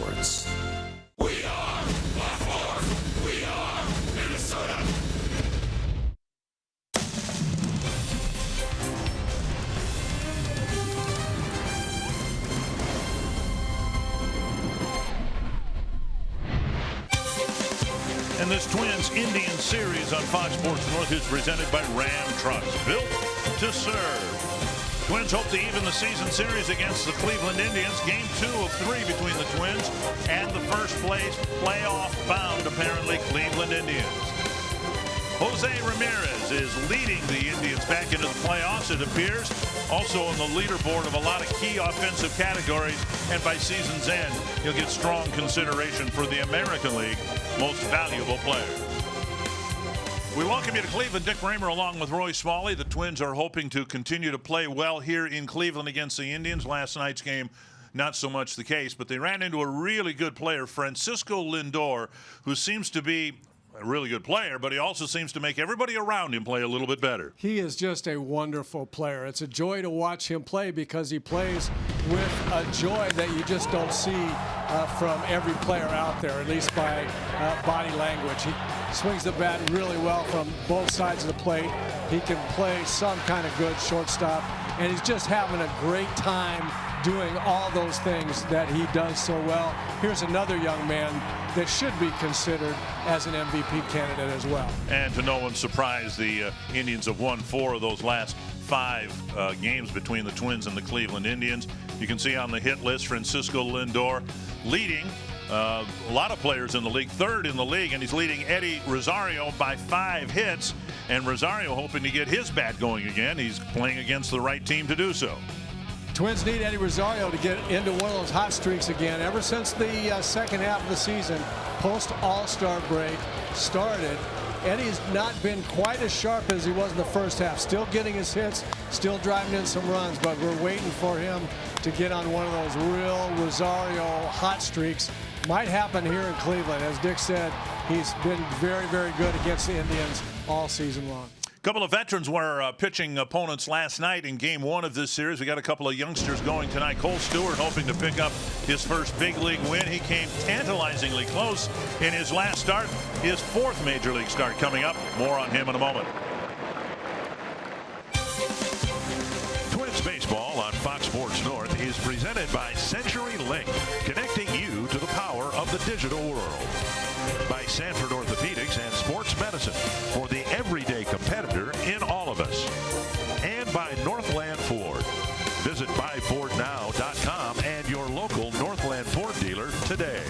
Sports. We are Black Horse. We are Minnesota. And this Twins-Indians series on Fox Sports North is presented by Ram Trucks, built to serve. Twins hope to even the season series against the Cleveland Indians. Game 2 of 3 between the Twins and the first place playoff-bound, apparently, Cleveland Indians. Jose Ramirez is leading the Indians back into the playoffs, it appears. Also on the leaderboard of a lot of key offensive categories. And by season's end, he'll get strong consideration for the American League Most Valuable Player. We welcome you to Cleveland. Dick Raymer along with Roy Smalley. The Twins are hoping to continue to play well here in Cleveland against the Indians. Last night's game, not so much the case, but they ran into a really good player, Francisco Lindor, who seems to be a really good player, but he also seems to make everybody around him play a little bit better. He is just a wonderful player. It's a joy to watch him play because he plays with a joy that you just don't see from every player out there, at least by body language. He swings the bat really well from both sides of the plate. He can play some kind of good shortstop, and he's just having a great time doing all those things that he does so well. Here's another young man that should be considered as an MVP candidate as well. And to no one's surprise, the Indians have won 4 of those last 5 games between the Twins and the Cleveland Indians. You can see on the hit list, Francisco Lindor leading a lot of players in the league, 3rd in the league, and he's leading Eddie Rosario by 5 hits. And Rosario hoping to get his bat going again. He's playing against the right team to do so. Twins need Eddie Rosario to get into one of those hot streaks again. Ever since the second half of the season, post-All-Star break started, Eddie's not been quite as sharp as he was in the first half. Still getting his hits, still driving in some runs, but we're waiting for him to get on one of those real Rosario hot streaks. Might happen here in Cleveland. As Dick said, he's been very, very good against the Indians all season long. A couple of veterans were pitching opponents last night in game 1 of this series. We got a couple of youngsters going tonight. Cole Stewart hoping to pick up his first big league win. He came tantalizingly close in his last start. His 4th major league start coming up. More on him in a moment. Twins baseball on Fox Sports North is presented by CenturyLink, connecting you to the power of the digital world. By Sanford Orthopedics and Sports Medicine for the everyday competitor in all of us. And by Northland Ford. Visit buyfordnow.com and your local Northland Ford dealer today.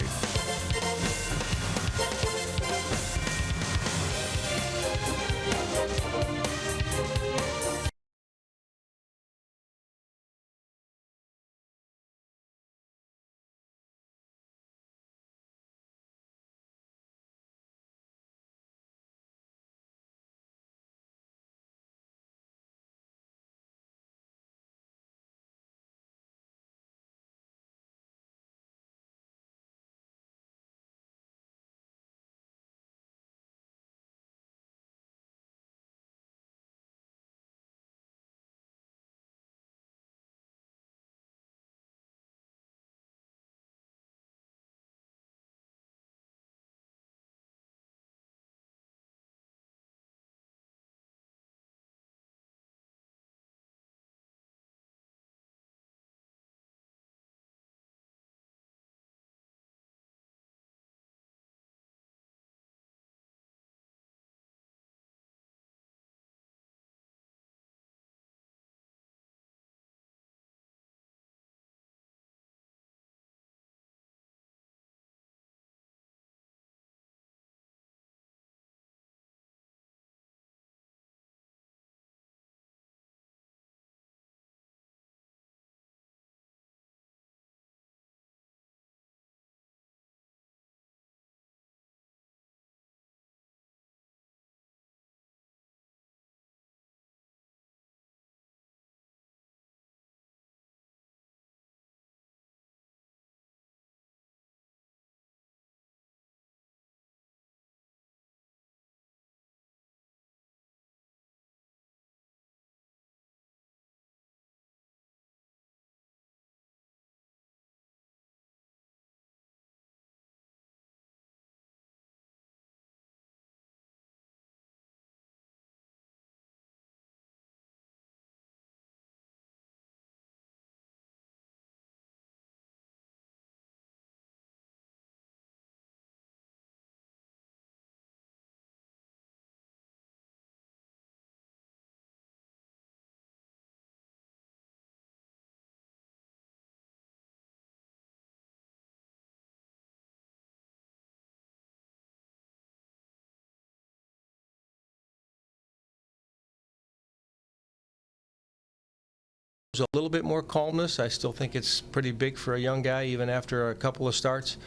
a little bit more calmness. I still think it's pretty big for a young guy, even after a couple of starts.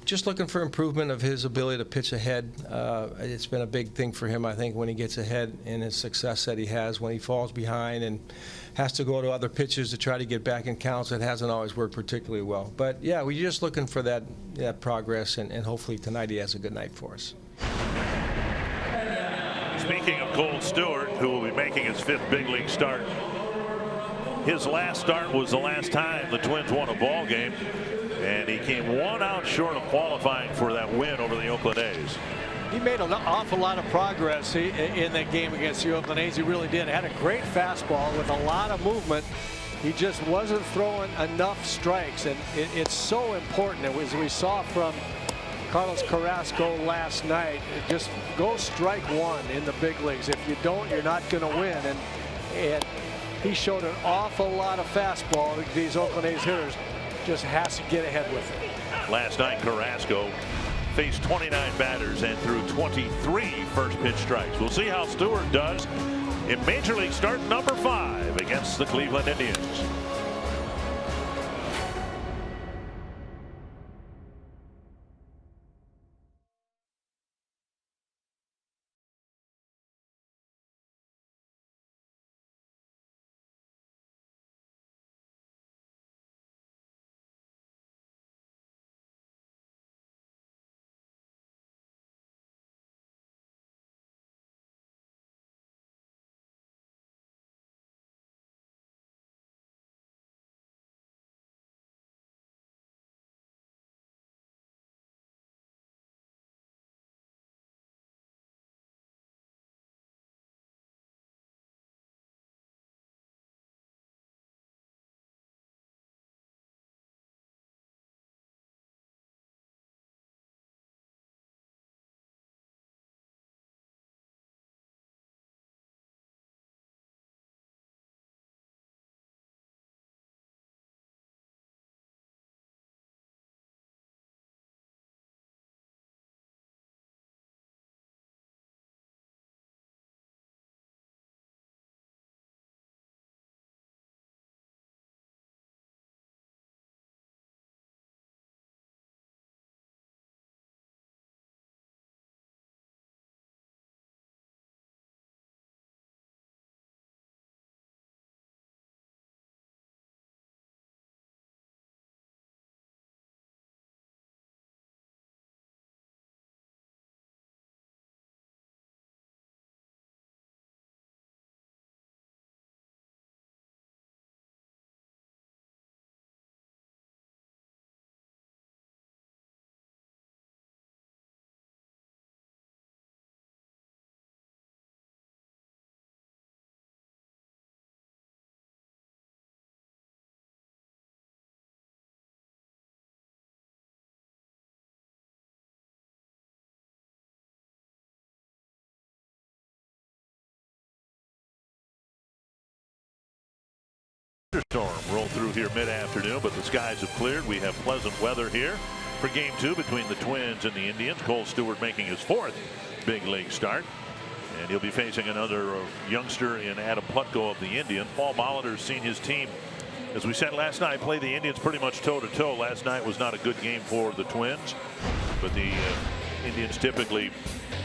Just looking for improvement of his ability to pitch ahead. It's been a big thing for him, I think, when he gets ahead in his success that he has. When he falls behind and has to go to other pitches to try to get back in counts, it hasn't always worked particularly well. But, yeah, we're just looking for that progress, and hopefully tonight he has a good night for us. Speaking of Cole Stewart, who will be making his 5th big league start, his last start was the last time the Twins won a ball game, and he came 1 out short of qualifying for that win over the Oakland A's. He made an awful lot of progress in that game against the Oakland A's. He really did. Had a great fastball with a lot of movement. He just wasn't throwing enough strikes, and it's so important. As we saw from Carlos Carrasco last night, just go strike 1 in the big leagues. If you don't, you're not going to win. And he showed an awful lot of fastball. These Oakland A's hitters just has to get ahead with it. Last night, Carrasco faced 29 batters and threw 23 first pitch strikes. We'll see how Stewart does in Major League start number 5 against the Cleveland Indians. Storm rolled through here mid-afternoon, but the skies have cleared. We have pleasant weather here for Game 2 between the Twins and the Indians. Cole Stewart making his 4th big league start, and he'll be facing another youngster in Adam Plutko of the Indians. Paul Molitor's seen his team, as we said last night, play the Indians pretty much toe-to-toe. Last night was not a good game for the Twins, but the Indians typically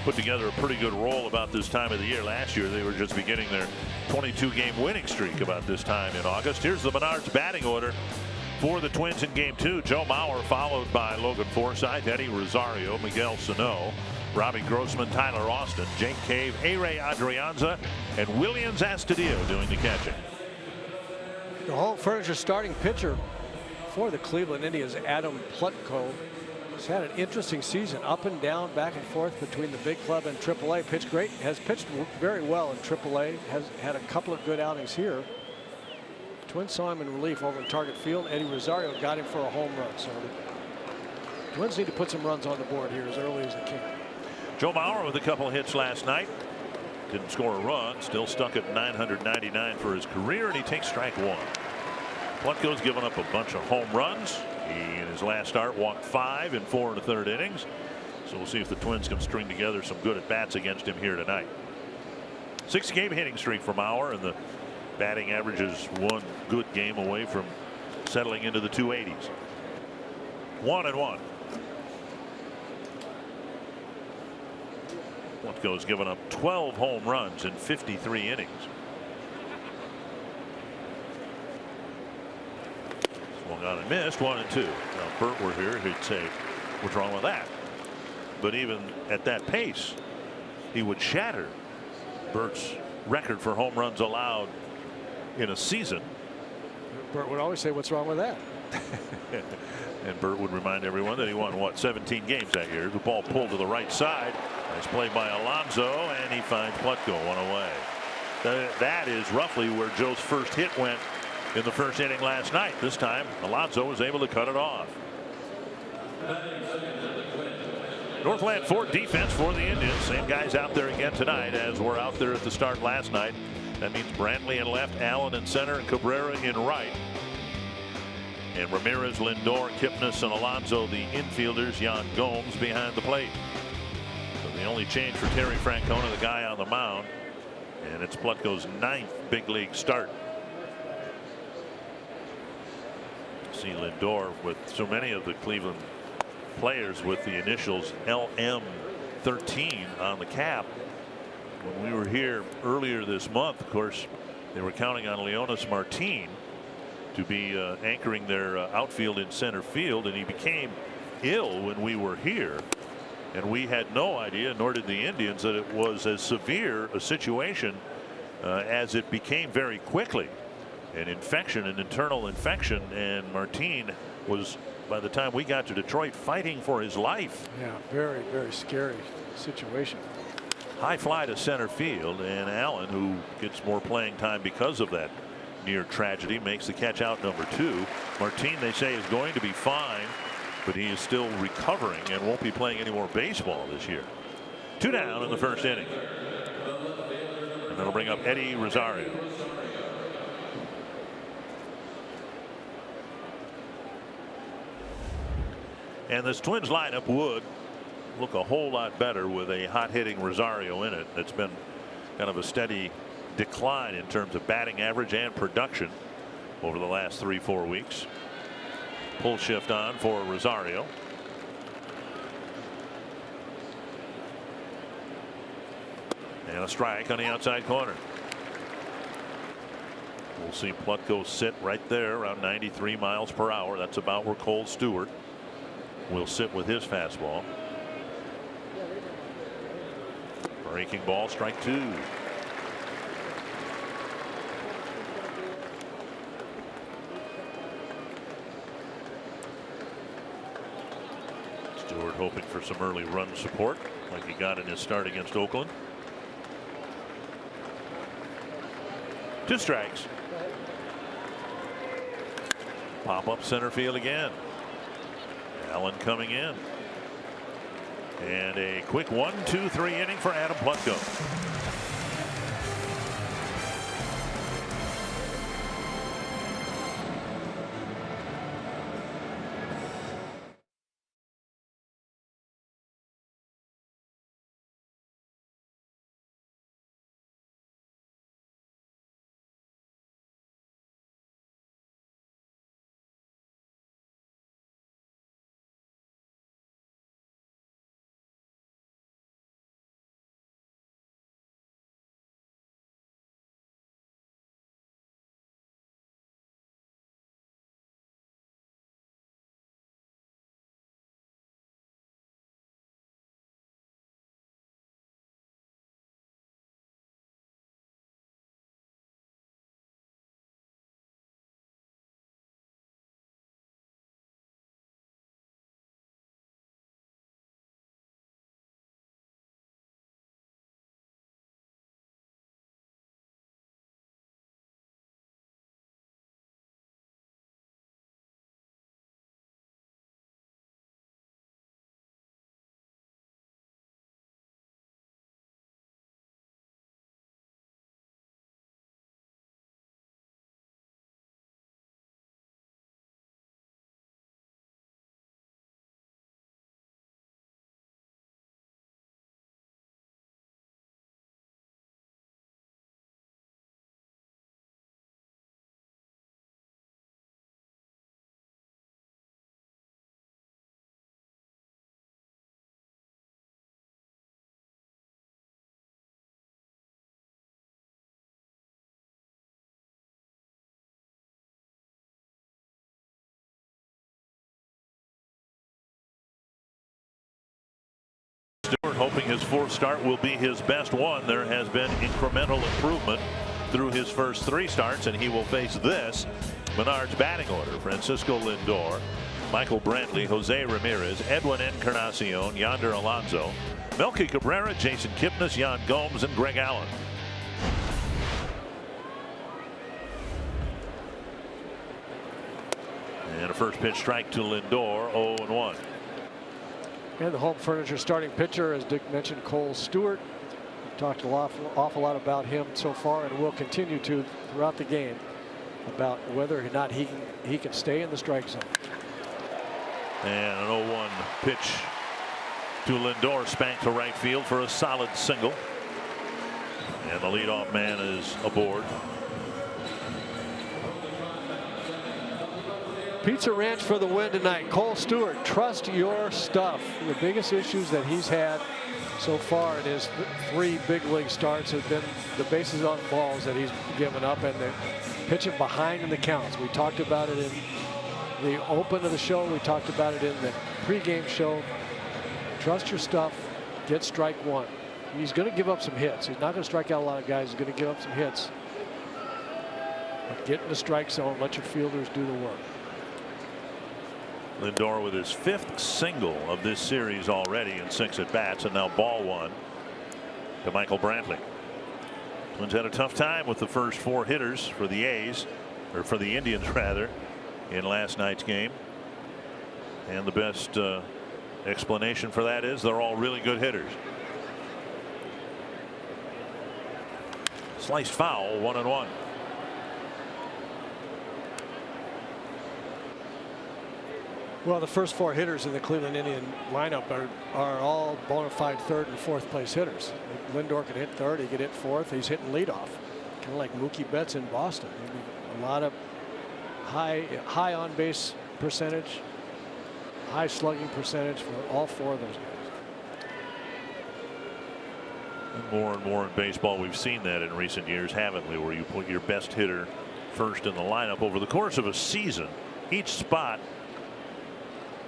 put together a pretty good roll about this time of the year. Last year they were just beginning their 22-game winning streak about this time in August. Here's the Menards batting order for the Twins in Game 2. Joe Mauer followed by Logan Forsythe, Eddie Rosario, Miguel Sano, Robbie Grossman, Tyler Austin, Jake Cave, A-Ray Adrianza, and Williams Astudillo doing the catching. The home furniture starting pitcher for the Cleveland Indians, Adam Plutko, has had an interesting season, up and down, back and forth between the big club and AAA. Pitched great, has pitched very well in AAA, has had a couple of good outings here. Twins saw him in relief over in Target Field. Eddie Rosario got him for a home run. So the Twins need to put some runs on the board here as early as they can. Joe Mauer with a couple of hits last night. Didn't score a run, still stuck at 999 for his career, and he takes strike 1. Plutko's given up a bunch of home runs. He, in his last start, walked 5 in 4 1/3 innings. So we'll see if the Twins can string together some good at-bats against him here tonight. 6-game hitting streak for Mauer, and the Batting average is one good game away from settling into the 280s. 1-1. Plutko's given up 12 home runs in 53 innings. Swung on and missed. 1-2. Now, if Burt were here, he'd say, what's wrong with that? But even at that pace, he would shatter Burt's record for home runs allowed in a season. Burt would always say, what's wrong with that? And Burt would remind everyone that he won, what, 17 games that year. The ball pulled to the right side. Nice play by Alonso, and he finds Plutko one away. That is roughly where Joe's first hit went in the first inning last night. This time, Alonso was able to cut it off. Northland Ford defense for the Indians. Same guys out there again tonight as were out there at the start last night. That means Brantley in left, Allen in center, and Cabrera in right. And Ramirez, Lindor, Kipnis, and Alonso, the infielders. Jan Gomes behind the plate. So the only change for Terry Francona, the guy on the mound. And it's Plutko's 9th big league start. See Lindor with so many of the Cleveland players with the initials LM13 on the cap. When we were here earlier this month, of course, they were counting on Leonis Martin to be anchoring their outfield in center field, and he became ill when we were here, and we had no idea, nor did the Indians, that it was as severe a situation as it became very quickly. An infection, an internal infection, and Martin was, by the time we got to Detroit, fighting for his life. Yeah, very, very scary situation. High fly to center field, and Allen, who gets more playing time because of that near tragedy, makes the catch out number 2. Martin, they say, is going to be fine, but he is still recovering and won't be playing any more baseball this year. 2 down in the first inning. And that'll bring up Eddie Rosario. And this Twins lineup would look a whole lot better with a hot-hitting Rosario in it. It's been kind of a steady decline in terms of batting average and production over the last 3-4 weeks. Pull shift on for Rosario. And a strike on the outside corner. We'll see Plutko sit right there around 93 miles per hour. That's about where Cole Stewart will sit with his fastball. Breaking ball, strike 2. Stewart hoping for some early run support like he got in his start against Oakland. 2 strikes. Pop up center field again. Allen coming in. And a quick 1-2-3 inning for Adam Plutko. hoping his fourth start will be his best one. There has been incremental improvement through his first 3 starts, and he will face this Menard's batting order: Francisco Lindor, Michael Brantley, Jose Ramirez, Edwin Encarnacion, Yonder Alonso, Melky Cabrera, Jason Kipnis, Yan Gomes, and Greg Allen. And a first pitch strike to Lindor, 0-1. And the home furniture starting pitcher, as Dick mentioned, Cole Stewart. We've talked an awful lot about him so far, and will continue to throughout the game, about whether or not he can stay in the strike zone. And an 0-1 pitch to Lindor, spanked to right field for a solid single. And the leadoff man is aboard. Pizza Ranch for the win tonight. Cole Stewart, trust your stuff. The biggest issues that he's had so far in his 3 big league starts have been the bases on balls that he's given up and the pitching behind in the counts. We talked about it in the open of the show. We talked about it in the pregame show. Trust your stuff. Get strike 1. He's going to give up some hits. He's not going to strike out a lot of guys. He's going to give up some hits. But get in the strike zone. Let your fielders do the work. Lindor with his 5th single of this series already in 6 at bats, and now ball 1 to Michael Brantley. Twins had a tough time with the first 4 hitters for the A's, or for the Indians rather, in last night's game. And the best explanation for that is they're all really good hitters. Sliced foul, 1-1. Well, the first 4 hitters in the Cleveland Indian lineup are all bona fide 3rd and 4th place hitters. Lindor can hit 3rd, he can hit 4th, he's hitting leadoff, kind of like Mookie Betts in Boston. A lot of high on base percentage, high slugging percentage for all 4 of those guys. And more in baseball, we've seen that in recent years, haven't we, where you put your best hitter first in the lineup over the course of a season. Each spot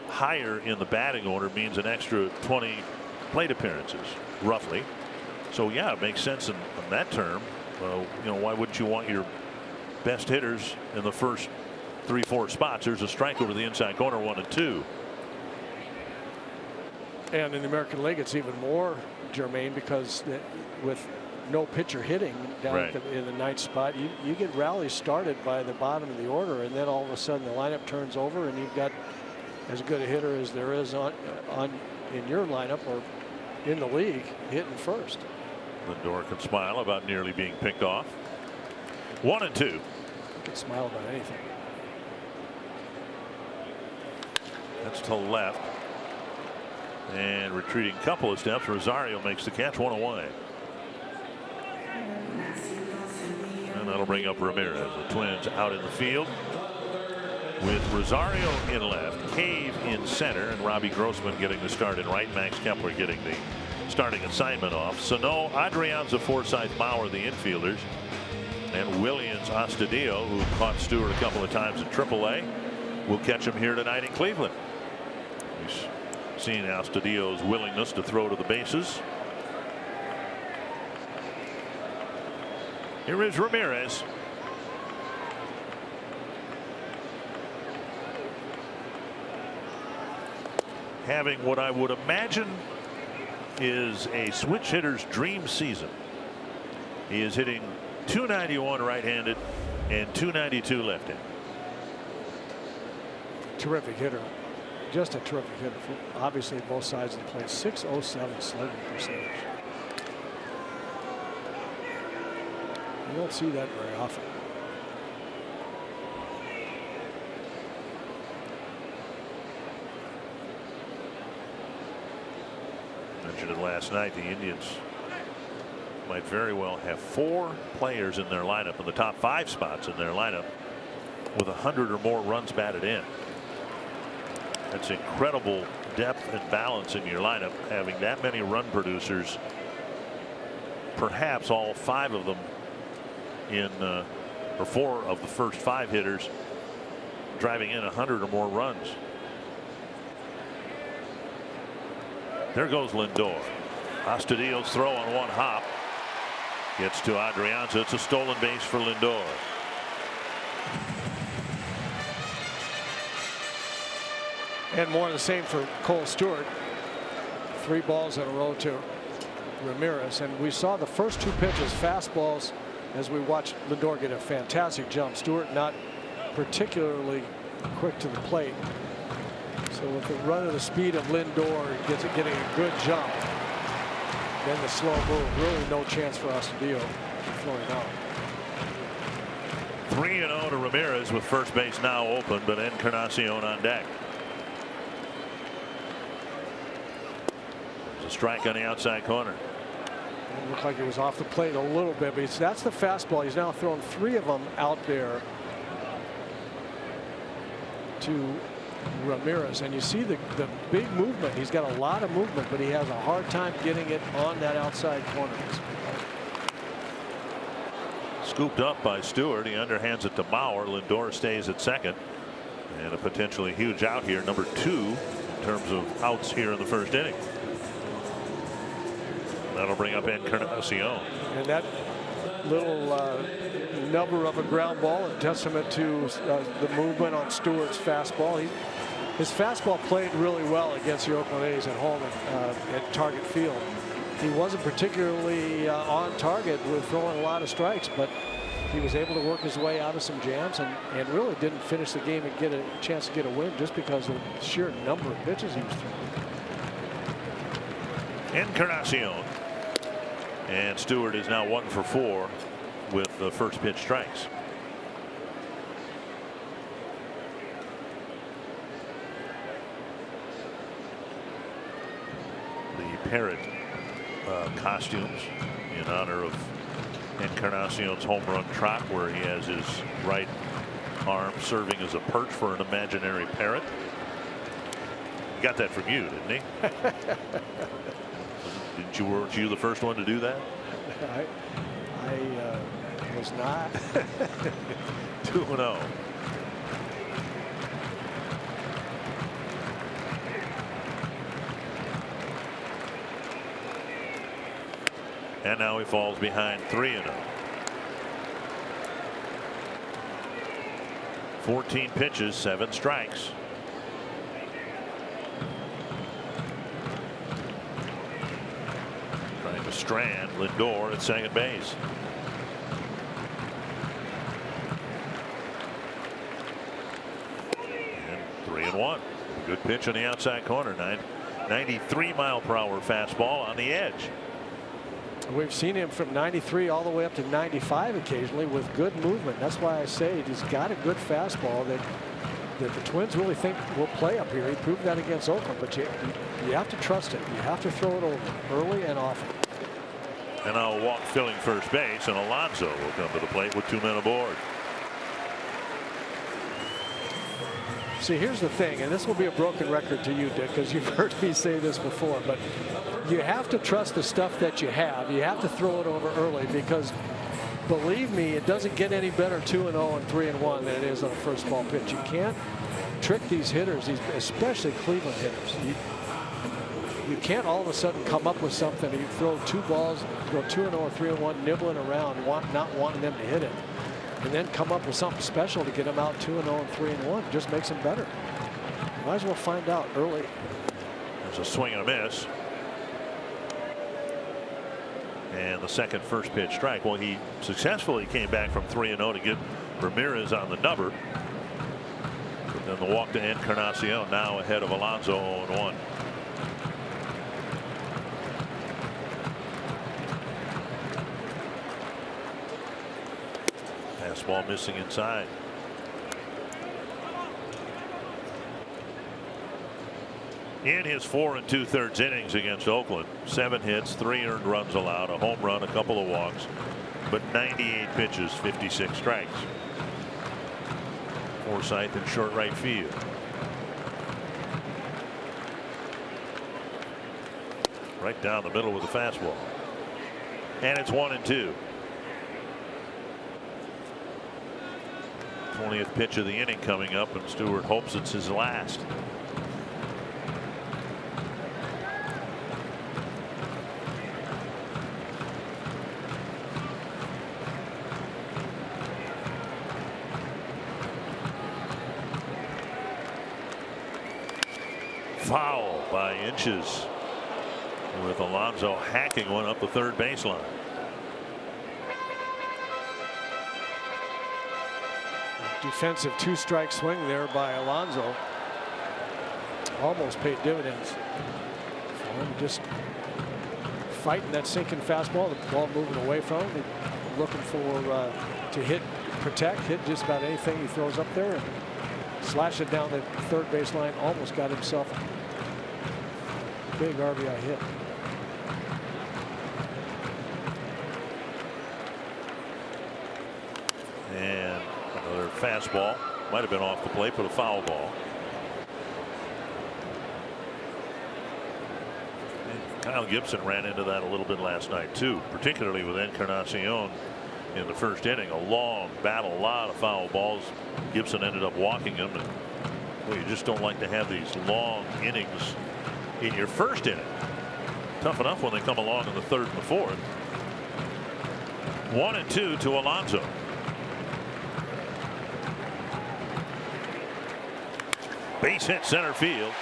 higher in the batting order means an extra 20 plate appearances, roughly. So yeah, it makes sense in that term. You know, why wouldn't you want your best hitters in the first 3-4 spots? There's a strike over the inside corner, 1 and 2. And in the American League, it's even more germane because with no pitcher hitting down right in the 9th spot, you get rallies started by the bottom of the order, and then all of a sudden the lineup turns over, and you've got as good a hitter as there is in your lineup or in the league hitting first. Lindor can smile about nearly being picked off. 1 and 2. You can smile about anything. That's to left. And retreating a couple of steps, Rosario makes the catch, 1 away. And that'll bring up Ramirez. The Twins out in the field with Rosario in left, Cave in center, and Robbie Grossman getting the start in right. Max Kepler getting the starting assignment off. Sano, Adrianza, Forsythe, Bauer, the infielders, and Williams, Astudillo, who caught Stewart a couple of times in AAA, will catch him here tonight in Cleveland. We've seen Astudillo's willingness to throw to the bases. Here is Ramirez. Having what I would imagine is a switch hitter's dream season. He is hitting .291 right-handed and .292 left-handed. Terrific hitter. Just a terrific hitter. Obviously, both sides of the plate. .607 slugging percentage. You don't see that very often. Mentioned it last night. The Indians might very well have 4 players in their lineup, in the top 5 spots in their lineup, with 100 or more runs batted in. That's incredible depth and balance in your lineup, having that many run producers, perhaps all 5 of them in or 4 of the first 5 hitters driving in 100 or more runs. There goes Lindor. Astudillo's throw on one hop gets to Adrianza. It's a stolen base for Lindor. And more of the same for Cole Stewart. 3 balls in a row to Ramirez. And we saw the first 2 pitches, fastballs, as we watched Lindor get a fantastic jump. Stewart not particularly quick to the plate. So with the run of the speed of Lindor getting a good jump, then the slow move, really no chance for Astudillo throwing out. 3-0 to Ramirez with first base now open, but Encarnacion on deck. There's a strike on the outside corner. It looked like it was off the plate a little bit, but that's the fastball. He's now thrown 3 of them out there to Ramirez, and you see the big movement. He's got a lot of movement, but he has a hard time getting it on that outside corner. Scooped up by Stewart. He underhands it to Mauer. Lindor stays at second, and a potentially huge out here, number 2 in terms of outs here in the first inning. That'll bring up Encarnacion. And that little number of a ground ball, a testament to the movement on Stewart's fastball. His fastball played really well against the Oakland A's at home at Target Field. He wasn't particularly on target with throwing a lot of strikes, but he was able to work his way out of some jams and really didn't finish the game and get a chance to get a win just because of the sheer number of pitches he was throwing. Encarnacion. And Stewart is now 1 for 4 with the first pitch strikes. The parrot costumes in honor of Encarnacion's home run trot, where he has his right arm serving as a perch for an imaginary parrot. He got that from you, didn't he? Weren't you the first one to do that? I was not. 2-0. And now he falls behind 3-0. 14 pitches, 7 strikes. Trying to strand Lindor at second base. And 3-1. A good pitch on the outside corner. 93-mile-per-hour fastball on the edge. We've seen him from 93 all the way up to 95 occasionally with good movement. That's why I say he's got a good fastball that the Twins really think will play up here. He proved that against Oakland, but you have to trust it. You have to throw it over early and often. And now walk filling first base, and Alonso will come to the plate with 2 men aboard. See, here's the thing, and this will be a broken record to you, Dick, because you've heard me say this before, but you have to trust the stuff that you have. You have to throw it over early because, believe me, it doesn't get any better 2-0 and 3-1 than it is on a first ball pitch. You can't trick these hitters, especially Cleveland hitters. You can't all of a sudden come up with something. You throw 2 balls, go 2-0 or 3-1, nibbling around, not wanting them to hit it, and then come up with something special to get them out 2-0 and 3-1. It just makes them better. Might as well find out early. There's a swing and a miss. And the second first pitch strike. Well, he successfully came back from 3-0 to get Ramirez on the number. But then the walk to Encarnacion, now ahead of Alonso 0-1. Fastball missing inside. In his 4 2/3 innings against Oakland, 7 hits, 3 earned runs allowed, a home run, a couple of walks, but 98 pitches, 56 strikes. Forsythe in short right field. Right down the middle with the fastball. And it's 1-2. 20th pitch of the inning coming up, and Stewart hopes it's his last. foul by inches, with Alonso hacking one up the third baseline. Defensive 2-strike swing there by Alonso almost paid dividends. Just fighting that sinking fastball, the ball moving away from him, looking for to hit, protect, hit just about anything he throws up there, and slash it down the third baseline. Almost got himself a big RBI hit. And another fastball, might have been off the plate, but a foul ball. And Kyle Gibson ran into that a little bit last night too, particularly with Encarnacion in the first inning. A long battle, a lot of foul balls. Gibson ended up walking him, and well, you just don't like to have these long innings in your first inning. Tough enough when they come along in the third and the fourth. 1-2 to Alonso. Base hit center field.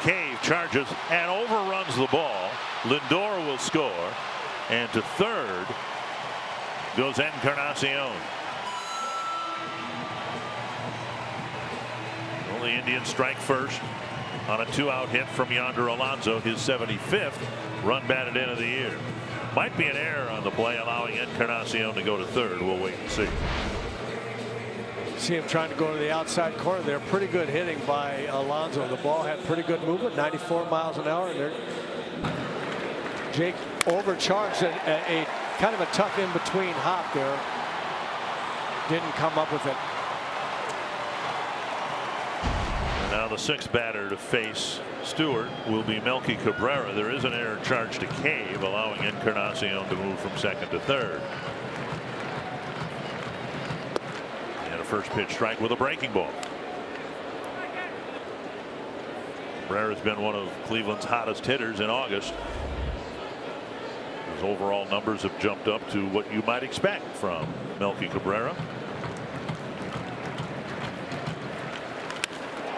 Cave charges and overruns the ball. Lindor will score, and to third goes Encarnacion. Well, the Indians strike first on a 2-out hit from Yonder Alonso, his 75th run batted in of the year. Might be an error on the play, allowing Encarnacion to go to third. We'll wait and see. See him trying to go to the outside corner there. Pretty good hitting by Alonso. The ball had pretty good movement, 94 miles an hour. And there, Jake overcharged a kind of a tough in-between hop there. Didn't come up with it. And now the sixth batter to face Stewart will be Melky Cabrera. There is an error charge to Cave, allowing Encarnacion to move from second to third. First pitch strike with a breaking ball. Cabrera's been one of Cleveland's hottest hitters in August. His overall numbers have jumped up to what you might expect from Melky Cabrera.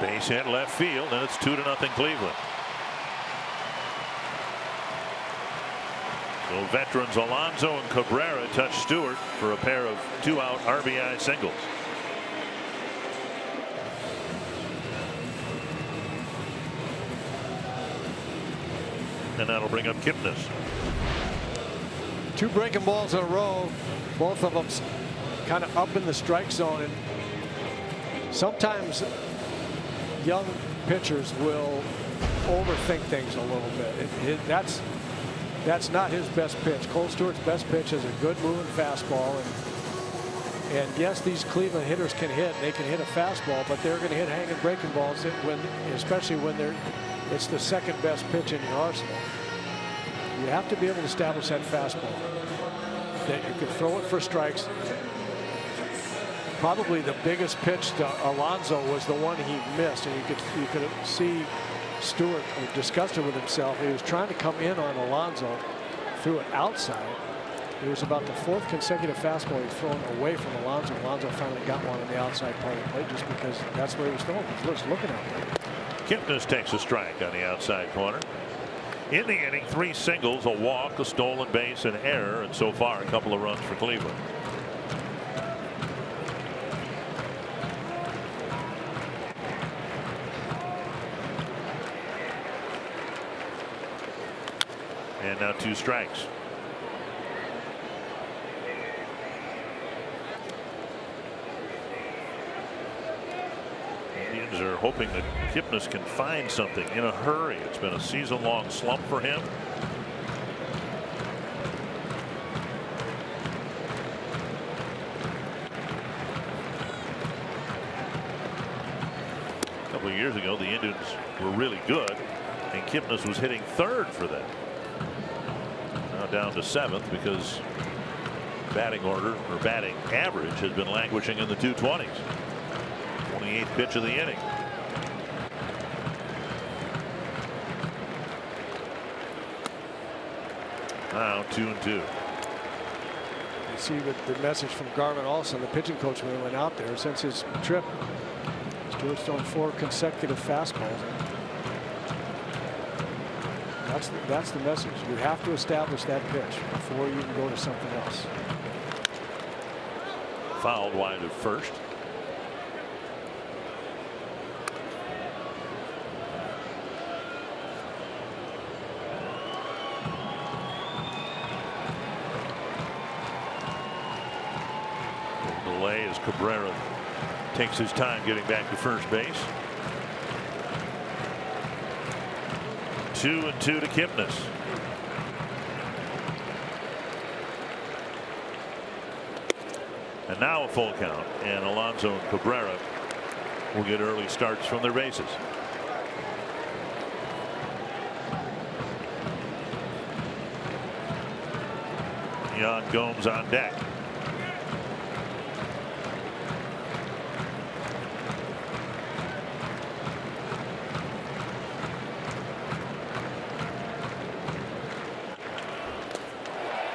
Base hit left field, and it's 2-0 Cleveland. So veterans Alonso and Cabrera touch Stewart for a pair of 2-out RBI singles. And that'll bring up Kipnis. 2 breaking balls in a row, both of them kind of up in the strike zone. And sometimes young pitchers will overthink things a little bit. That's not his best pitch. Cole Stewart's best pitch is a good moving fastball. And yes, these Cleveland hitters can hit. They can hit a fastball, but they're going to hit hanging breaking balls, especially when it's the second best pitch in your arsenal. You have to be able to establish that fastball, that you can throw it for strikes. Probably the biggest pitch to Alonso was the one he missed, and you could see Stewart disgusted with himself. He was trying to come in on Alonso, threw it outside. It was about the 4th consecutive fastball he's thrown away from Alonso. Alonso finally got one on the outside part of the plate just because that's where he was throwing. He was looking at it. Kipnis takes a strike on the outside corner. In the inning, 3 singles, a walk, a stolen base, an error, and so far a couple of runs for Cleveland. And now 2 strikes. Indians are hoping that Kipnis can find something in a hurry. It's been a season-long slump for him. A couple of years ago, the Indians were really good, and Kipnis was hitting third for them. Now down to 7th because batting order or batting average has been languishing in the 220s. 28th pitch of the inning. Now 2-2. You see the message from Garvin Olson, the pitching coach, when he went out there. Since his trip, Stewart's thrown 4 consecutive fastballs. That's the message. You have to establish that pitch before you can go to something else. Fouled wide at first. Delay as Cabrera takes his time getting back to first base. 2-2 to Kipnis. And now a full count, and Alonso and Cabrera will get early starts from their bases. Yan Gomes on deck.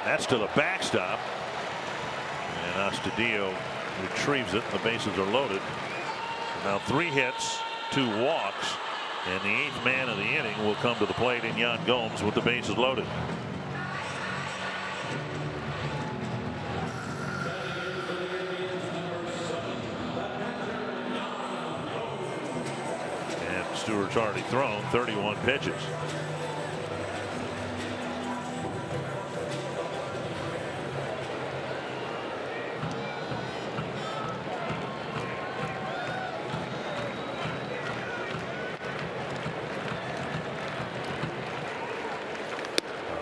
That's to the backstop. And Astudillo retrieves it. The bases are loaded. Now 3 hits, 2 walks, and the 8th man of the inning will come to the plate in Yan Gomes with the bases loaded. And Stewart's already thrown 31 pitches.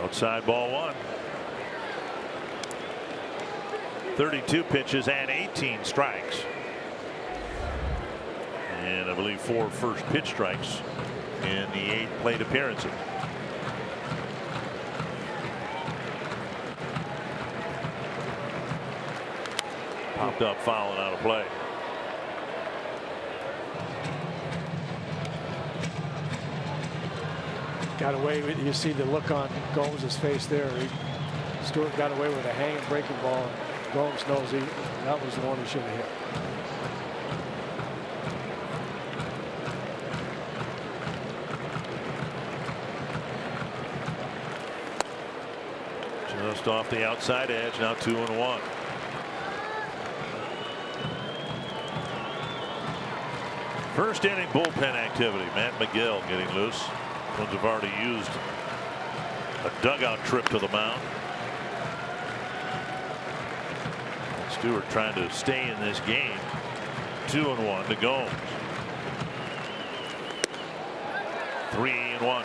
Outside ball 1. 32 pitches and 18 strikes. And I believe 4 first pitch strikes in the 8 plate appearances. Popped up foul and out of play. Got away with, you see the look on Gomes' face there. Stewart got away with a hanging breaking ball. Gomes knows that was the one he should have hit. Just off the outside edge, now 2-1. First inning bullpen activity. Matt McGill getting loose. Twins have already used a dugout trip to the mound. And Stewart trying to stay in this game. 2-1 to Gomes. 3-1.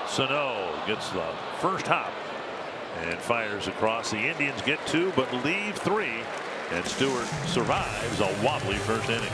Sano gets the first hop and fires across. The Indians get 2 but leave 3, and Stewart survives a wobbly first inning.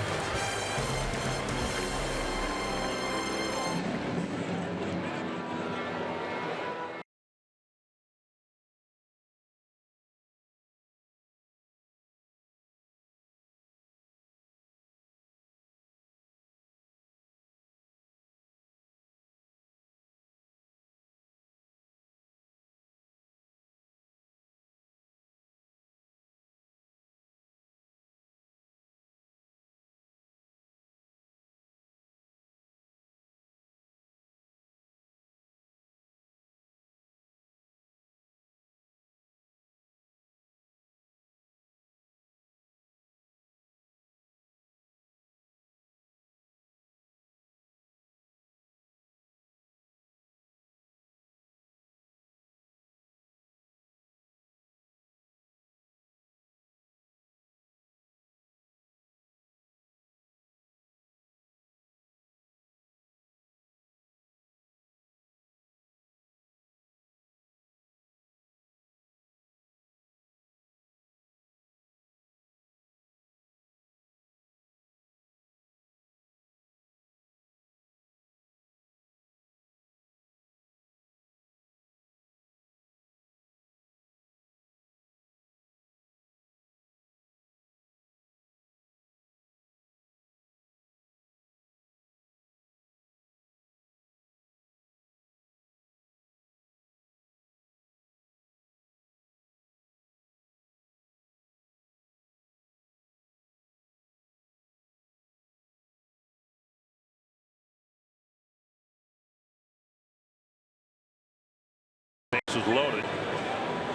loaded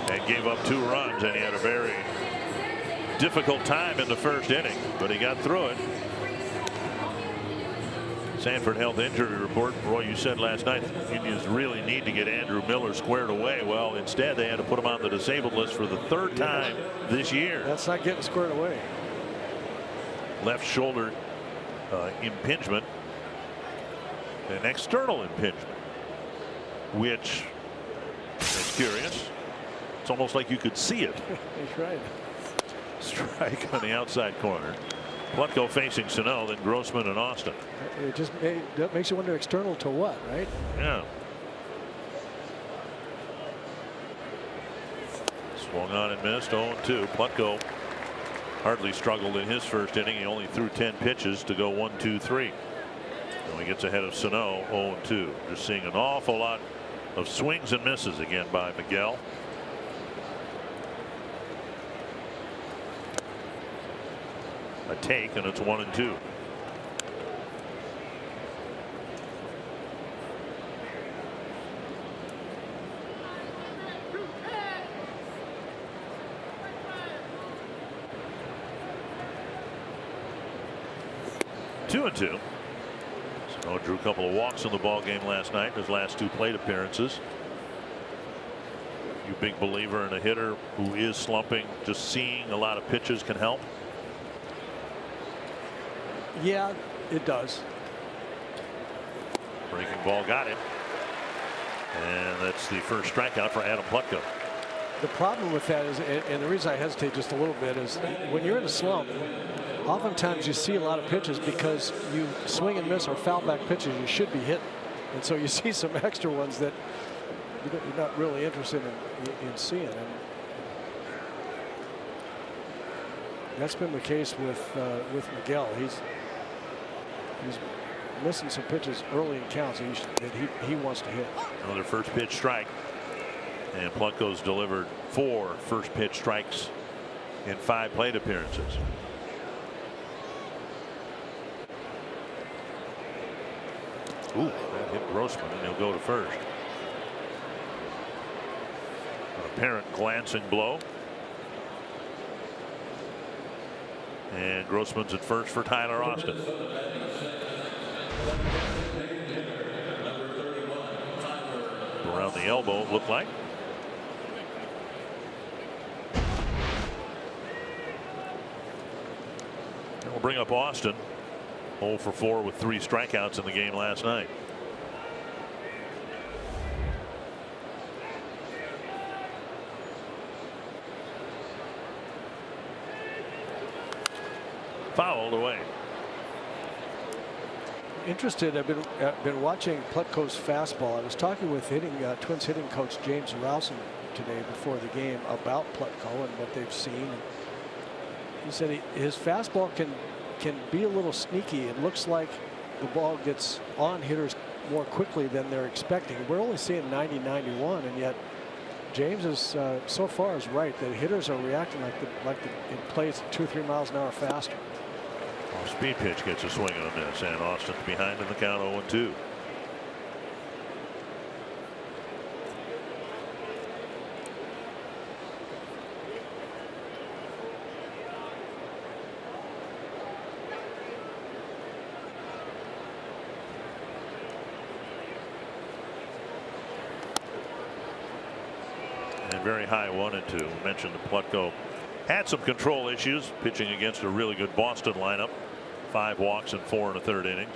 and gave up 2 runs, and he had a very difficult time in the first inning, but he got through it. Sanford Health Injury Report. Roy, you said last night Indians really need to get Andrew Miller squared away. Well, instead they had to put him on the disabled list for the 3rd time this year. That's not getting squared away. Left shoulder impingement, an external impingement, which is curious. It's almost like you could see it. That's right. Strike on the outside corner. Plutko facing Sano, then Grossman and Austin. It just that makes you wonder, external to what, right? Yeah. Swung on and missed. 0-2. Plutko hardly struggled in his first inning. He only threw 10 pitches to go 1-2-3. And he gets ahead of Sano. 0-2. Just seeing an awful lot of swings and misses again by Miguel. A take, and it's 1-2. Two and 2. Sano drew a couple of walks in the ball game last night. His last 2 plate appearances. You big believer in a hitter who is slumping, just seeing a lot of pitches can help? Yeah, it does. Breaking ball got him. And that's the first strikeout for Adam Plutko. The problem with that is, and the reason I hesitate just a little bit, is when you're in a slump, oftentimes you see a lot of pitches because you swing and miss or foul back pitches you should be hitting. And so you see some extra ones that you're not really interested in seeing. And that's been the case with Miguel. He's missing some pitches early in counts that he wants to hit. Another first pitch strike, and Plutko's delivered 4 first pitch strikes in 5 plate appearances. Ooh, that hit Grossman, and he'll go to first. An apparent glancing blow. And Grossman's at first for Tyler Austin. Around the elbow, it looked like. And we'll bring up Austin. 0 for 4 with 3 strikeouts in the game last night. Fouled away. Interested. I've been watching Plutko's fastball. I was talking with Twins hitting coach James Rousen today before the game about Plutko and what they've seen. And he said his fastball can be a little sneaky. It looks like the ball gets on hitters more quickly than they're expecting. We're only seeing 90-91, and yet James is so far is right that hitters are reacting like it plays 2 or 3 miles an hour faster. Speed pitch gets a swing and a miss, and Austin's behind in the count. 0-2. And very high 1-2. We mentioned that Plutko had some control issues pitching against a really good Boston lineup. 5 walks and 4 1/3 innings.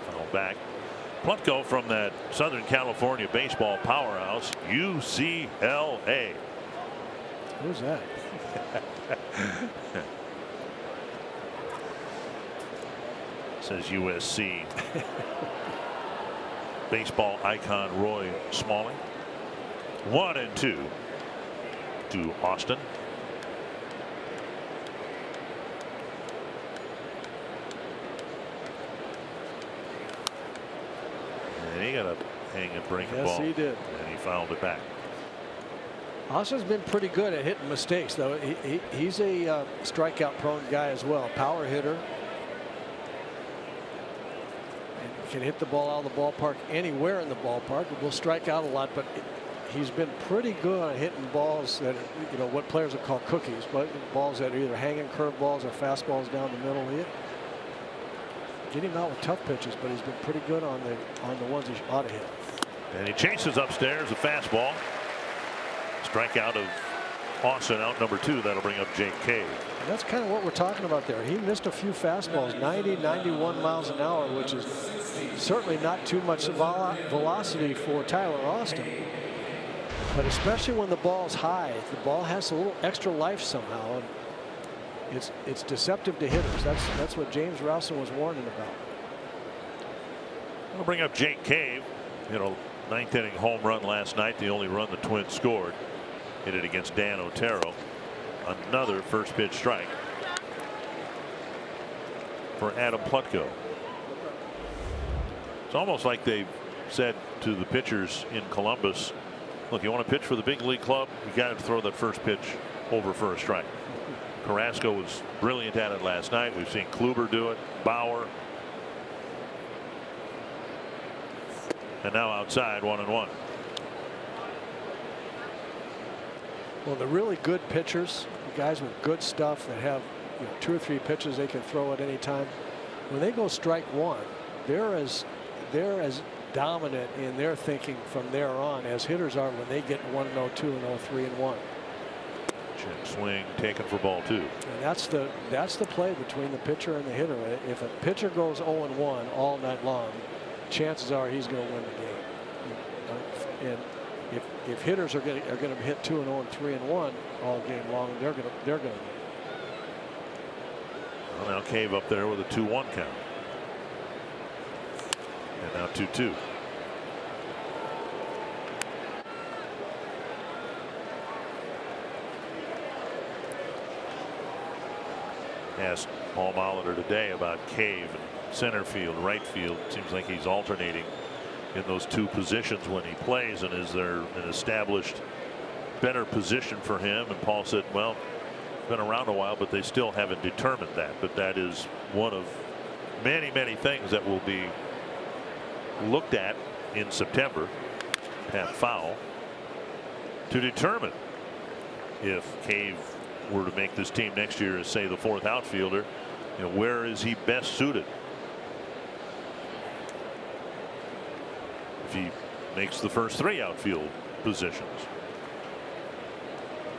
Foul back. Plutko from that Southern California baseball powerhouse, UCLA. Who's that? Says USC. Baseball icon Roy Smalling. 1-2 to Austin. And he got a hang and break the ball. Yes, he did. And he fouled it back. Austin's been pretty good at hitting mistakes, though. He's a strikeout-prone guy as well. Power hitter. And can hit the ball out of the ballpark anywhere in the ballpark. Will strike out a lot, but he's been pretty good at hitting balls that are, what players would call cookies, but balls that are either hanging curveballs or fastballs down the middle. Get him out with tough pitches, but he's been pretty good on the ones he ought to hit. And he chases upstairs a fastball. Strikeout of Olson, out number 2. That'll bring up Jake Cave. And that's kind of what we're talking about there. He missed a few fastballs, 90, 91 miles an hour, which is certainly not too much velocity for Tyler Austin. But especially when the ball's high, the ball has a little extra life somehow. And it's deceptive to hitters. That's what James Rouson was warning about. I'll bring up Jake Cave. Ninth inning home run last night, the only run the Twins scored. Hit it against Dan Otero. Another first pitch strike for Adam Plutko. It's almost like they've said to the pitchers in Columbus, look, you want to pitch for the big league club, you got to throw that first pitch over for a strike. Carrasco was brilliant at it last night. We've seen Kluber do it, Bauer. And now outside, 1-1. Well, the really good pitchers, the guys with good stuff that have 2 or 3 pitches they can throw at any time, when they go strike one, they're as dominant in their thinking from there on as hitters are when they get 1-0, 2-0, 3-1. Check swing taken for ball 2. And that's the play between the pitcher and the hitter. If a pitcher goes 0-1 all night long, chances are he's going to win the game. And if hitters are going to hit 2-0 and 3-1 all game long, they're going to win. Well, now Cave up there with a 2-1 count. And now 2-2. Asked Paul Molitor today about Cave and center field, right field. Seems like he's alternating in those 2 positions when he plays, and is there an established better position for him? And Paul said, well, it's been around a while, but they still haven't determined that. But that is one of many things that will be looked at in September, Pat foul, to determine if Cave were to make this team next year as, say, the 4th outfielder, where is he best suited? If he makes the first 3 outfield positions.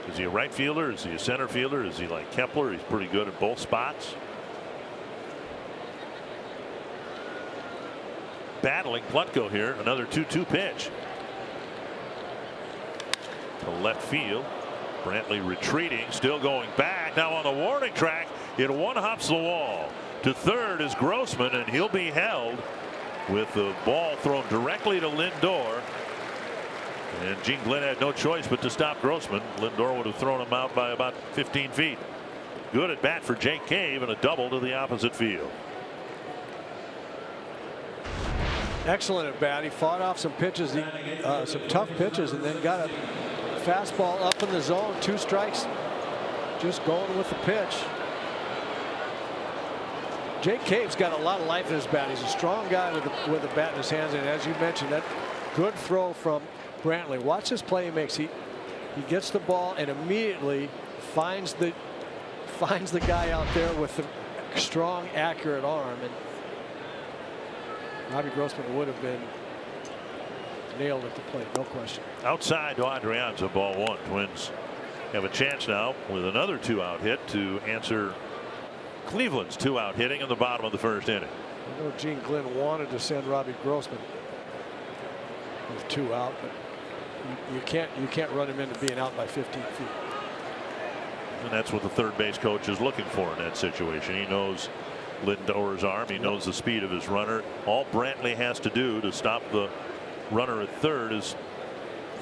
Is he a right fielder? Is he a center fielder? Is he like Kepler? He's pretty good at both spots. Battling Plutko here. Another 2-2 pitch to left field. Brantley retreating, still going back. Now on the warning track, it one-hops the wall. To third is Grossman, and he'll be held with the ball thrown directly to Lindor. And Gene Glenn had no choice but to stop Grossman. Lindor would have thrown him out by about 15 feet. Good at bat for Jake Cave, and a double to the opposite field. Excellent at bat. He fought off some pitches, some tough pitches, and then got a fastball up in the zone. 2 strikes, just going with the pitch. Jake Cave's got a lot of life in his bat. He's a strong guy with a bat in his hands, and as you mentioned, that good throw from Brantley. Watch this play he makes. He gets the ball and immediately finds the guy out there with the strong, accurate arm, and Robbie Grossman would have been nailed at the plate, no question. Outside to Adrianza, ball 1. Twins have a chance now with another 2-out hit to answer Cleveland's 2-out hitting in the bottom of the 1st inning. I know Gene Glenn wanted to send Robbie Grossman with 2 out, but you can't run him into being out by 15 feet. And that's what the third base coach is looking for in that situation. He knows Lindor's arm. He knows the speed of his runner. All Brantley has to do to stop the runner at third is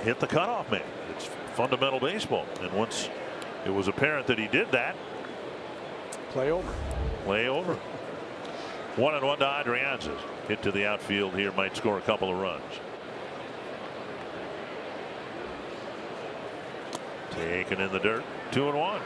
hit the cutoff man. It's fundamental baseball. And once it was apparent that he did that, play over. Play over. 1-1 to Adrianza. Hit to the outfield here might score a couple of runs. Taken in the dirt. 2-1.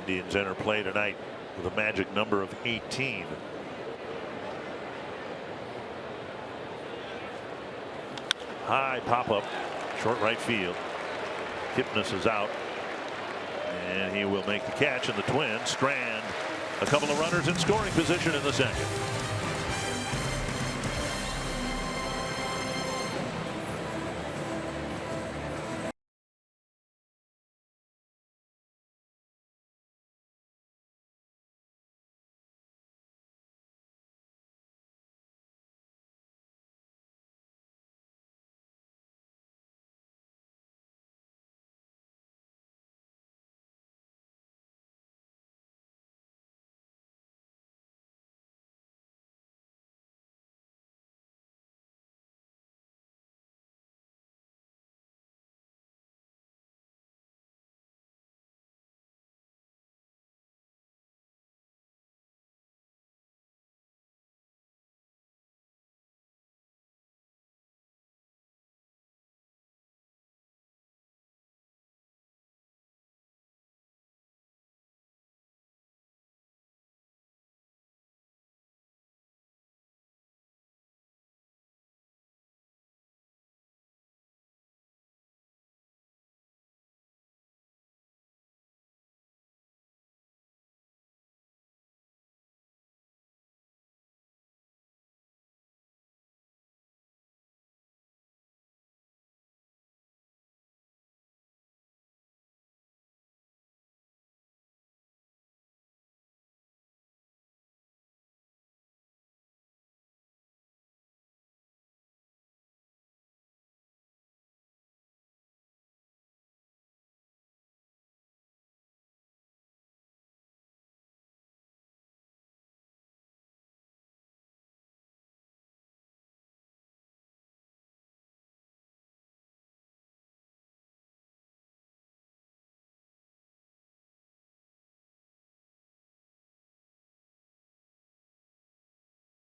Indians enter play tonight with a magic number of 18. High pop up, short right field. Kipnis is out, and he will make the catch, and the Twins strand a couple of runners in scoring position in the second.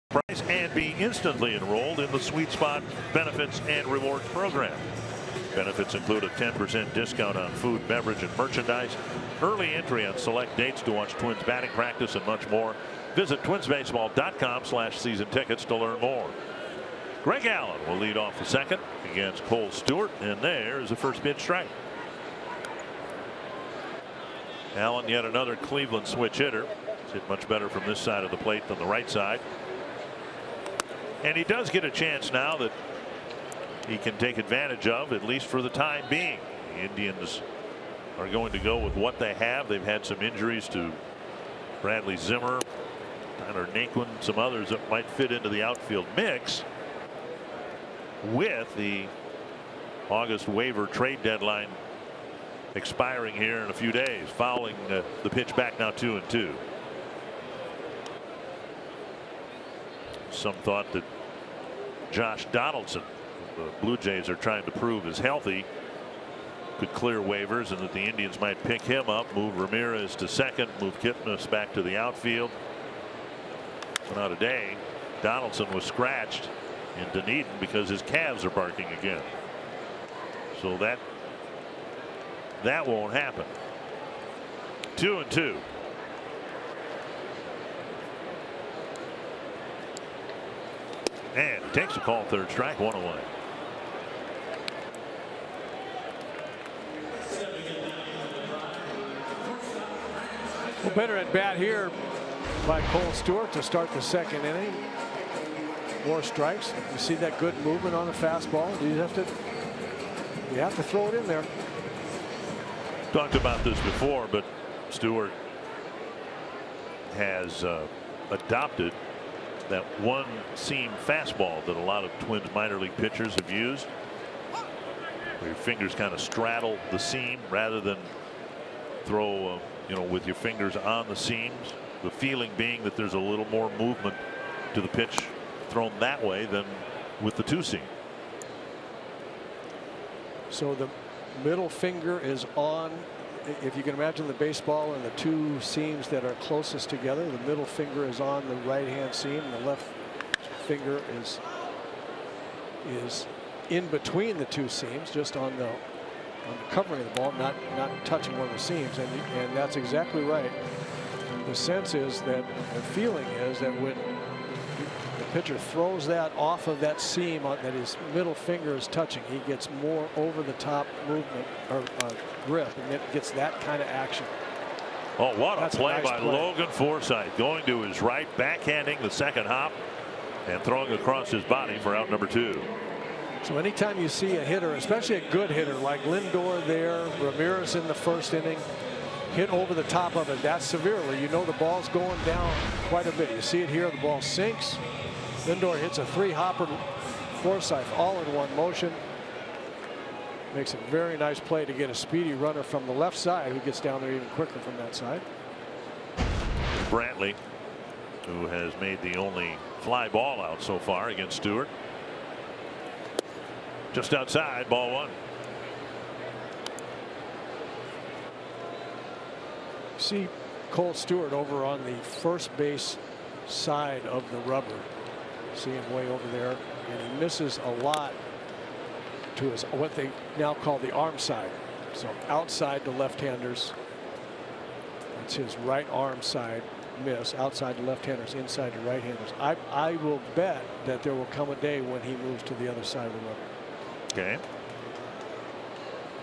Price and be instantly enrolled in the Sweet Spot Benefits and Rewards program. Benefits include a 10% discount on food, beverage, and merchandise, early entry on select dates to watch Twins batting practice, and much more. Visit twinsbaseball.com/season tickets to learn more. Greg Allen will lead off the second against Cole Stewart, and there's the first pitch strike. Allen, yet another Cleveland switch hitter. He's hit much better from this side of the plate than the right side. And he does get a chance now that he can take advantage of, at least for the time being. The Indians are going to go with what they have. They've had some injuries to Bradley Zimmer, Tyler Naquin, some others that might fit into the outfield mix with the August waiver trade deadline expiring here in a few days. Fouling the pitch back now 2-2. Some thought that Josh Donaldson, the Blue Jays are trying to prove is healthy, could clear waivers, and that the Indians might pick him up, move Ramirez to second, move Kipnis back to the outfield. So now today, Donaldson was scratched in Dunedin because his calves are barking again. So that won't happen. 2-2. And takes a call, third strike, 1 away. Well, better at bat here by Cole Stewart to start the second inning. 4 strikes. You see that good movement on the fastball. You have to throw it in there. Talked about this before, but Stewart has adopted that one seam fastball that a lot of Twins minor league pitchers have used, where your fingers kind of straddle the seam rather than throw with your fingers on the seams. The feeling being that there's a little more movement to the pitch thrown that way than with the 2-seam. So the middle finger is on. If you can imagine the baseball and the two seams that are closest together, the middle finger is on the right-hand seam, and the left finger is in between the two seams, just on the covering of the ball, not touching one of the seams. And that's exactly right. The sense is that, the feeling is that when the pitcher throws that off of that seam that his middle finger is touching, he gets more over the top movement or grip, and it gets that kind of action. Oh, what a play nice by play. Logan Forsythe, going to his right, backhanding the second hop and throwing across his body for out number 2. So anytime you see a hitter, especially a good hitter like Lindor there, Ramirez in the first inning, hit over the top of it that severely, you know the ball's going down quite a bit. You see it here, the ball sinks. Lindor hits a 3-hopper, Forsythe all in one motion. Makes a very nice play to get a speedy runner from the left side who gets down there even quicker from that side. Brantley, who has made the only fly ball out so far against Stewart. Just outside, ball 1. See Cole Stewart over on the first base side of the rubber. See him way over there, and he misses a lot to his what they now call the arm side. So outside to left-handers. That's his right arm side miss. Outside to left-handers, inside to right-handers. I will bet that there will come a day when he moves to the other side of the rubber. Okay.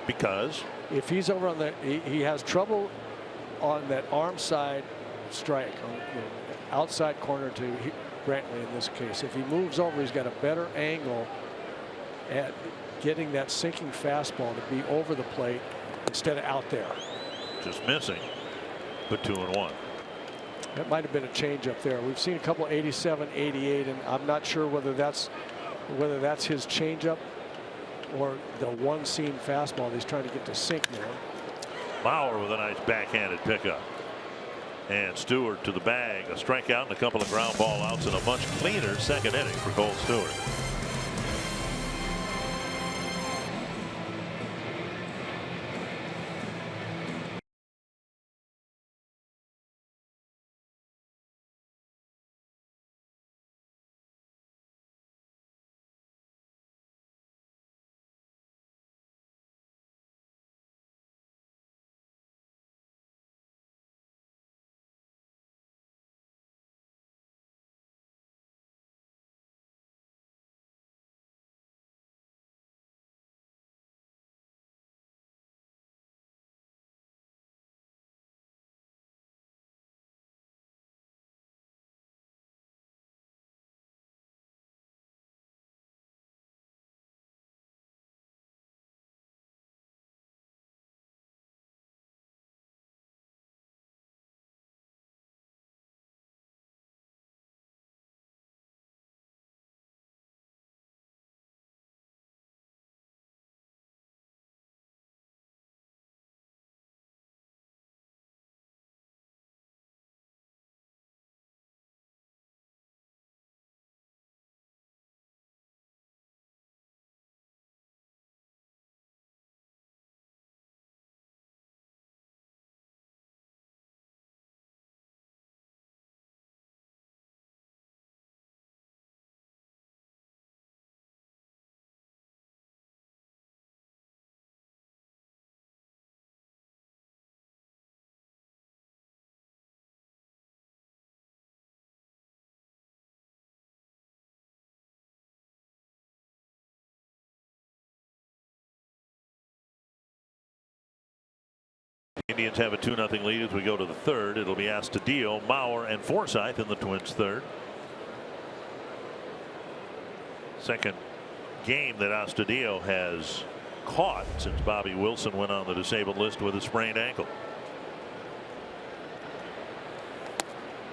Because if he's over on the, he has trouble on that arm side strike, on, outside corner to Brantley in this case. If he moves over, he's got a better angle at getting that sinking fastball to be over the plate instead of out there. just missing, but 2-1. That might have been a change up there. We've seen a couple 87, 88, and I'm not sure whether that's his changeup or the one seam fastball that he's trying to get to sink more. Bauer with a nice backhanded pickup. And Stewart to the bag, a strikeout and a couple of ground ball outs, and a much cleaner second inning for Cole Stewart. Indians have a 2-0 lead as we go to the third. It'll be Astudillo, Mauer, and Forsythe in the Twins' third. Second game that Astudillo has caught since Bobby Wilson went on the disabled list with a sprained ankle.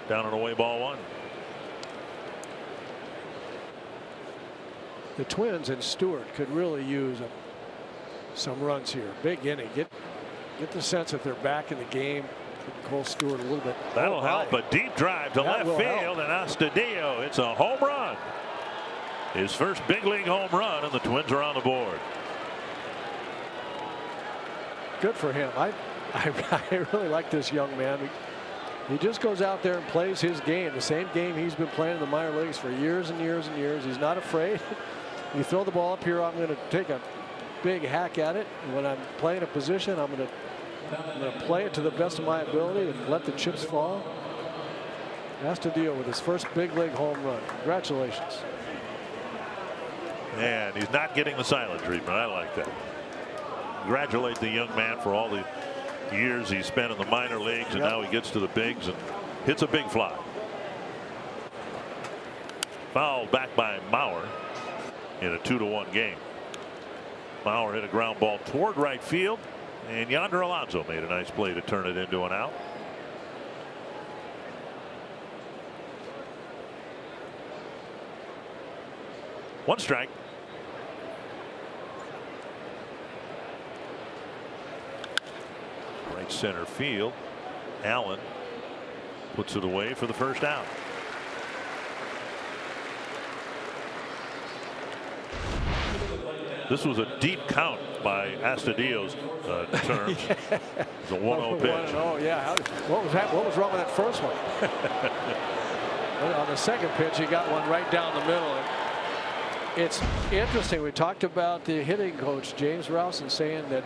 Down and away, ball 1. The Twins and Stewart could really use some runs here. Big inning. Get the sense that they're back in the game. Cole Stewart a little bit. That'll help. A deep drive to left field, and Astudillo, it's a home run. His first big league home run, and the Twins are on the board. good for him. I really like this young man. He just goes out there and plays his game, the same game he's been playing in the minor leagues for years and years and years. He's not afraid. You throw the ball up here, I'm going to take a big hack at it. And when I'm playing a position, I'm going to play it to the best of my ability and let the chips fall. Has to deal with his first big league home run. Congratulations. And he's not getting the silent treatment. I like that. Congratulate the young man for all the years he spent in the minor leagues, and now he gets to the bigs and hits a big fly. Fouled back by Mauer in a 2-1 game. Mauer hit a ground ball toward right field, and Yonder Alonso made a nice play to turn it into an out. One strike. Right center field. Allen puts it away for the first out. This was a deep count by Astudillo's terms. It's a 1-0 pitch. Oh yeah. What was that? What was wrong with that first one? On the second pitch, he got one right down the middle. It's interesting. We talked about the hitting coach James Rowson saying that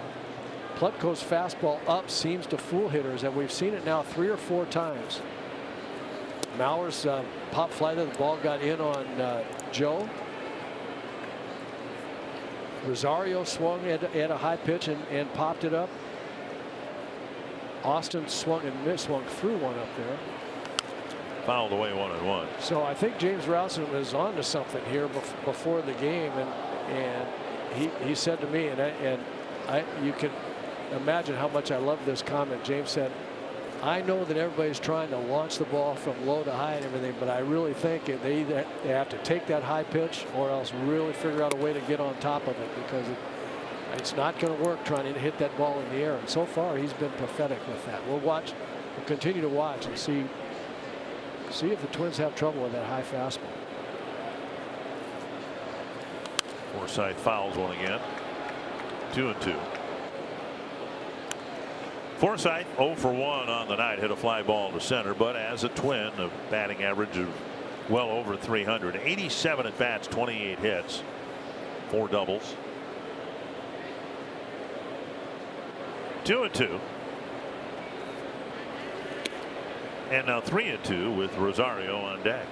Plutko's fastball up seems to fool hitters, and we've seen it now 3 or 4 times. Mauer's pop fly, the ball got in on Joe. Rosario swung at a high pitch and popped it up. Austin swung and missed, swung through one up there. Fouled away 1-1. So I think James Rowson was on to something here before the game, and he said to me, and you can imagine how much I love this comment. James said, I know that everybody's trying to launch the ball from low to high and everything, but I really think they either have to take that high pitch or else really figure out a way to get on top of it, because it's not going to work trying to hit that ball in the air. And so far he's been prophetic with that. We'll continue to watch and see if the Twins have trouble with that high fastball. Forsythe fouls one again. 2-2. Forsythe 0 for 1 on the night, hit a fly ball to center, but as a Twin, a batting average of well over 300. 87 at bats, 28 hits, 4 doubles. 2-2. And now 3-2 with Rosario on deck.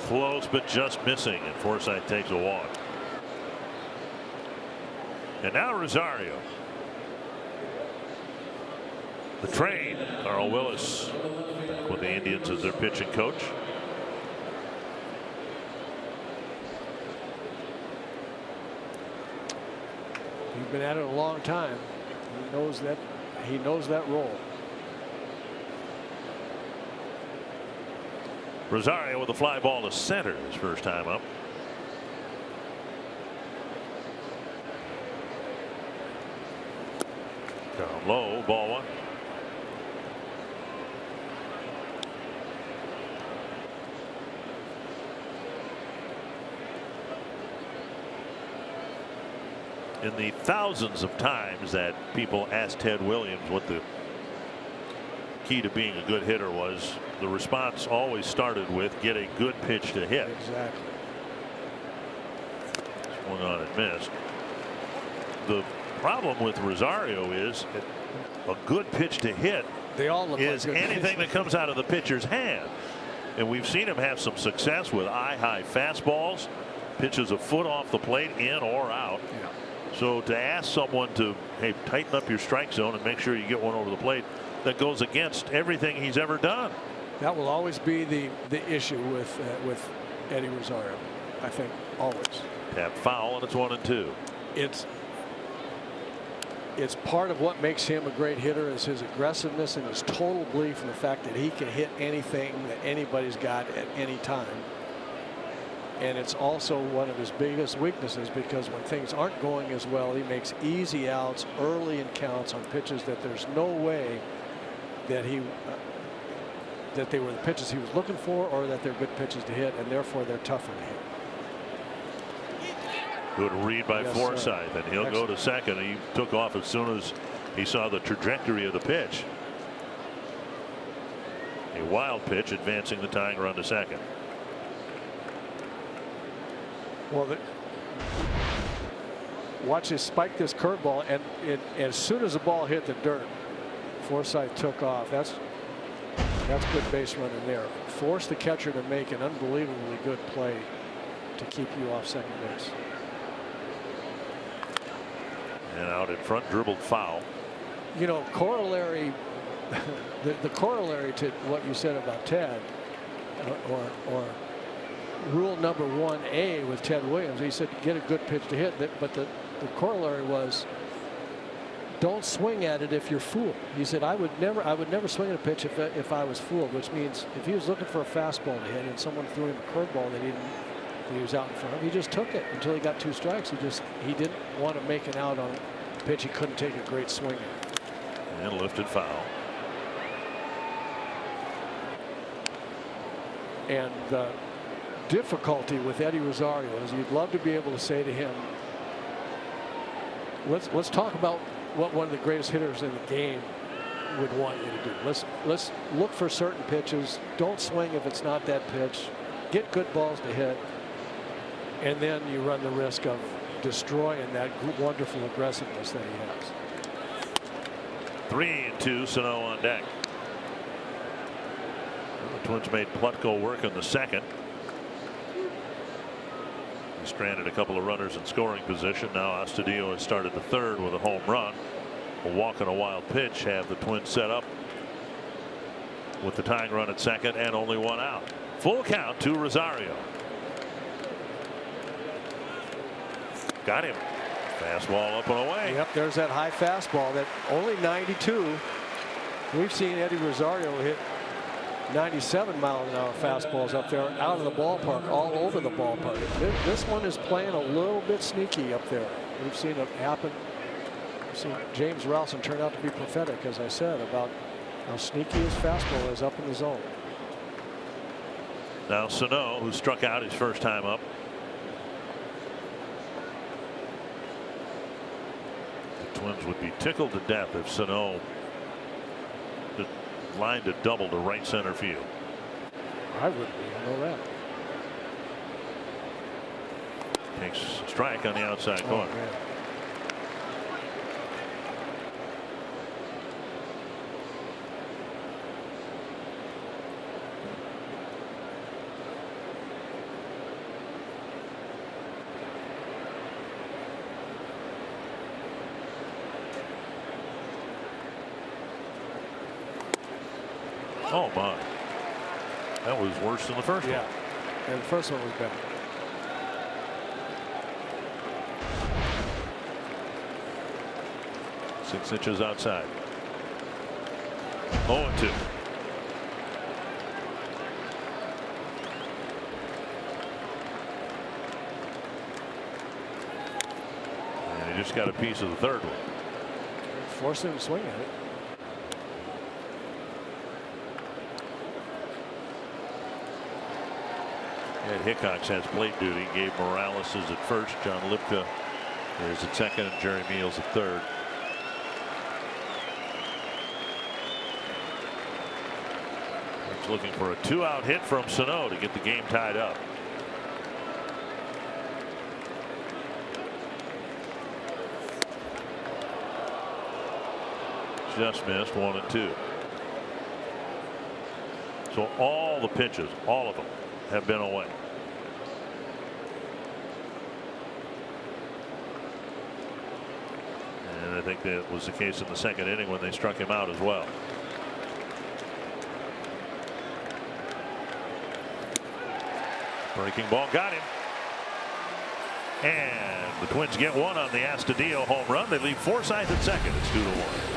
Close, but just missing, and Forsythe takes a walk. And now Rosario. The train, Carl Willis, back with the Indians as their pitching coach. He's been at it a long time. He knows that role. Rosario with a fly ball to center his first time up. Down low, ball 1. In the thousands of times that people asked Ted Williams what the key to being a good hitter was, the response always started with get a good pitch to hit. Exactly. Swung on and missed. The problem with Rosario is a good pitch to hit they all look is like anything that comes out of the pitcher's hand. And we've seen him have some success with eye-high fastballs, pitches a foot off the plate, in or out. Yeah. So to ask someone to, hey, tighten up your strike zone and make sure you get one over the plate, that goes against everything he's ever done. That will always be the issue with Eddie Rosario, I think, always. Tap foul, and it's 1-2. It's part of what makes him a great hitter is his aggressiveness and his total belief in the fact that he can hit anything that anybody's got at any time. And it's also one of his biggest weaknesses, because when things aren't going as well, he makes easy outs early in counts on pitches that there's no way that that they were the pitches he was looking for, or that they're good pitches to hit, and therefore they're tougher to hit. Good read by Yes, Forsythe, and he'll go to second. He took off as soon as he saw the trajectory of the pitch. A wild pitch advancing the tying run to second. Well, watch his spike this curveball, and as soon as the ball hit the dirt, Forsythe took off. That's good base running there. Forced the catcher to make an unbelievably good play to keep you off second base. And out in front, dribbled foul. You know, corollary, the corollary to what you said about Ted, or rule number 1A with Ted Williams, he said get a good pitch to hit, but the corollary was don't swing at it if you're fooled. He said I would never swing at a pitch if I was fooled, which means if he was looking for a fastball to hit and someone threw him a curveball that he was out in front of, he just took it until he got 2 strikes. He didn't want to make an out on a pitch he couldn't take a great swing at. And lifted foul. And the difficulty with Eddie Rosario is you'd love to be able to say to him, let's talk about what one of the greatest hitters in the game would want you to do. Let's look for certain pitches. Don't swing if it's not that pitch. Get good balls to hit, and then you run the risk of destroying that wonderful aggressiveness that he has. 3-2, Sano on deck. The Twins made Plutko work in the second. He stranded a couple of runners in scoring position. Now Astudillo has started the third with a home run. A walk and a wild pitch have the Twins set up with the tying run at second and only 1 out. Full count to Rosario. Got him. Fastball up and away. Yep, there's that high fastball that only 92. We've seen Eddie Rosario hit 97-mile-an-hour fastballs up there out of the ballpark, all over the ballpark. This one is playing a little bit sneaky up there. We've seen it happen. We've seen James Rowson turn out to be prophetic, as I said, about how sneaky his fastball is up in the zone. Now Sano, who struck out his first time up. The Twins would be tickled to death if Sano lined a double to right center field. I wouldn't be, I know that. Takes a strike on the outside corner. Man. Oh my. That was worse than the first one. And the first one was better. Six inches outside. 0-2. And he just got a piece of the third one. Forced him to swing at it. Ed Hickox has plate duty. Gabe Morales is at first. John Lipka is at second, and Jerry Meals at third. He's looking for a 2-out hit from Sano to get the game tied up. Just missed 1 and 2. So all the pitches, all of them, have been away. And I think that was the case in the second inning when they struck him out as well. Breaking ball got him. And the Twins get one on the Astudillo home run. They leave Forsythe at second. It's 2-1.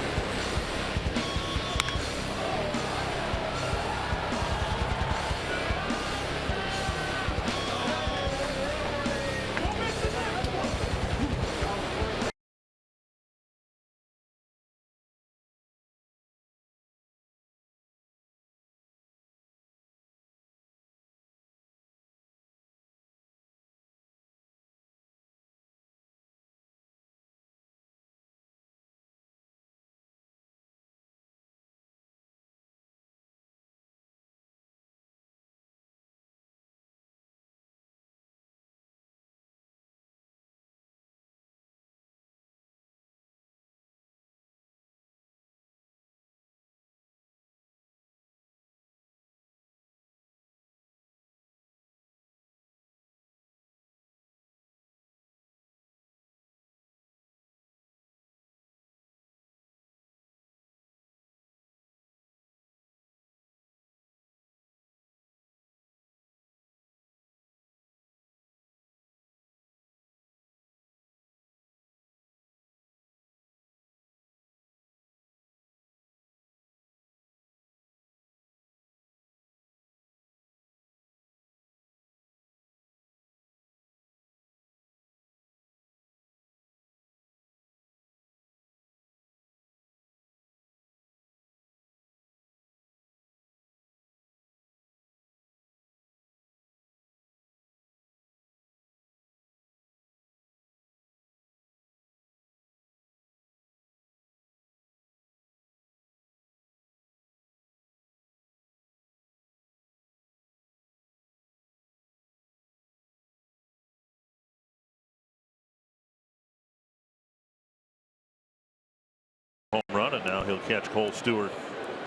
he'll catch Cole Stewart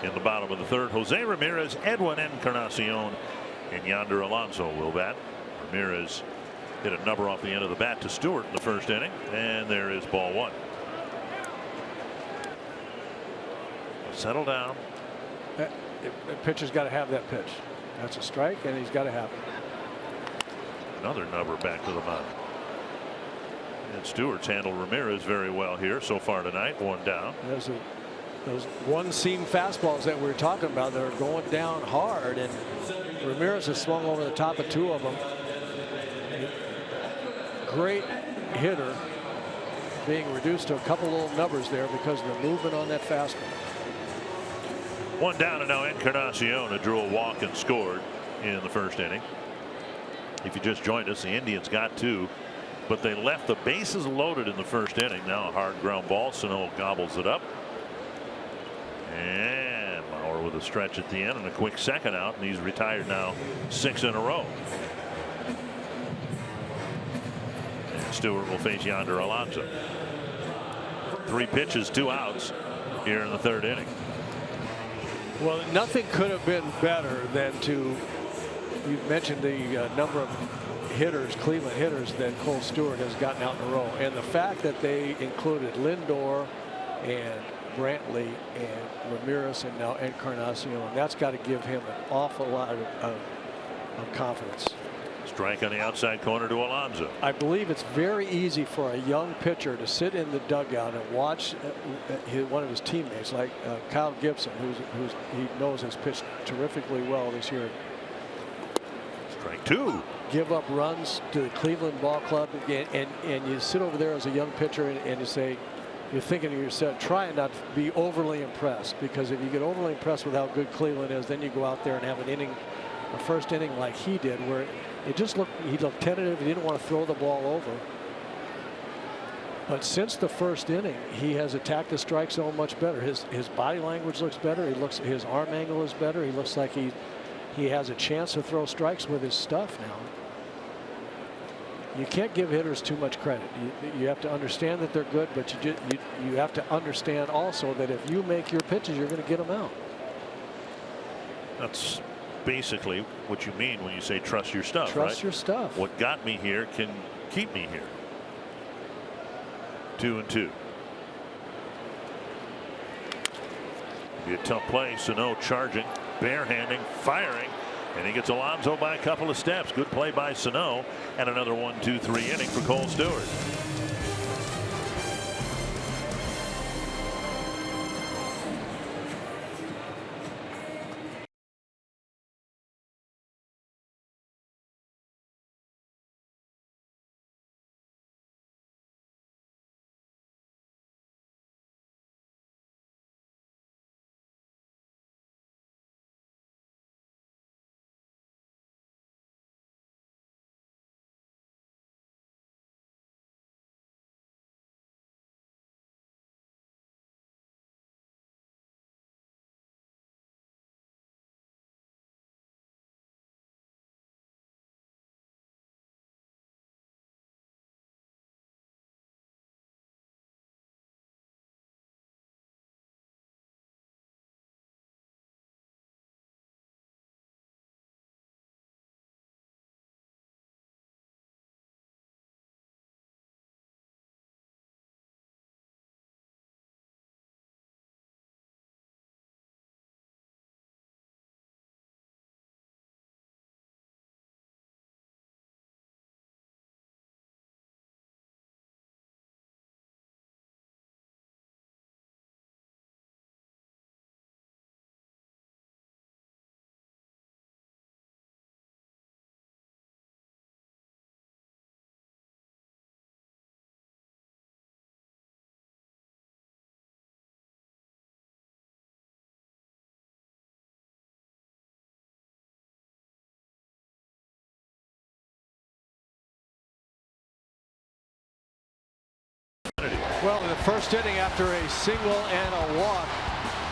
in the bottom of the third. Jose Ramirez, Edwin Encarnacion, and Yonder Alonso will bat. Ramirez hit a number off the end of the bat to Stewart in the first inning, and there is ball one. Settle down. The pitcher's got to have that pitch. That's a strike, and he's got to have it. Another number back to the mound. And Stewart's handled Ramirez very well here so far tonight. One down. Those one-seam fastballs that we were talking about that are going down hard, and Ramirez has swung over the top of two of them. Great hitter, being reduced to a couple little numbers there because of the movement on that fastball. One down, and now Encarnacion drew a walk and scored in the first inning. If you just joined us, the Indians got two, but they left the bases loaded in the first inning. Now a hard ground ball. Sano gobbles it up. And Mauer with a stretch at the end and a quick second out, and he's retired now 6 in a row. And Stewart will face Yonder Alonso. 3 pitches, 2 outs here in the third inning. Well, nothing could have been better than to, you mentioned the number of hitters, Cleveland hitters, that Cole Stewart has gotten out in a row. And the fact that they included Lindor and Brantley and Ramirez and now Encarnacion, that's got to give him an awful lot of confidence. Strike on the outside corner to Alonso. I believe it's very easy for a young pitcher to sit in the dugout and watch one of his teammates like Kyle Gibson, who's he knows has pitched terrifically well this year. Strike 2. Give up runs to the Cleveland Ball Club, and you sit over there as a young pitcher and you say, you're thinking to yourself, try not to be overly impressed, because if you get overly impressed with how good Cleveland is, then you go out there and have an inning, a first inning like he did, where it just looked, he looked tentative. He didn't want to throw the ball over. But since the first inning, he has attacked the strike zone much better. His body language looks better. His arm angle is better. He looks like he has a chance to throw strikes with his stuff now. You can't give hitters too much credit. You have to understand that they're good, but you have to understand also that if you make your pitches, you're going to get them out. That's basically what you mean when you say trust your stuff. Trust your stuff. What got me here can keep me here. 2-2. Be a tough play. Sano charging, barehanding, firing, and he gets Alonso by a couple of steps. Good play by Sano, and another 1-2-3 inning for Cole Stewart. Well, in the first inning, after a single and a walk,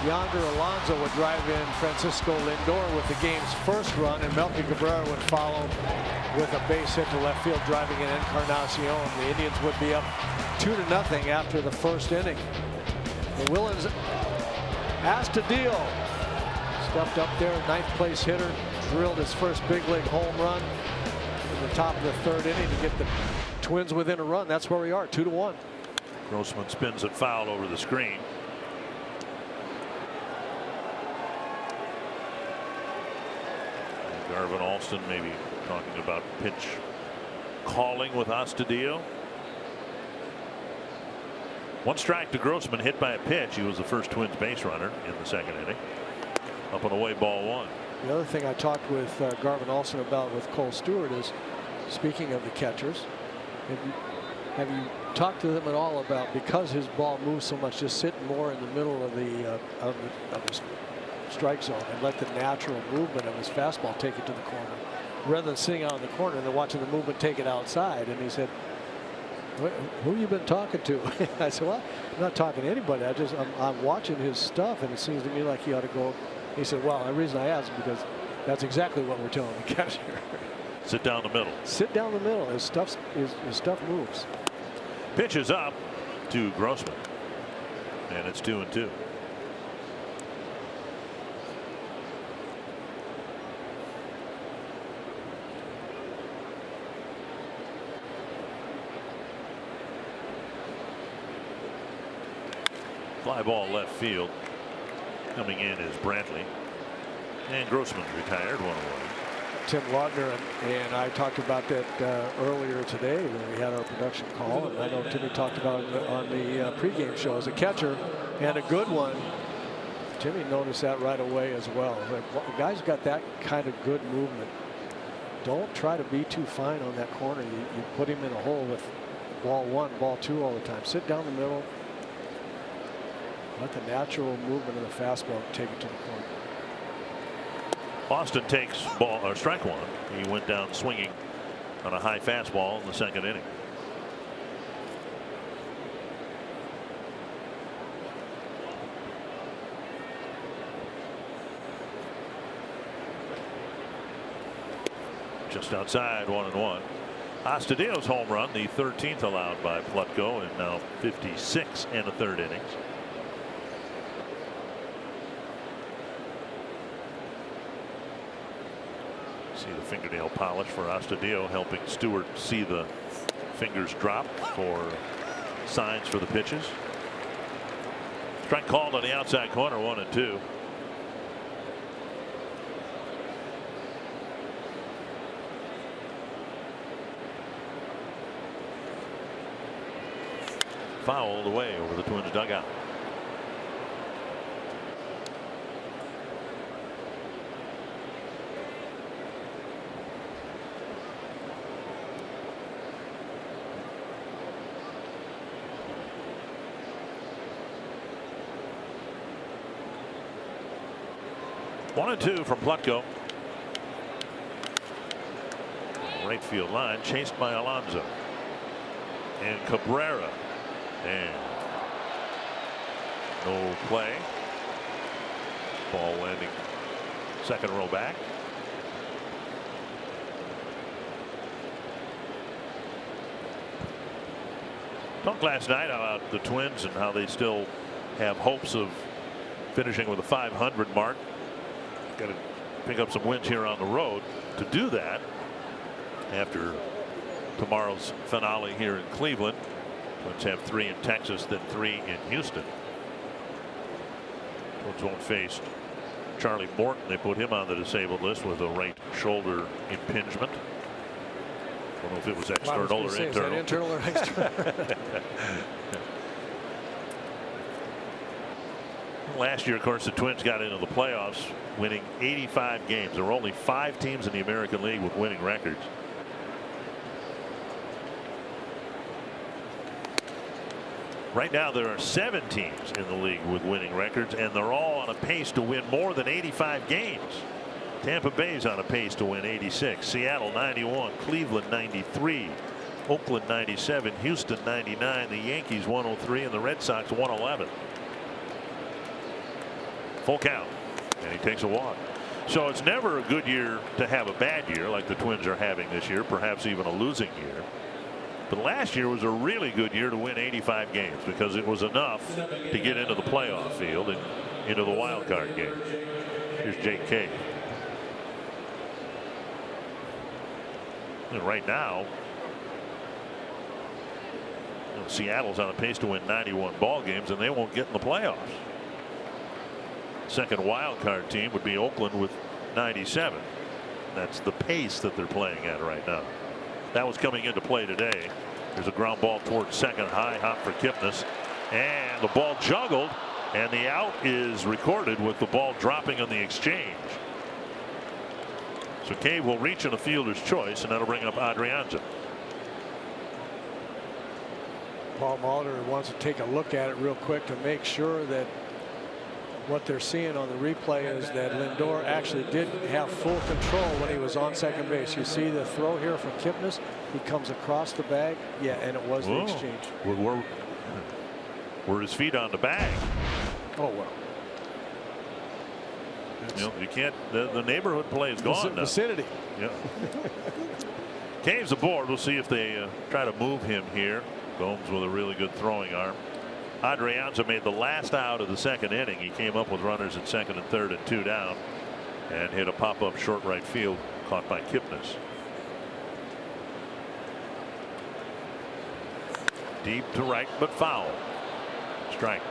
Yonder Alonso would drive in Francisco Lindor with the game's first run, and Melky Cabrera would follow with a base hit to left field, driving in Encarnacion. The Indians would be up 2-0 after the first inning. The Astudillo stuffed up there, 9th place hitter, drilled his first big league home run in the top of the 3rd inning to get the Twins within a run. That's where we are, 2-1. Grossman spins it foul over the screen. And Garvin Olson maybe talking about pitch calling with Astudillo. 1 strike to Grossman, hit by a pitch. He was the first Twins base runner in the 2nd inning. Up and away, ball 1. The other thing I talked with Garvin Olson about with Cole Stewart is, speaking of the catchers, have you talked to them at all about, because his ball moves so much, just sitting more in the middle of the strike zone and let the natural movement of his fastball take it to the corner, rather than sitting out in the corner and then watching the movement take it outside? And he said, who you been talking to? I said, well, I'm not talking to anybody. I'm watching his stuff, and it seems to me like he ought to go. He said, well, the reason I asked is because that's exactly what we're telling the catcher. Sit down the middle. Sit down the middle. His stuff moves. Pitch is up to Grossman, and it's 2-2. Fly ball left field. Coming in is Brantley, and Grossman's retired, 1 away. Tim Laudner and I talked about that earlier today when we had our production call, and I know Timmy talked about it on the pregame show. As a catcher, and a good one, Timmy noticed that right away as well. The guy's got that kind of good movement. Don't try to be too fine on that corner. You put him in a hole with ball 1, ball 2 all the time. Sit down the middle. Let the natural movement of the fastball take it to the corner. Austin takes ball or strike 1. He went down swinging on a high fastball in the 2nd inning. Just outside, 1-1. Astudillo's home run, the 13th allowed by Plutko, and now 56 and a 3rd innings. See the fingernail polish for Astudillo, helping Stewart see the fingers drop for signs for the pitches. Strike called on the outside corner, 1-2. Fouled away over the Twins dugout. One and 2 from Plutko. Right field line, chased by Alonso and Cabrera, and no play. Ball landing 2nd row back. Talked last night about the Twins and how they still have hopes of finishing with a 500 mark. Got to pick up some wins here on the road to do that after tomorrow's finale here in Cleveland. Twins have 3 in Texas, then 3 in Houston. Twins won't face Charlie Morton. They put him on the disabled list with a right shoulder impingement. I don't know if it was external or internal. Is that internal or external? Last year, of course, the Twins got into the playoffs winning 85 games. There were only 5 teams in the American League with winning records. Right now there are 7 teams in the league with winning records, and they're all on a pace to win more than 85 games. Tampa Bay's on a pace to win 86, Seattle 91, Cleveland 93, Oakland 97, Houston 99, the Yankees 103, and the Red Sox 111. Full count, and he takes a walk. So it's never a good year to have a bad year like the Twins are having this year, perhaps even a losing year. But last year was a really good year to win 85 games because it was enough to get into the playoff field. And into the wild card game. Here's Jake Cave. And right now, Seattle's on a pace to win 91 ball games, and they won't get in the playoffs. Second wild card team would be Oakland with 97. That's the pace that they're playing at right now. That was coming into play today. There's a ground ball towards second, high hop for Kipnis, and the ball juggled, and the out is recorded with the ball dropping on the exchange. So Cave will reach in a fielder's choice, and that'll bring up Adrianza. Paul Molitor wants to take a look at it real quick to make sure that what they're seeing on the replay is that Lindor actually did have full control when he was on second base. You see the throw here from Kipnis. He comes across the bag. Yeah, and it was the exchange. Were his feet on the bag? Oh, well. You know, you can't. The neighborhood play is gone now. Vicinity. Yeah. Cave's aboard. We'll see if they try to move him here. Gomes with a really good throwing arm. Adrianza made the last out of the second inning. He came up with runners at second and third and 2 down, and hit a pop-up short right field caught by Kipnis. Deep to right, but foul. Strike.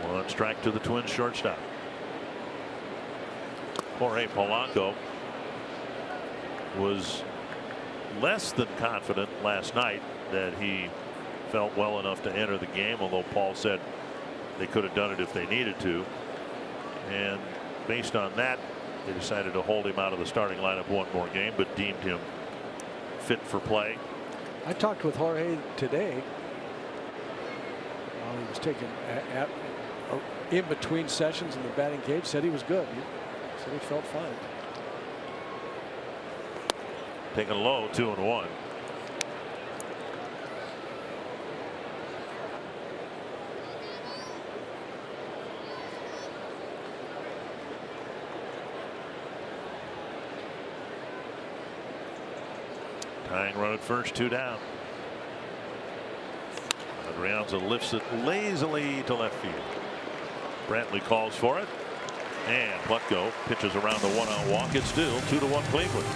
One strike to the Twins shortstop. Jorge Polanco was less than confident last night that he felt well enough to enter the game, although Paul said they could have done it if they needed to. And based on that, they decided to hold him out of the starting lineup one more game, but deemed him fit for play. I talked with Jorge today while he was taking in between sessions in the batting cage. Said he was good. He said he felt fine. Taking low, 2-1. Tying run at first, 2 down. Adrianza lifts it lazily to left field. Brantley calls for it, and Plutko pitches around the 1-out walk. It's still 2-1 Cleveland.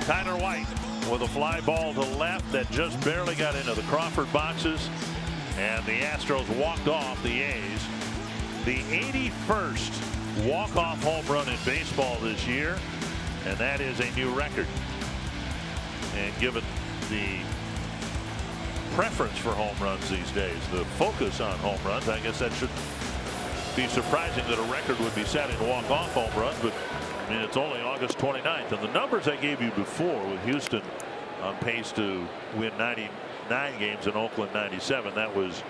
Tyler White with a fly ball to left that just barely got into the Crawford boxes, and the Astros walked off the A's. The 81st walk-off home run in baseball this year, and that is a new record. And given the preference for home runs these days, the focus on home runs, I guess that should be surprising that a record would be set in walk-off home runs, but I mean, it's only August 29th, and the numbers I gave you before with Houston on pace to win 99 games in Oakland 97, that was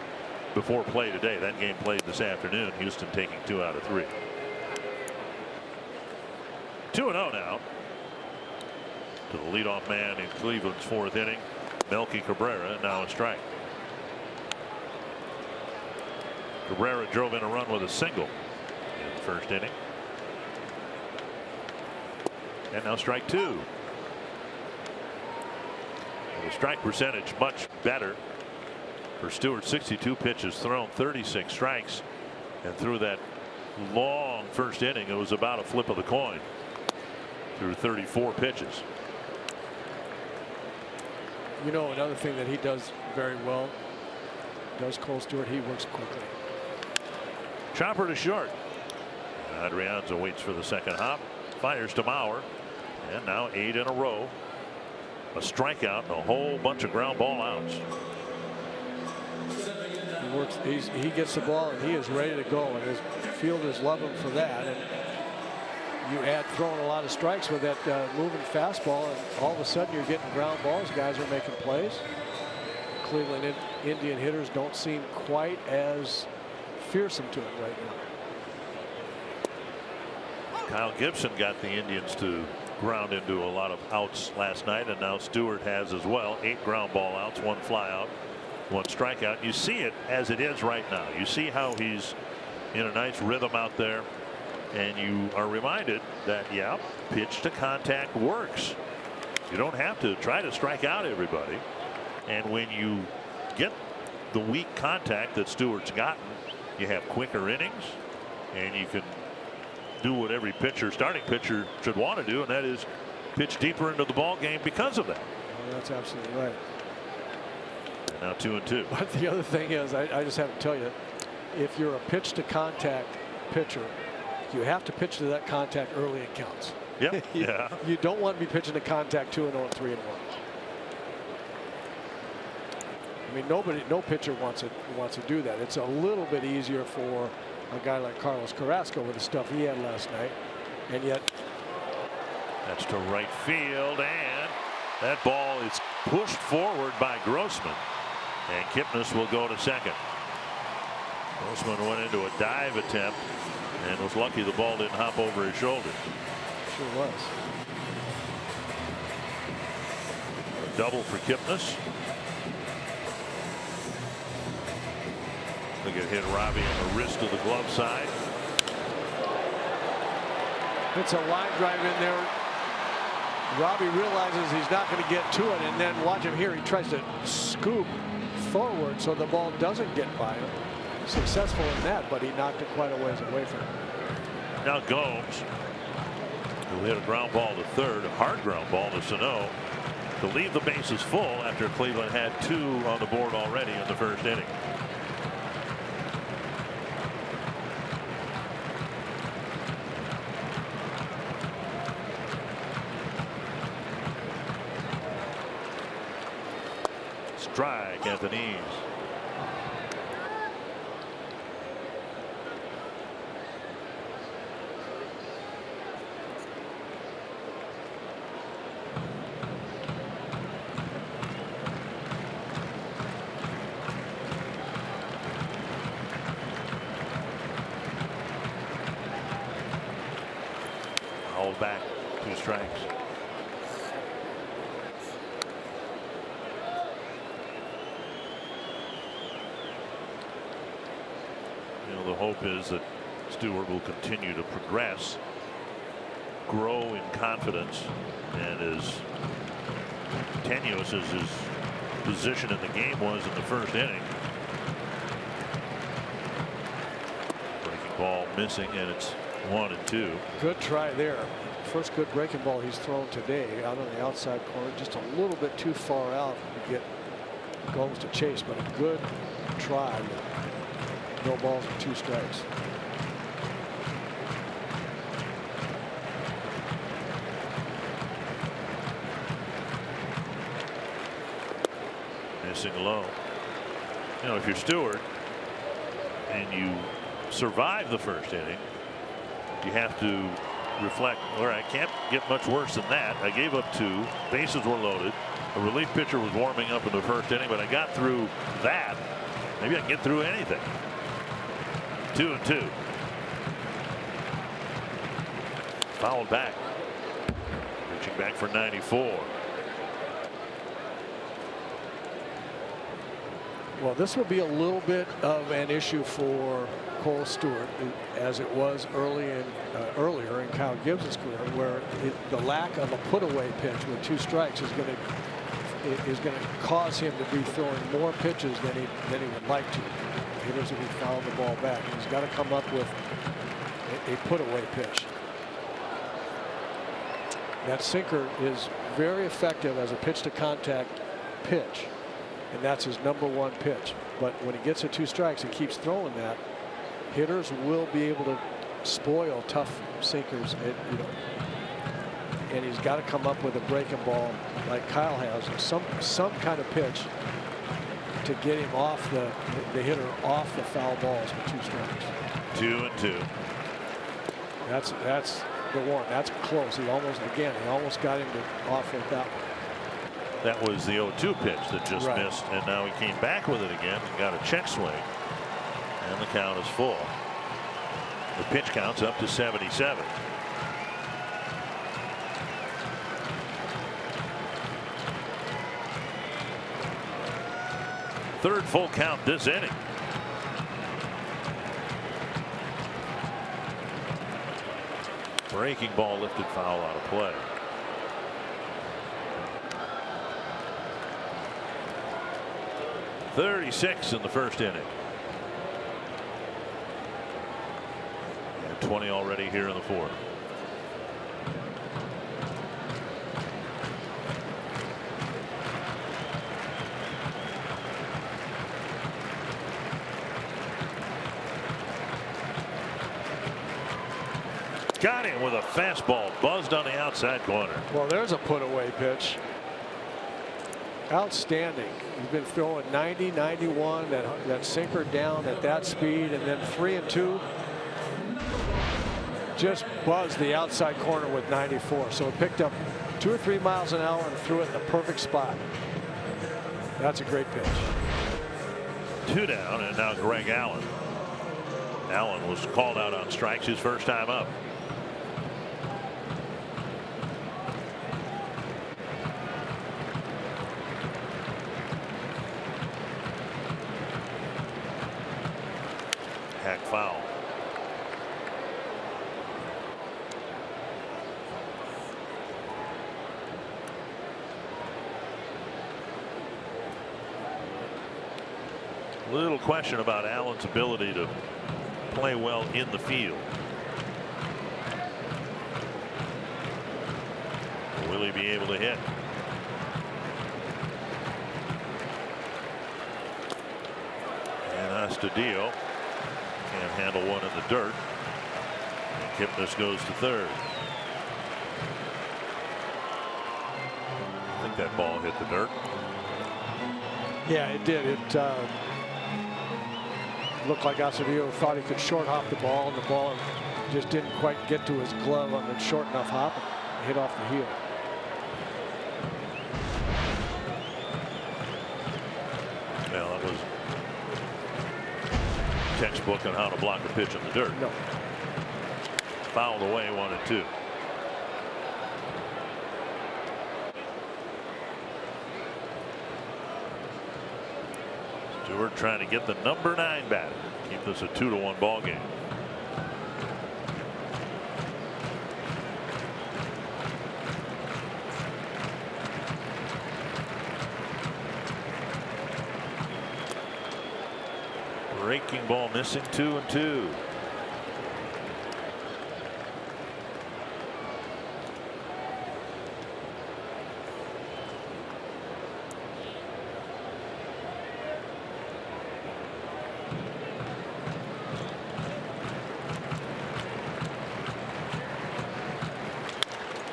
before play today. That game played this afternoon. Houston taking 2 out of 3. 2-0 now to the leadoff man in Cleveland's 4th inning, Melky Cabrera, now a strike. Cabrera drove in a run with a single in the 1st inning. And now strike 2. And the strike percentage much better for Stewart. 62 pitches thrown, 36 strikes, and through that long 1st inning, it was about a flip of the coin through 34 pitches. You know, another thing that he does very well, does Cole Stewart, he works quickly. Chopper to short. Adrianza waits for the 2nd hop, fires to Mauer, and now 8 in a row. A strikeout and a whole bunch of ground ball outs. He works. He gets the ball and he is ready to go, and his fielders love him for that. And you add throwing a lot of strikes with that moving fastball, and all of a sudden you're getting ground balls. Guys are making plays. Cleveland Indian hitters don't seem quite as fearsome to it right now. Kyle Gibson got the Indians to ground into a lot of outs last night, and now Stewart has as well. 8 ground ball outs, 1 fly out, 1 strikeout. You see it as it is right now. You see how he's in a nice rhythm out there, and you are reminded that, yeah, pitch to contact works. You don't have to try to strike out everybody, and when you get the weak contact that Stewart's gotten, you have quicker innings, and you can do what every pitcher, starting pitcher, should want to do, and that is pitch deeper into the ball game because of that. Oh, that's absolutely right. And now 2-2. But the other thing is, I just have to tell you, if you're a pitch to contact pitcher, you have to pitch to that contact early. It counts. Yep. Yeah. You don't want to be pitching to contact 2-0 and 3-1. I mean, no pitcher wants to do that. It's a little bit easier for a guy like Carlos Carrasco with the stuff he had last night, and yet that's to right field, and that ball is pushed forward by Grossman, and Kipnis will go to second. Grossman went into a dive attempt and was lucky the ball didn't hop over his shoulder. Sure was. A double for Kipnis. Look at hit Robbie on the wrist of the glove side. It's a line drive in there. Robbie realizes he's not going to get to it, and then watch him here. He tries to scoop forward so the ball doesn't get by him. Successful in that, but he knocked it quite a ways away from him. Now Gomes, who hit a ground ball to third, a hard ground ball to Sano, to leave the bases full after Cleveland had 2 on the board already in the 1st inning. Strike at the knees. Hold back, 2 strikes. The hope is that Stewart will continue to progress, grow in confidence, and as tenuous as his position in the game was in the 1st inning. Breaking ball missing, and it's 1-2. Good try there. First good breaking ball he's thrown today, out on the outside corner, just a little bit too far out to get Gomes to chase, but a good try. No balls and 2 strikes. practicing alone. You know, if you're Stewart and you survive the first inning, you have to reflect, all right, can't get much worse than that. I gave up 2, bases were loaded, a relief pitcher was warming up in the first inning, but I got through that. Maybe I can get through anything. 2-2. Fouled back. Reaching back for 94. Well, this will be a little bit of an issue for Cole Stewart, as it was earlier in Kyle Gibbs' career, where the lack of a put-away pitch with 2 strikes is going to cause him to be throwing more pitches than he would like to. Hitters will be fouling the ball back. He's got to come up with a put-away pitch. That sinker is very effective as a pitch-to-contact pitch, and that's his #1 pitch. But when he gets to 2 strikes and keeps throwing that, hitters will be able to spoil tough sinkers. And he's got to come up with a breaking ball like Kyle has, some kind of pitch to get him off the hitter off the foul balls with 2 strikes. 2-2. That's the one. That's close. He almost got him off with that one. That was the 0-2 pitch that just missed, and now he came back with it again and got a check swing, and the count is full. The pitch count's up to 77. Third full count this inning. Breaking ball lifted foul out of play. .36 in the first inning. And 20 already here in the fourth. Got him with a fastball, buzzed on the outside corner. Well, there's a put-away pitch. Outstanding. He's been throwing 90, 91, that sinker down at that speed, and then 3-2. Just buzzed the outside corner with 94. So it picked up 2 or 3 miles an hour and threw it in the perfect spot. That's a great pitch. 2 down, and now Greg Allen. Allen was called out on strikes his first time up. Hack foul. Little question about Allen's ability to play well in the field. Will he be able to hit? And Astudillo can't handle one in the dirt. And Kipnis goes to third. I think that ball hit the dirt. Yeah, it did. It looked like Astudillo thought he could short hop the ball, and the ball just didn't quite get to his glove on the short enough hop and hit off the heel. Well, that was textbook on how to block a pitch in the dirt. No. Fouled away, 1-2. Stewart trying to get the number 9 batter. Keep this a 2-1 ball game. Breaking ball missing, 2-2.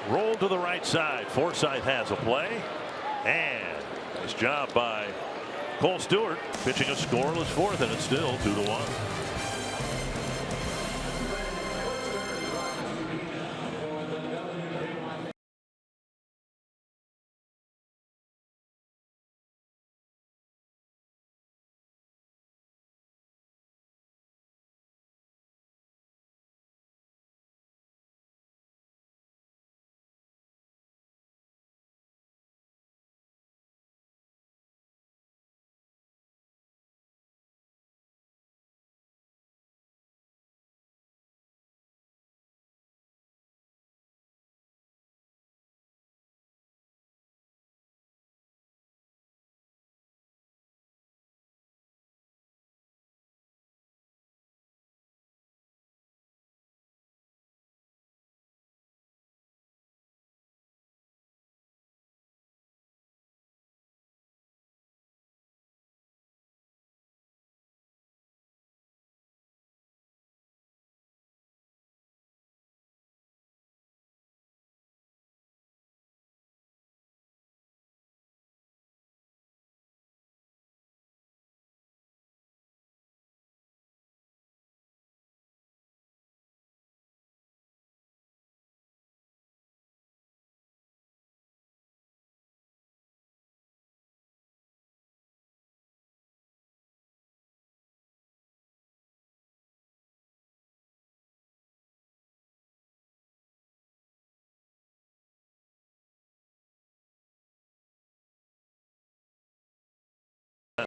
Roll to the right side. Forsythe has a play, and nice job by Cole Stewart pitching a scoreless fourth, and it's still 2-1.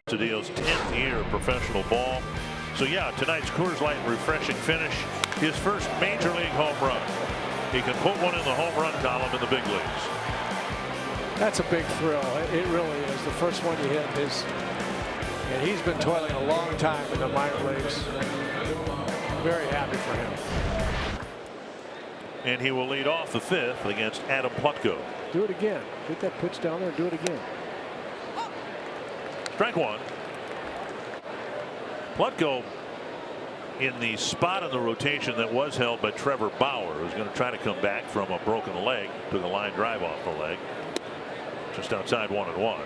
Cedillo's 10th year of professional ball. So yeah, tonight's Coors Light refreshing finish, his first major league home run. He can put one in the home run column in the big leagues. That's a big thrill. It really is. The first one you hit is, and he's been toiling a long time in the minor leagues. Very happy for him. And he will lead off the fifth against Adam Plutko. Do it again. Get that pitch down there and do it again. Strike one. Plutko in the spot in the rotation that was held by Trevor Bauer, who's going to try to come back from a broken leg. Took a line drive off the leg. Just outside 1-1.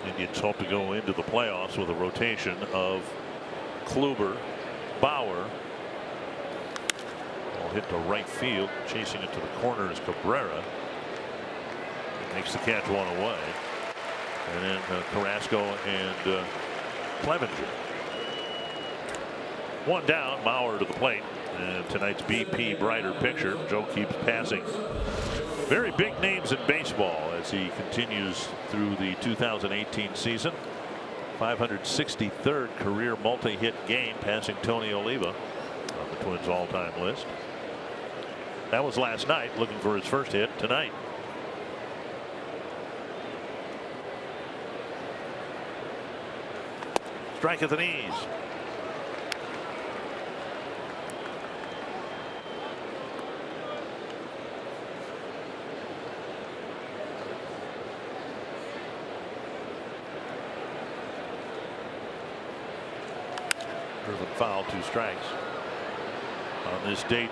Indians hope to go into the playoffs with a rotation of Kluber, Bauer. Ball hit to right field. Chasing it to the corner is Cabrera. Makes the catch one away. And then Carrasco and Clevenger. One down. Bauer to the plate. And tonight's BP brighter picture. Joe keeps passing very big names in baseball as he continues through the 2018 season. 563rd career multi-hit game, passing Tony Oliva on the Twins all-time list. That was last night, looking for his first hit tonight. Strike at the knees. Driven foul, 2 strikes. On this date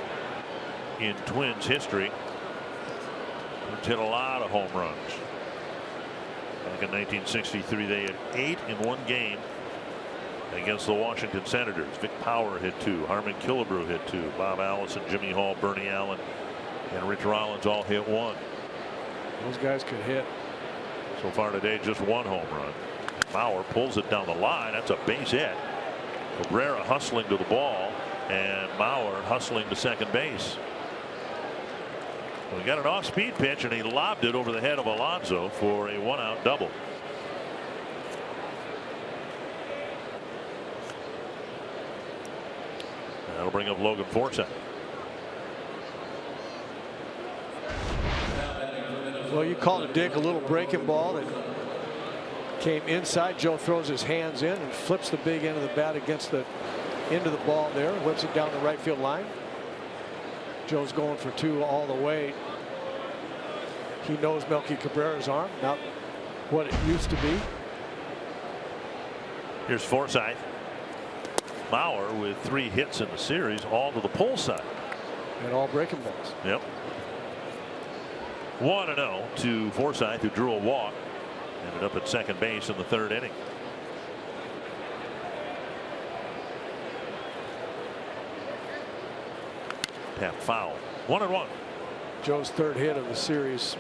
in Twins history, Twins hit a lot of home runs. Back in 1963, they had 8 in one game against the Washington Senators. Vic Power hit 2. Harmon Killebrew hit 2. Bob Allison, Jimmy Hall, Bernie Allen, and Rich Rollins all hit 1. Those guys could hit. So far today, just 1 home run. Power pulls it down the line. That's a base hit. Cabrera hustling to the ball, and Bauer hustling to second base. We got an off-speed pitch, and he lobbed it over the head of Alonso for a 1-out double. That'll bring up Logan Forsythe. Well, you called it, Dick, a little breaking ball that came inside. Joe throws his hands in and flips the big end of the bat against the end of the ball there, whips it down the right field line. Joe's going for 2 all the way. He knows Melky Cabrera's arm, not what it used to be. Here's Forsythe. Bauer with 3 hits in the series, all to the pull side. And all breaking balls. Yep. 1-0 to Forsythe, who drew a walk. Ended up at second base in the third inning. Tap foul. 1-1. Joe's third hit of the series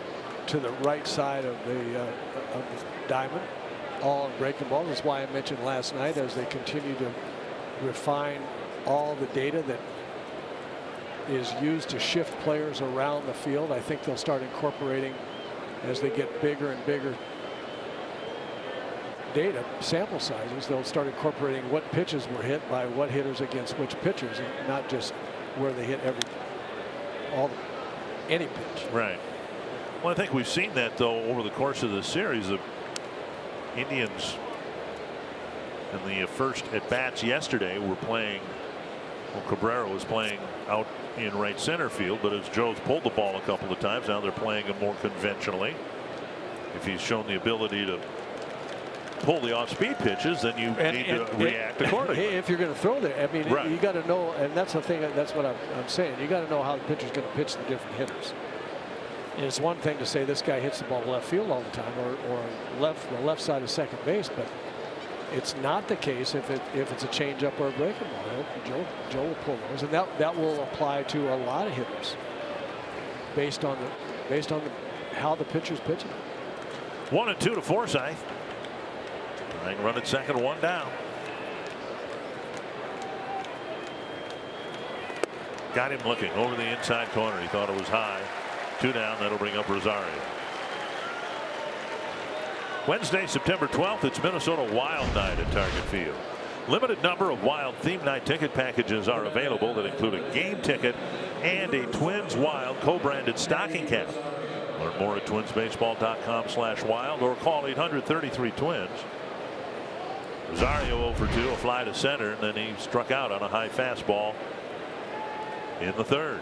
to the right side of the diamond, all on breaking balls. That's why I mentioned last night, as they continue to refine all the data that is used to shift players around the field. I think they'll start incorporating, as they get bigger and bigger data sample sizes, they'll start incorporating what pitches were hit by what hitters against which pitchers, and not just where they hit any pitch. Right. Well, I think we've seen that, though, over the course of the series. The Indians in the first at bats yesterday were playing. Well, Cabrera was playing out in right center field, but as Joe's pulled the ball a couple of times, now they're playing him more conventionally. If he's shown the ability to pull the off-speed pitches, then you need to react accordingly. If you're going to throw there, I mean, right. You got to know, and that's the thing. That's what I'm saying. You got to know how the pitcher's going to pitch the different hitters. And it's one thing to say this guy hits the ball left field all the time, or the left side of second base, but it's not the case if it's a changeup or a breaking ball. Joe will pull those, and that will apply to a lot of hitters based on how the pitcher's pitching. 1-2 to Forsythe. Tying run at second, one down. Got him looking over the inside corner. He thought it was high. 2 down. That'll bring up Rosario. Wednesday, September 12th, it's Minnesota Wild Night at Target Field. Limited number of Wild theme night ticket packages are available that include a game ticket and a Twins Wild co-branded stocking cap. Learn more at twinsbaseball.com/wild or call 800-33-TWINS. Rosario 0 for 2, a fly to center, and then he struck out on a high fastball in the third.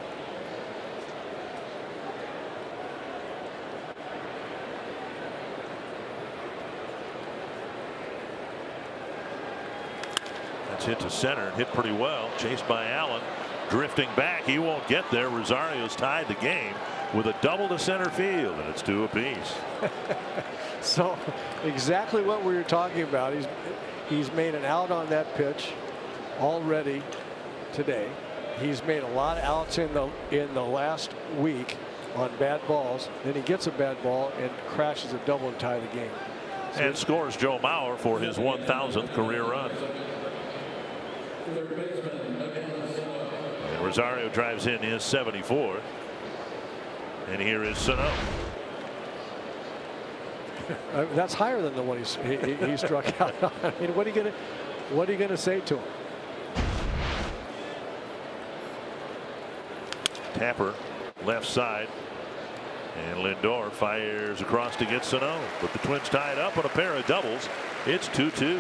That's hit to center, hit pretty well, chased by Allen, drifting back. He won't get there. Rosario's tied the game with a double to center field, and it's 2 apiece. So exactly what we were talking about. He's made an out on that pitch already today. He's made a lot of outs in the last week on bad balls. Then he gets a bad ball and crashes a double and tie the game. So and scores Joe Mauer for his 1,000th career run. And Rosario drives in his 74th. And here is Sano. That's higher than the one he struck out on. I mean, what are you gonna say to him? Tapper left side, and Lindor fires across to get Sano, but the Twins tie it up on a pair of doubles. It's 2-2.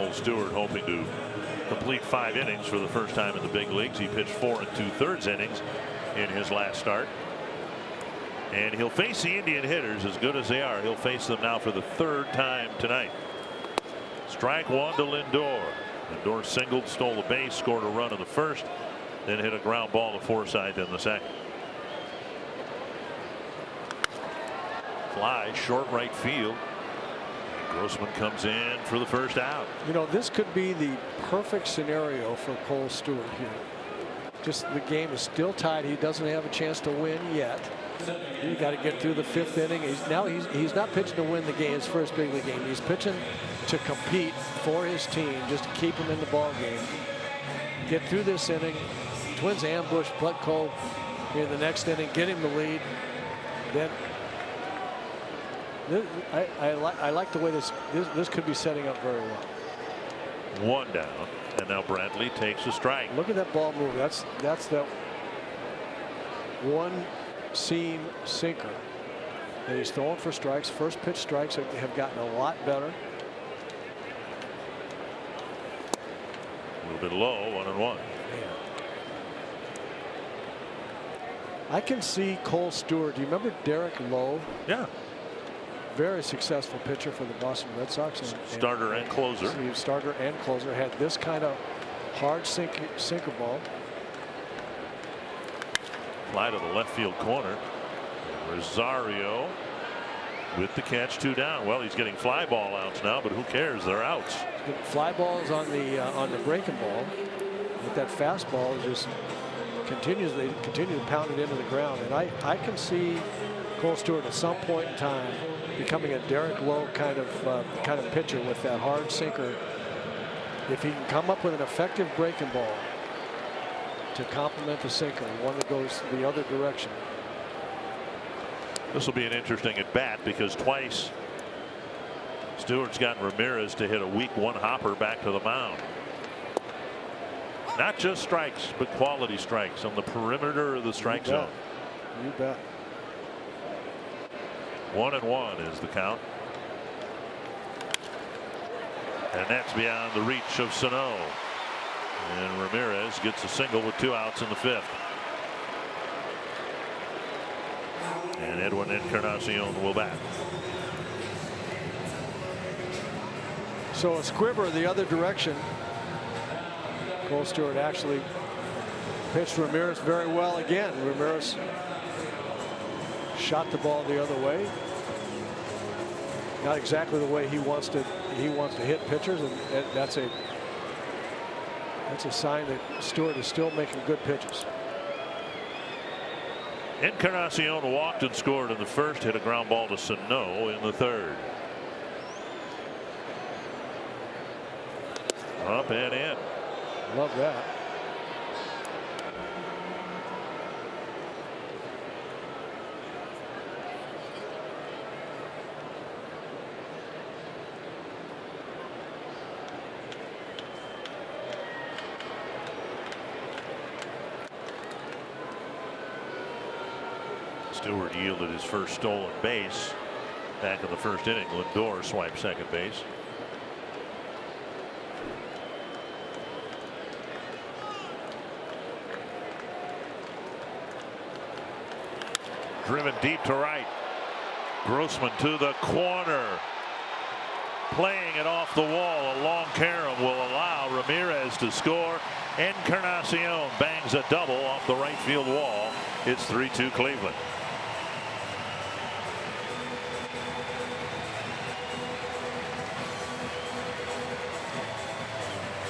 Cole Stewart hoping to complete 5 innings for the first time in the big leagues. He pitched 4 2/3 innings in his last start. And he'll face the Indian hitters, as good as they are. He'll face them now for the 3rd time tonight. Strike 1 to Lindor. Lindor singled, stole a base, scored a run in the first, then hit a ground ball to Forsythe in the second. Fly short right field. Grossman comes in for the first out. You know, this could be the perfect scenario for Cole Stewart here. Just the game is still tied. He doesn't have a chance to win yet. You got to get through the 5th inning. He's not pitching to win the game, his first big league game. He's pitching to compete for his team, just to keep him in the ball game. Get through this inning. Twins ambush Plutko in the next inning, get him the lead. Then I like the way this could be setting up very well. 1 down, and now Bradley takes a strike. Look at that ball move. That's that one seam sinker that he's throwing for strikes. First pitch strikes have gotten a lot better. A little bit low, 1-1. I can see Cole Stewart. Do you remember Derek Lowe? Yeah. Very successful pitcher for the Boston Red Sox. Starter and closer. Starter and closer. Had this kind of hard sinker ball. Fly to the left field corner. Rosario with the catch, 2 down. Well, he's getting fly ball outs now, but who cares? They're outs. Fly balls on the breaking ball. With that fastball just continues. They continue to pound it into the ground, and I can see Cole Stewart at some point in time becoming a Derek Lowe kind of pitcher with that hard sinker. If he can come up with an effective breaking ball to complement the sinker, one that goes the other direction. This will be an interesting at bat because twice Stewart's gotten Ramirez to hit a weak 1-hopper back to the mound. Not just strikes, but quality strikes on the perimeter of the strike zone. You bet. 1-1 is the count. And that's beyond the reach of Sano. And Ramirez gets a single with 2 outs in the 5th. And Edwin Encarnacion will bat. So a squibber the other direction. Cole Stewart actually pitched Ramirez very well again. Ramirez shot the ball the other way. Not exactly the way he wants to hit pitchers, and that's a sign that Stewart is still making good pitches. Encarnacion walked and scored in the first, hit a ground ball to Sano in the 3rd. Up and in. Love that. Stewart yielded his first stolen base back in the 1st inning. Lindor swiped second base. Driven deep to right. Grossman to the corner. Playing it off the wall. A long carom will allow Ramirez to score. Encarnacion bangs a double off the right field wall. It's 3-2 Cleveland.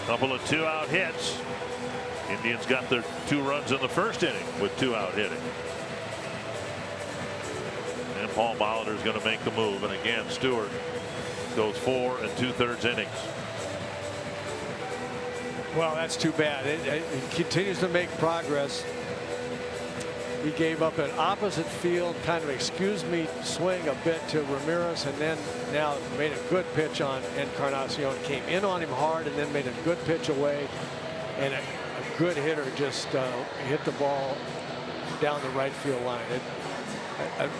Couple of 2-out hits. Indians got their 2 runs in the 1st inning with 2-out hitting. And Paul Molitor's going to make the move. And again, Stewart goes 4 2/3 innings. Well, that's too bad. It continues to make progress. He gave up an opposite field kind of excuse me swing a bit to Ramirez, and then now made a good pitch on Encarnacion. Came in on him hard and then made a good pitch away, and a good hitter just hit the ball down the right field line.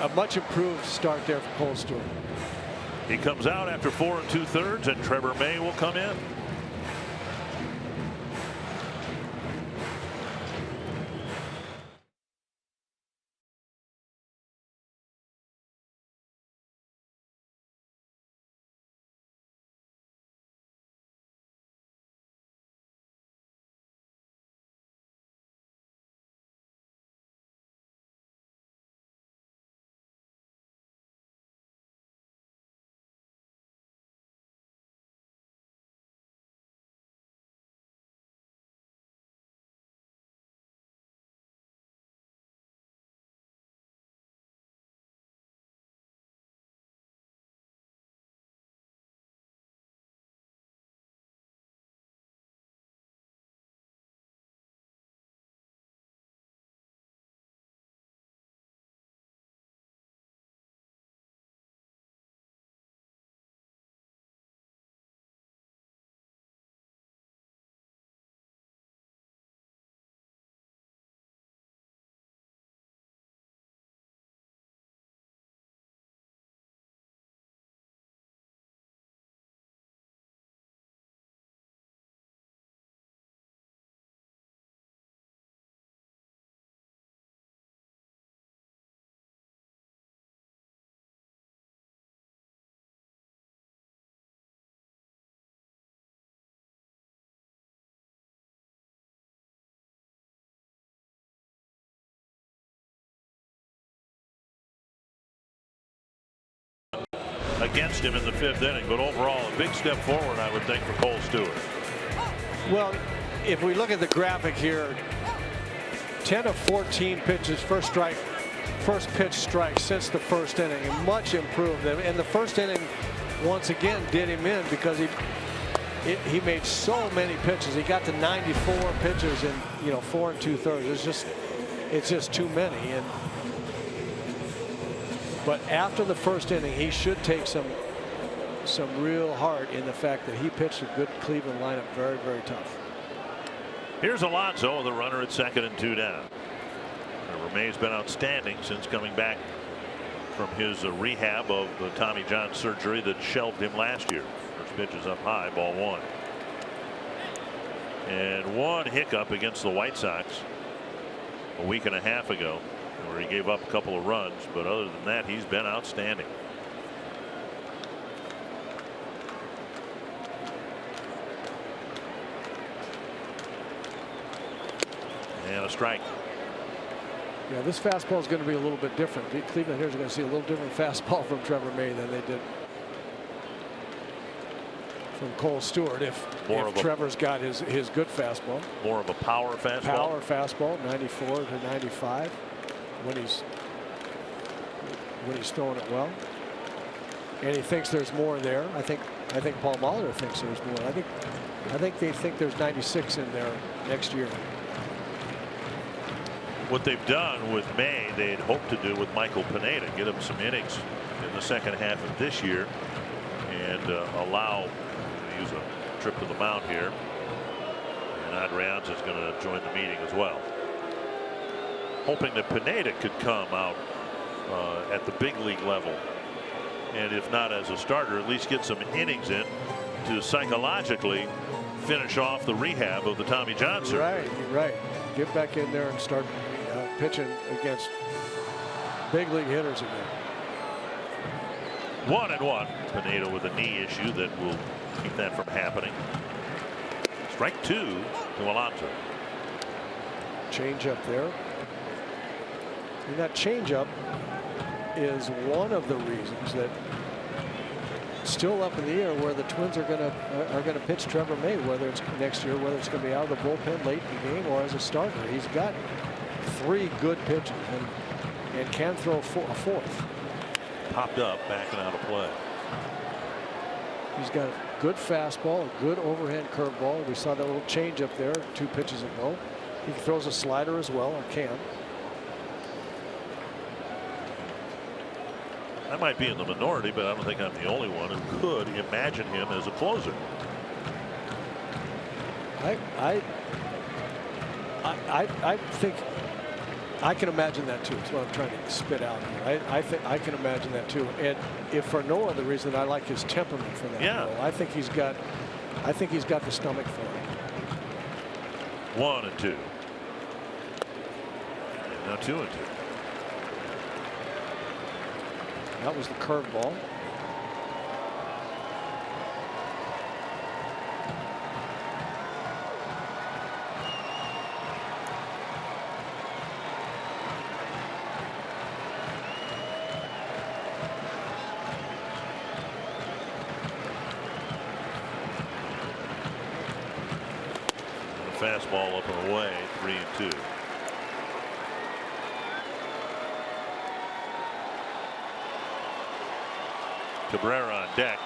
A much improved start there for Cole Stewart. He comes out after 4 2/3, and Trevor May will come in. against him in the 5th inning. But overall, a big step forward, I would think, for Cole Stewart. Well, if we look at the graphic here, 10 of 14 pitches, first pitch strike since the 1st inning, and much improved. And the 1st inning, once again, did him in because he made so many pitches. He got to 94 pitches in 4 2/3. It's just too many. But after the 1st inning, he should take some real heart in the fact that he pitched a good Cleveland lineup, very, very tough. Here's Alonso, the runner at 2nd and 2 down. May's been outstanding since coming back from his rehab of the Tommy John surgery that shelved him last year. First pitch is up high, ball 1. And one hiccup against the White Sox a week and a half ago, where he gave up a couple of runs, but other than that, he's been outstanding. And a strike. Yeah, this fastball is going to be a little bit different. The Cleveland hitters are going to see a little different fastball from Trevor May than they did from Cole Stewart. If Trevor's got his good fastball. More of a power fastball. Power fastball, 94 to 95 when he's throwing it well. And he thinks there's more there. I think Paul Molitor thinks there's more. I think they think there's 96 in there next year. What they've done with May, they'd hoped to do with Michael Pineda, get him some innings in the 2nd half of this year, and allow to use a trip to the mound here. And Adrianza is going to join the meeting as well, hoping that Pineda could come out at the big league level, and if not as a starter, at least get some innings in to psychologically finish off the rehab of the Tommy John surgery. Right. Get back in there and start pitching against big league hitters again. 1-1. Pineda with a knee issue that will keep that from happening. Strike 2 to Alonso. Change up there. And that changeup is one of the reasons that still up in the air where the Twins are going to pitch Trevor May, whether it's next year, whether it's going to be out of the bullpen late in the game or as a starter. He's got 3 good pitches and can throw a 4th. Popped up, backing out of play. He's got a good fastball, a good overhand curveball. We saw that little change up there 2 pitches ago. He throws a slider as well, or can. I might be in the minority, but I don't think I'm the only one who could imagine him as a closer. I think I can imagine that too. That's what I'm trying to spit out here. I think I can imagine that too. And if for no other reason, I like his temperament for that. Yeah. Role. I think he's got the stomach for it. 1-2. And now 2-2. That was the curveball. Fastball up and away, 3-2. Cabrera on deck.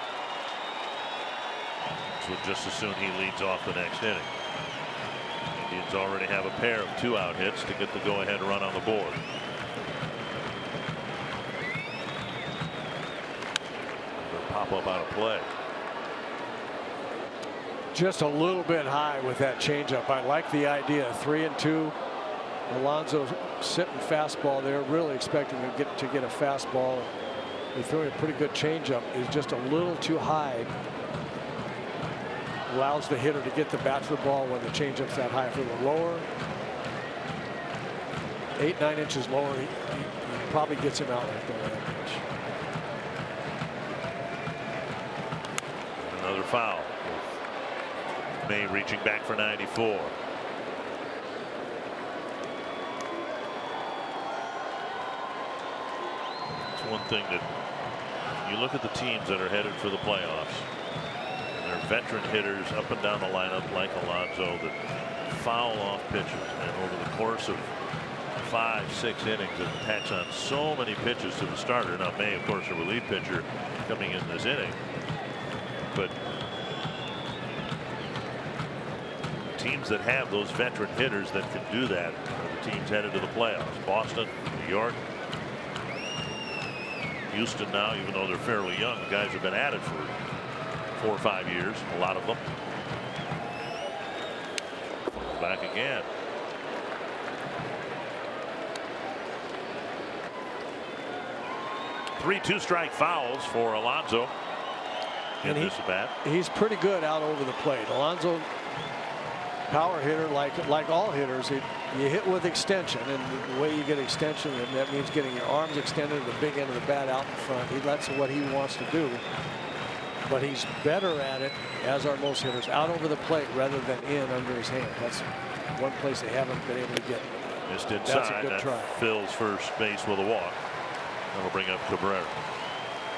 So just as soon he leads off the next inning. Indians already have a pair of 2-out hits to get the go-ahead run on the board. They'll pop up out of play. Just a little bit high with that changeup. I like the idea. 3-2. Alonso sitting fastball there, really expecting to get a fastball. He threw a pretty good changeup. Is just a little too high. Allows the hitter to get the bat to the ball when the changeup's that high. If it were lower, 8-9 inches lower, he probably gets him out right there on that pitch. Another foul. May reaching back for 94. It's one thing that you look at the teams that are headed for the playoffs, and they're veteran hitters up and down the lineup like Alonso that foul off pitches, and over the course of 5-6 innings it attacks on so many pitches to the starter. Now May, of course, a relief pitcher coming in this inning, but teams that have those veteran hitters that can do that are the teams headed to the playoffs. Boston, New York, Houston now, even though they're fairly young, the guys have been at it for 4 or 5 years, a lot of them. Back again. Three 2-strike fouls for Alonso in this at bat. He's pretty good out over the plate. Alonso, power hitter, like all hitters, you hit with extension, and the way you get extension, and that means getting your arms extended, the big end of the bat out in front. That's what he wants to do, but he's better at it, as are most hitters, out over the plate rather than in under his hand. That's one place they haven't been able to get. Just inside. That's a good try. Fills first base with a walk. That'll bring up Cabrera.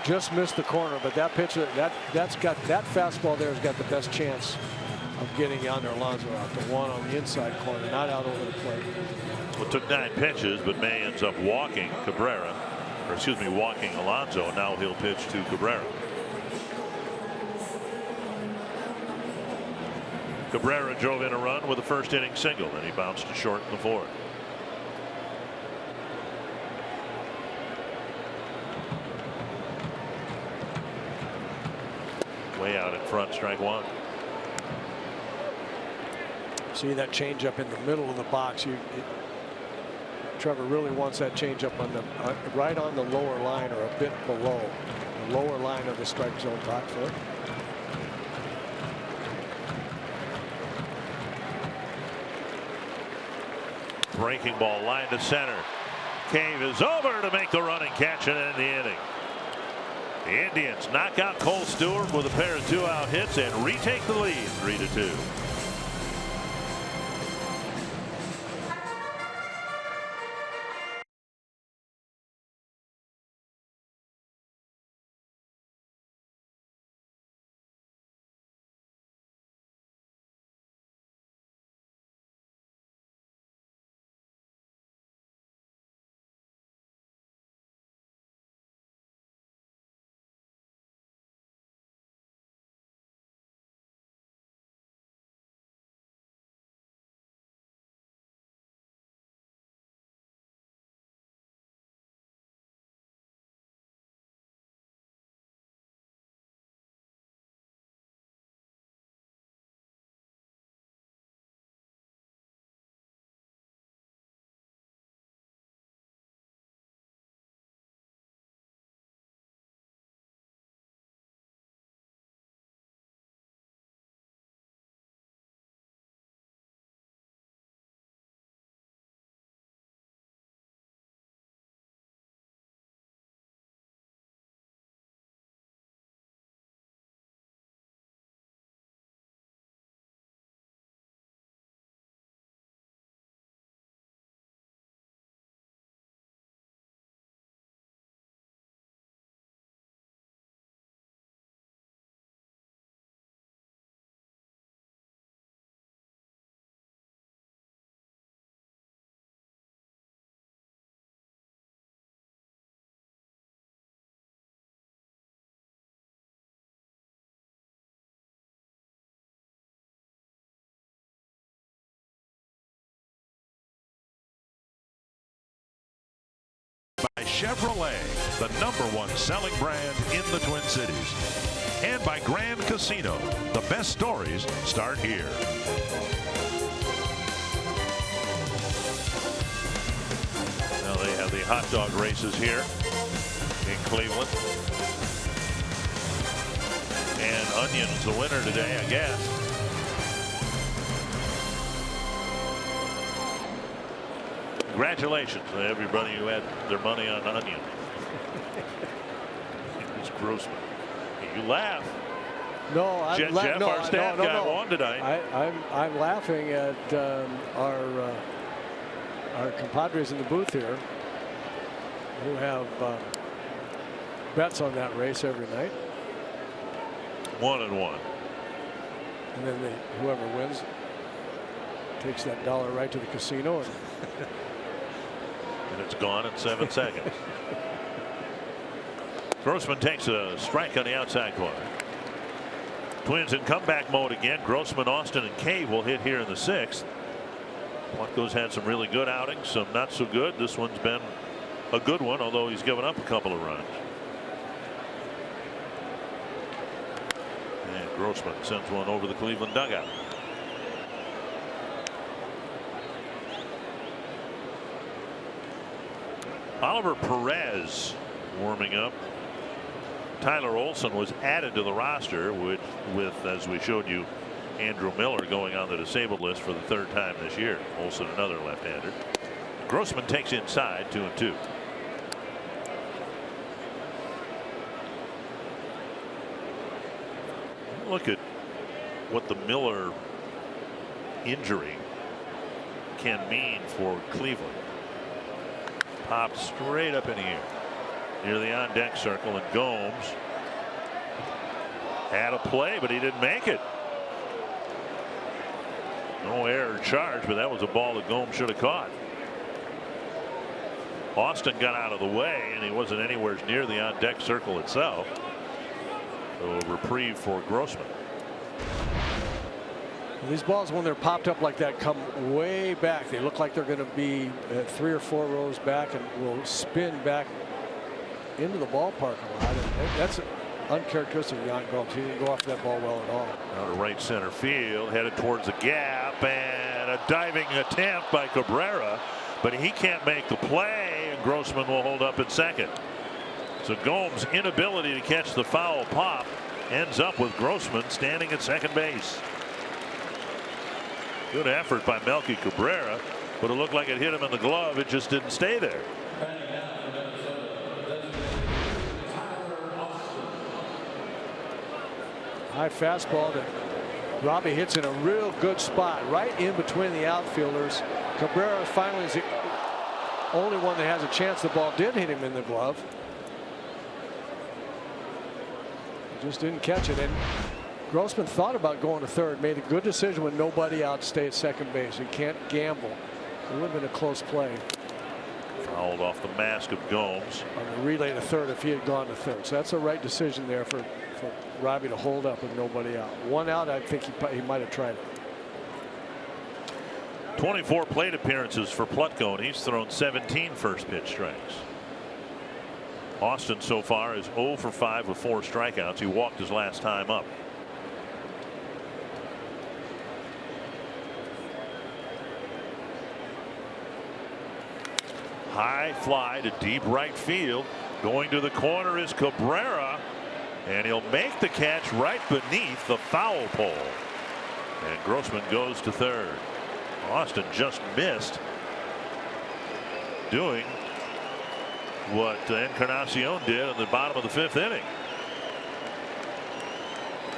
Just missed the corner, but that pitcher, that's got that fastball there has got the best chance of getting yonder Alonso out. The one on the inside corner, not out over the plate. Well, it took 9 pitches, but May ends up walking Cabrera, or excuse me, walking Alonso, and now he'll pitch to Cabrera. Cabrera drove in a run with a first inning single, and he bounced to short in the 4th. Way out in front, strike 1. See that changeup in the middle of the box. Trevor really wants that changeup on the right on the lower line or a bit below the lower line of the strike zone back foot. Breaking ball, line to center. Cave is over to make the running catch and end the inning. The Indians knock out Cole Stewart with a pair of 2-out hits and retake the lead 3-2. By Chevrolet, the #1 selling brand in the Twin Cities. And by Grand Casino, the best stories start here. Now they have the hot dog races here in Cleveland. And Onion's the winner today, I guess. Congratulations to everybody who had their money on Onion. It's Grossman. You laugh. No, I'm Jeff, our staff guy, won tonight. I'm laughing at our compadres in the booth here, who have bets on that race every night. 1-1. And then whoever wins takes that dollar right to the casino. And it's gone in 7 seconds. Grossman takes a strike on the outside corner. Twins in comeback mode again. Grossman, Austin, and Cave will hit here in the 6th. Plutko's had some really good outings, some not so good. This one's been a good one, although he's given up a couple of runs. And Grossman sends one over the Cleveland dugout. Oliver Perez warming up. Tyler Olson was added to the roster with, as we showed you, Andrew Miller going on the disabled list for the 3rd time this year. Olson, another left-hander. Grossman takes inside, 2-2. Look at what the Miller injury can mean for Cleveland. Popped straight up in the air near the on-deck circle, and Gomes had a play, but he didn't make it. No error charge, but that was a ball that Gomes should have caught. Austin got out of the way, and he wasn't anywhere near the on-deck circle itself. So a reprieve for Grossman. These balls, when they're popped up like that, come way back. They look like they're going to be 3 or 4 rows back and will spin back into the ballpark a lot. And that's uncharacteristic of Jan Gomes. He didn't go after that ball well at all. Out of right center field, headed towards the gap, and a diving attempt by Cabrera, but he can't make the play, and Grossman will hold up at second. So Gomes' inability to catch the foul pop ends up with Grossman standing at second base. Good effort by Melky Cabrera, but it looked like it hit him in the glove. It just didn't stay there. High fastball that Robbie hits in a real good spot right in between the outfielders. Cabrera finally is the only one that has a chance. The ball did hit him in the glove. Just didn't catch it. And Grossman thought about going to third, made a good decision with nobody out to stay at second base. You can't gamble. It would have been a close play. Fouled off the mask of Gomes. On the relay to third if he had gone to third. So that's a right decision there for Robbie to hold up with nobody out. One out, I think he might have tried it. 24 plate appearances for Plutko, and he's thrown 17 first pitch strikes. Austin so far is 0 for 5 with 4 strikeouts. He walked his last time up. High fly to deep right field. Going to the corner is Cabrera, and he'll make the catch right beneath the foul pole. And Grossman goes to third. Austin just missed doing what Encarnacion did in the bottom of the 5th inning.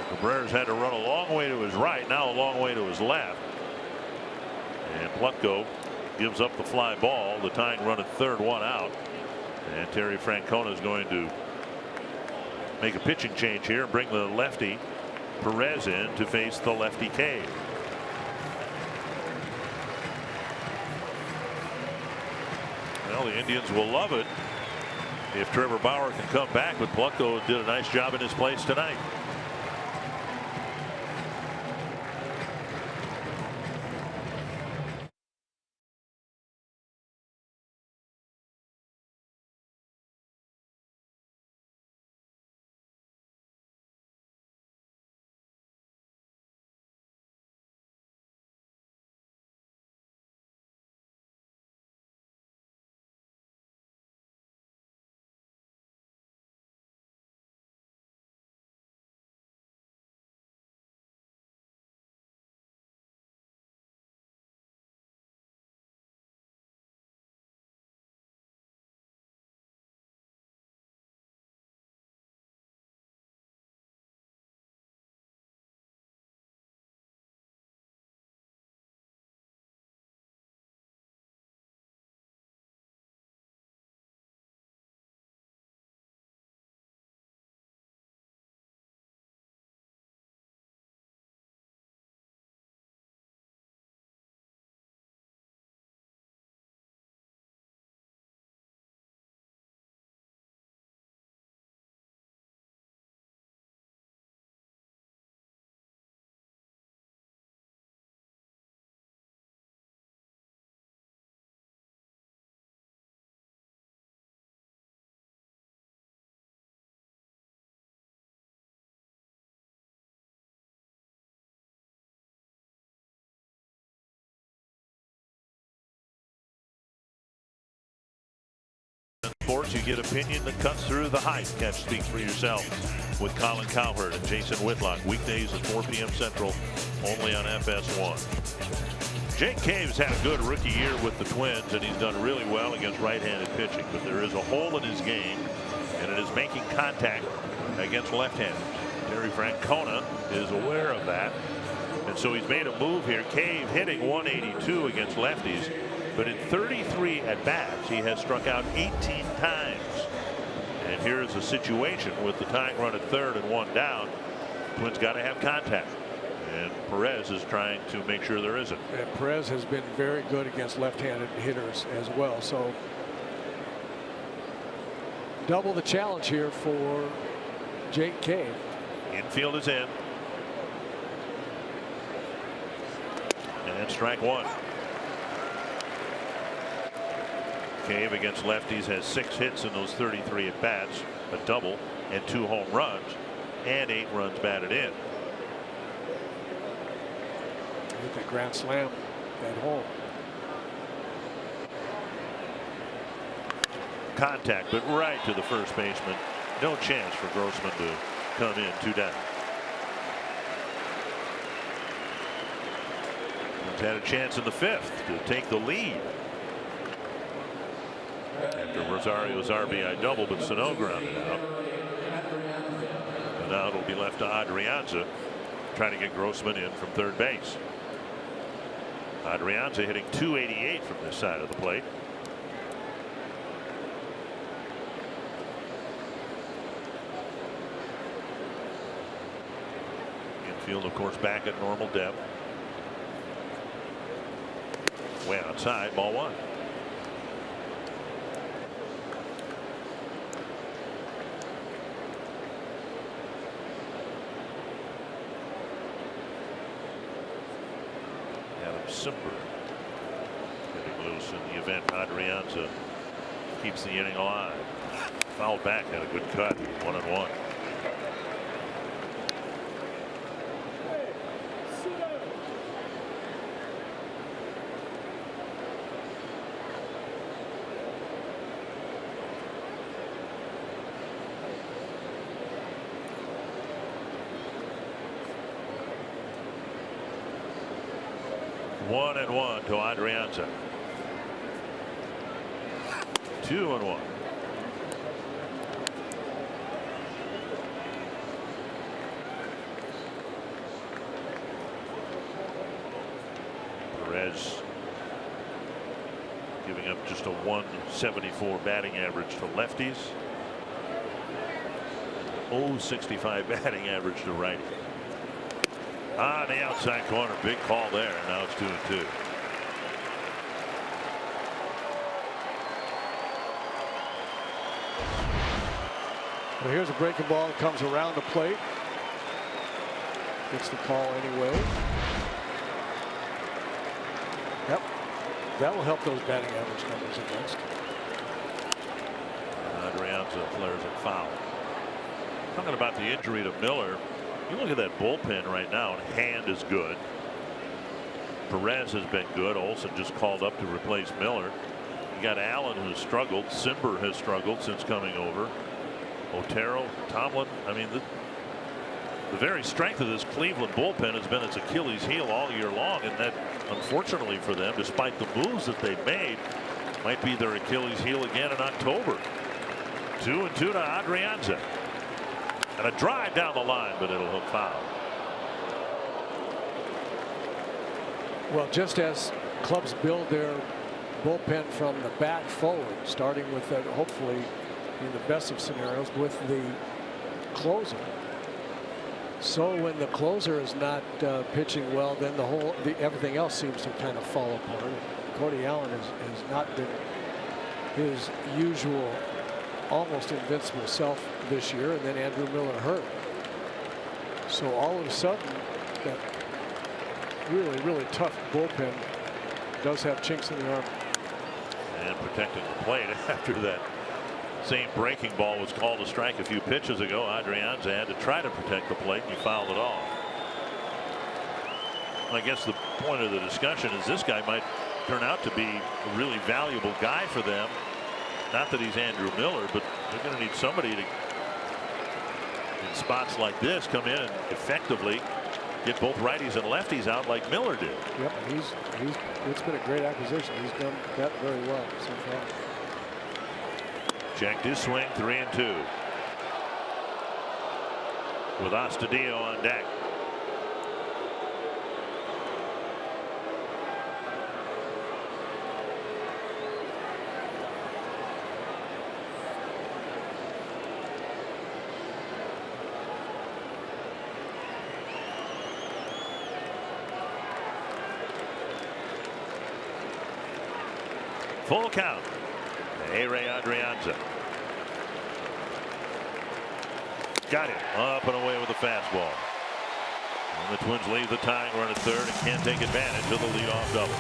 Cabrera's had to run a long way to his right, now a long way to his left. And Plutko gives up the fly ball. The tying run at third, 1 out. And Terry Francona is going to make a pitching change here and bring the lefty Perez in to face the lefty Cave. Well, the Indians will love it if Trevor Bauer can come back, but Plutko did a nice job in his place tonight. Sports, you get opinion that cuts through the hype. Catch Speak for Yourself with Colin Cowherd and Jason Whitlock. Weekdays at 4 p.m. Central, only on FS1. Jake Cave's had a good rookie year with the Twins, and he's done really well against right-handed pitching. But there is a hole in his game, and it is making contact against left-handers. Terry Francona is aware of that, and so he's made a move here. Cave hitting 182 against lefties, but in 33 at-bats, he has struck out 18 times. And here's a situation with the tying run at third and one down. Twins got to have contact, and Perez is trying to make sure there isn't. And Perez has been very good against left-handed hitters as well. So double the challenge here for Jake Cave. Infield is in. And strike one. Cave against lefties has 6 hits in those 33 at bats, a double and 2 home runs, and 8 runs batted in. Hit the grand slam at home. Contact, but right to the first baseman. No chance for Grossman to come in. 2 down. He's had a chance in the 5th to take the lead after Rosario's RBI double, but Sano grounded out. And now it'll be left to Adrianza, trying to get Grossman in from third base. Adrianza hitting .288 from this side of the plate. Infield, of course, back at normal depth. Way outside, ball 1. Simber getting loose in the event Adrianza keeps the inning alive. Fouled back, had a good cut. 1-1. One and one to Adrianza. 2-1. Perez giving up just a .174 batting average to lefties. .065 batting average to righties. On the outside corner, big call there, and now it's 2-2. Well, here's a breaking ball that comes around the plate. Gets the call anyway. Yep, that will help those batting average numbers against. Adrianza flares it foul. Talking about the injury to Miller. You look at that bullpen right now, and Hand is good. Perez has been good. Olson just called up to replace Miller. You got Allen, who's struggled. Simber has struggled since coming over. Otero, Tomlin. I mean, the very strength of this Cleveland bullpen has been its Achilles heel all year long, and that, unfortunately for them, despite the moves that they've made, might be their Achilles heel again in October. 2-2 to Adrianza. And a drive down the line, but it'll hook foul. Well, just as clubs build their bullpen from the back forward, starting with that, hopefully in the best of scenarios, with the closer. So when the closer is not pitching well, then everything else seems to kind of fall apart. Cody Allen has not been his usual almost invincible self this year, and then Andrew Miller hurt. So all of a sudden, that really tough bullpen does have chinks in the armor. And protecting the plate after that same breaking ball was called a strike a few pitches ago. Adrianza had to try to protect the plate, and he fouled it off. I guess the point of the discussion is this guy might turn out to be a really valuable guy for them Not that he's Andrew Miller, but they're going to need somebody to, in spots like this, come in and effectively get both righties and lefties out like Miller did. Yep, it's been a great acquisition. He's done that very well so far. Checked his swing, 3-2. With Astudillo on deck. Full count. A-Ray Adrianza. Got it. Up and away with the fastball. And the Twins leave the tying run at third and can't take advantage of the leadoff double.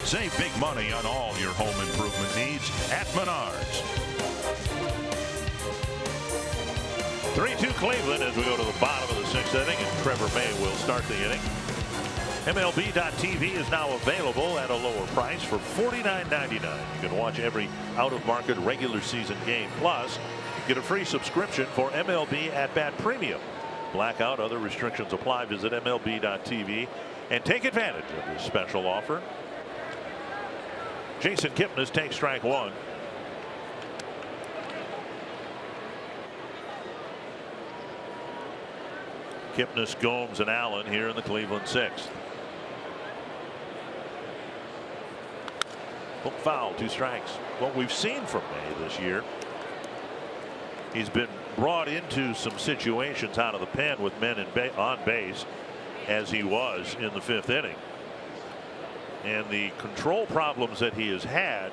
Save big money on all your home improvement needs at Menards. 3-2 Cleveland as we go to the bottom of the sixth inning, and Trevor May will start the inning. MLB.TV is now available at a lower price for $49.99. You can watch every out-of-market regular season game. Plus, get a free subscription for MLB At Bat Premium. Blackout, other restrictions apply. Visit MLB.TV and take advantage of this special offer. Jason Kipnis takes strike one. Kipnis, Gomes, and Allen here in the Cleveland sixth. Hook foul, 2 strikes. What we've seen from May this year, he's been brought into some situations out of the pen with men on base, as he was in the 5th inning. And the control problems that he has had,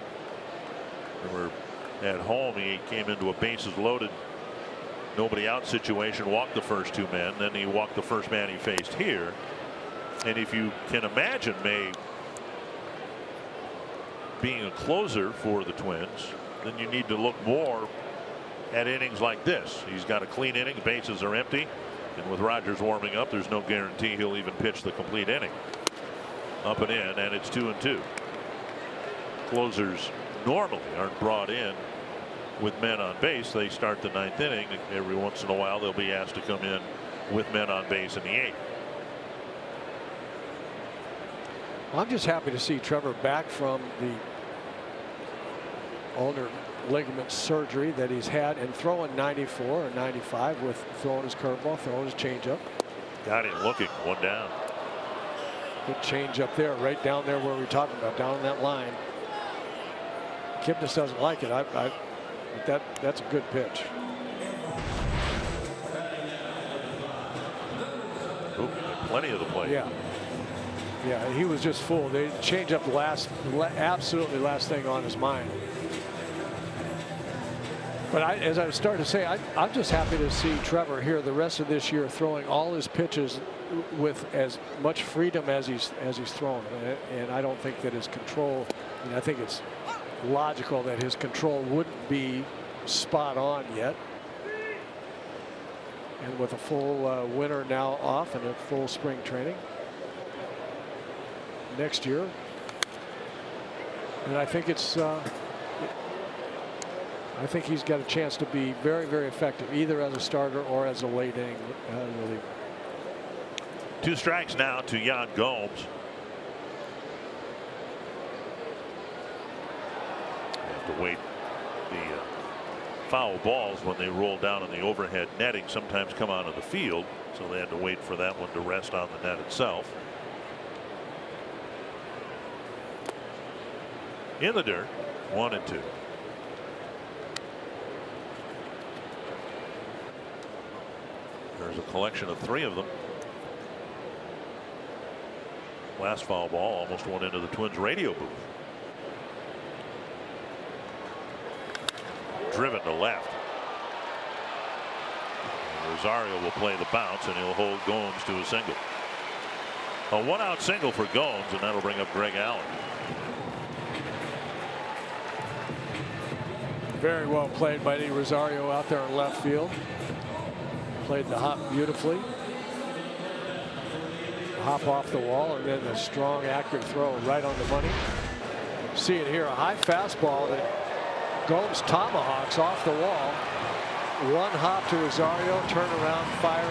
remember at home he came into a bases loaded, nobody out situation, walked the first 2 men, then he walked the first man he faced here. And if you can imagine May being a closer for the Twins, then you need to look more at innings like this. He's got a clean inning, bases are empty, and with Rogers warming up, there's no guarantee he'll even pitch the complete inning. Up and in, and it's 2-2. Closers normally aren't brought in with men on base. They start the 9th inning. Every once in a while they'll be asked to come in with men on base in the 8th. I'm just happy to see Trevor back from the ulnar ligament surgery that he's had and throwing 94 or 95 with throwing his curveball, throwing his changeup. Got him looking, 1 down. Good change up there, right down there where we're talking about, down that line. Kipnis doesn't like it. That's a good pitch. Ooh, plenty of the plate. Yeah. Yeah, he was just full. They changed up absolutely last thing on his mind. But as I was starting to say, I'm just happy to see Trevor here the rest of this year throwing all his pitches with as much freedom as he's thrown. And I don't think that his control, I think it's logical that his control wouldn't be spot on yet. And with a full winter now off and a full spring training next year. And I think I think he's got a chance to be very, very effective, either as a starter or as a late inning reliever. 2 strikes now to Jan Gomes. Have to wait. The foul balls, when they roll down in the overhead netting, sometimes come onto the field, so they had to wait for that one to rest on the net itself. In the dirt, 1-2. There's a collection of 3 of them. Last foul ball almost went into the Twins radio booth. Driven to left. And Rosario will play the bounce, and he'll hold Gomes to a single. A 1-out single for Gomes, and that'll bring up Greg Allen. Very well played by Eddie Rosario out there in left field. Played the hop beautifully. Hop off the wall, and then a strong, accurate throw right on the money. See it here, a high fastball that Gomes tomahawks off the wall. 1 hop to Rosario, turn around, fire.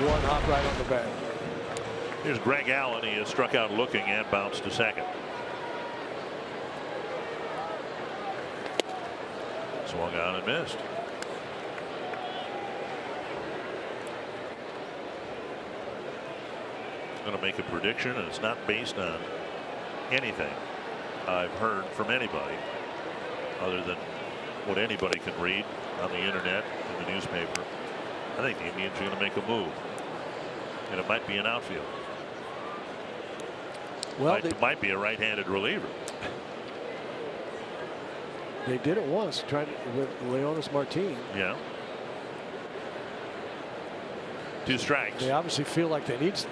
1 hop right on the bag. Here's Greg Allen. He is struck out looking and bounced to second. Swung on and missed. Going to make a prediction, and it's not based on anything I've heard from anybody other than what anybody can read on the internet and the newspaper. I think the Indians are going to make a move, and it might be an outfield. Well, it might be a right-handed reliever. They did it once, trying to, with Leonis Martin. Yeah. 2 strikes. They obviously felt like they needed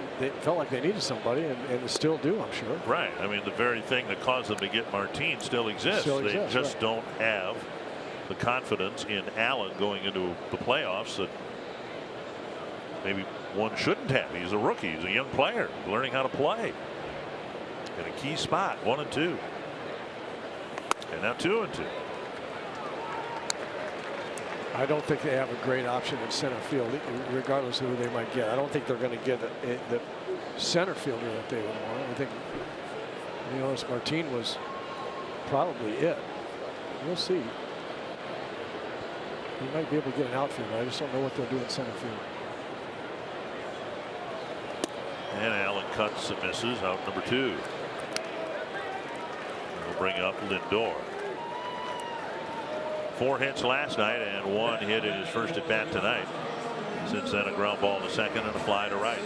somebody, and they still do, I'm sure. Right. I mean, the very thing that caused them to get Martin still exists. They just don't have the confidence in Allen going into the playoffs that maybe one shouldn't have. He's a rookie. He's a young player learning how to play in a key spot. 1-2. And now 2-2. I don't think they have a great option in center field, regardless of who they might get. I don't think they're going to get the center fielder that they would want. I think Leonis Martin was probably it. We'll see. He might be able to get an outfielder. I just don't know what they'll do in center field. And Allen cuts and misses. Out number 2. We'll bring up Lindor. 4 hits last night and 1 hit in his first at bat tonight. Since then, a ground ball to second and a fly to right.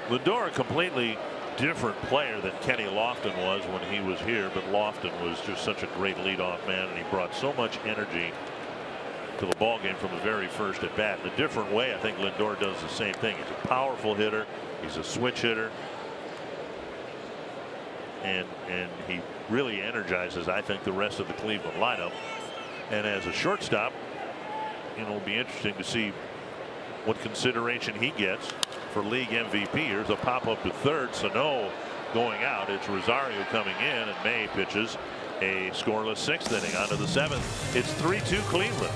Lindor, a completely different player than Kenny Lofton was when he was here, but Lofton was just such a great leadoff man, and he brought so much energy to the ball game from the very first at bat. In a different way, I think Lindor does the same thing. He's a powerful hitter. He's a switch hitter, and he really energizes, I think, the rest of the Cleveland lineup. And as a shortstop, it'll be interesting to see what consideration he gets for league MVP. Here's a pop up to third. Sano going out. It's Rosario coming in, and May pitches a scoreless 6th inning. Onto the 7th. It's 3-2 Cleveland.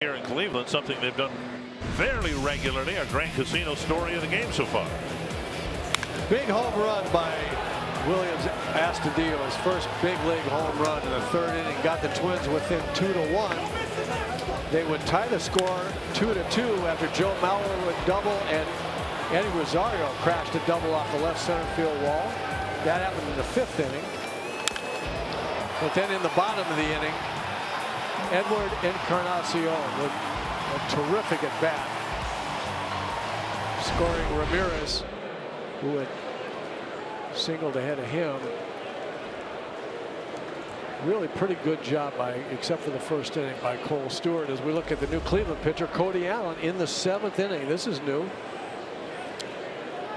Here in Cleveland, something they've done fairly regularly. Our Grand Casino story of the game so far. Big home run by Williams Astudillo, his first big league home run in the third inning, got the Twins within 2-1. They would tie the score 2-2 after Joe Mauer would double and Eddie Rosario crashed a double off the left center field wall. That happened in the fifth inning. But then in the bottom of the inning, Edward Encarnacion with a terrific at bat, scoring Ramirez, who had singled ahead of him. Really pretty good job by, except for the first inning, by Cole Stewart. As we look at the new Cleveland pitcher, Cody Allen, in the seventh inning. This is new.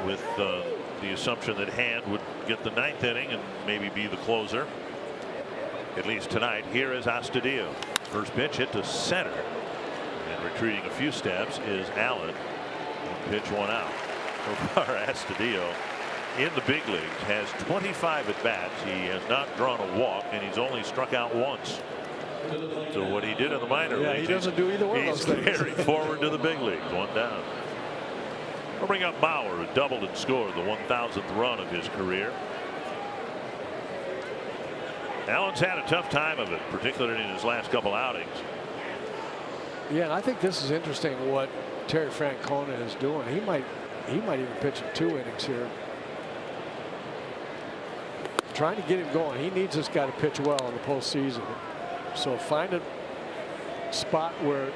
With the assumption that Hand would get the ninth inning and maybe be the closer, at least tonight. Here is Astudillo. First pitch hit to center, and retreating a few steps is Allen. Pitch one out. So far, Astudillo in the big leagues has 25 at bats. He has not drawn a walk, and he's only struck out once. So what he did in the minor leagues, he doesn't do either one of those things. He's carried forward to the big leagues. One down. We'll bring up Mauer, who doubled and scored the 1,000th run of his career. Allen's had a tough time of it, particularly in his last couple outings. Yeah, and I think this is interesting what Terry Francona is doing. He might even pitch in 2 innings here. Trying to get him going. He needs this guy to pitch well in the postseason. So find a spot where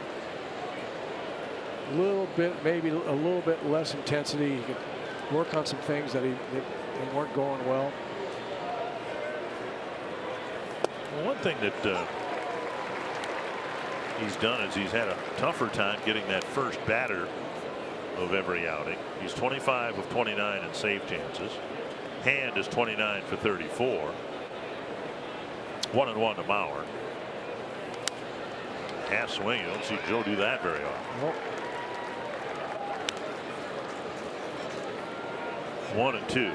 maybe a little bit less intensity. He can work on some things that weren't going well. One thing that he's done is he's had a tougher time getting that first batter of every outing. He's 25 of 29 in save chances. Hand is 29 for 34. 1-1 to Mauer. Half swing. You don't see Joe do that very often. Nope. 1-2.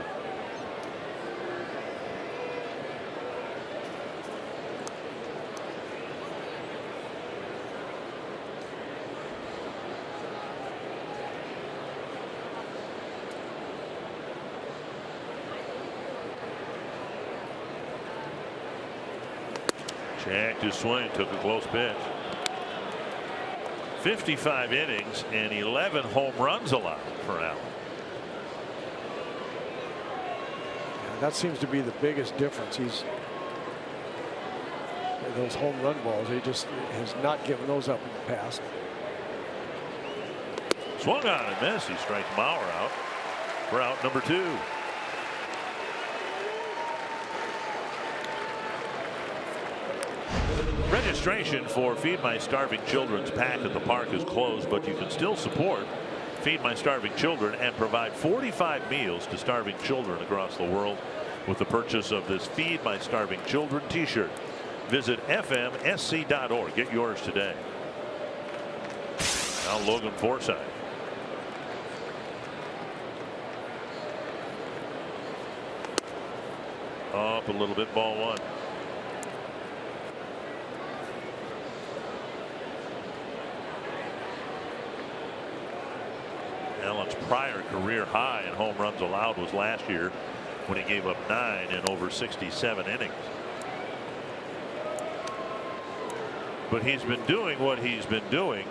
Jacked his swing, took a close pitch. 55 innings and 11 home runs allowed for Allen. That seems to be the biggest difference. He's those home run balls. He just has not given those up in the past. Swung on and missed. He strikes Mauer out for out number 2. Registration for Feed My Starving Children's pack at the park is closed, but you can still support Feed My Starving Children and provide 45 meals to starving children across the world with the purchase of this Feed My Starving Children t-shirt. Visit fmsc.org. Get yours today. Now Logan Forsythe. Up a little bit, ball 1. Allen's prior career high in home runs allowed was last year when he gave up 9 in over 67 innings. But he's been doing what he's been doing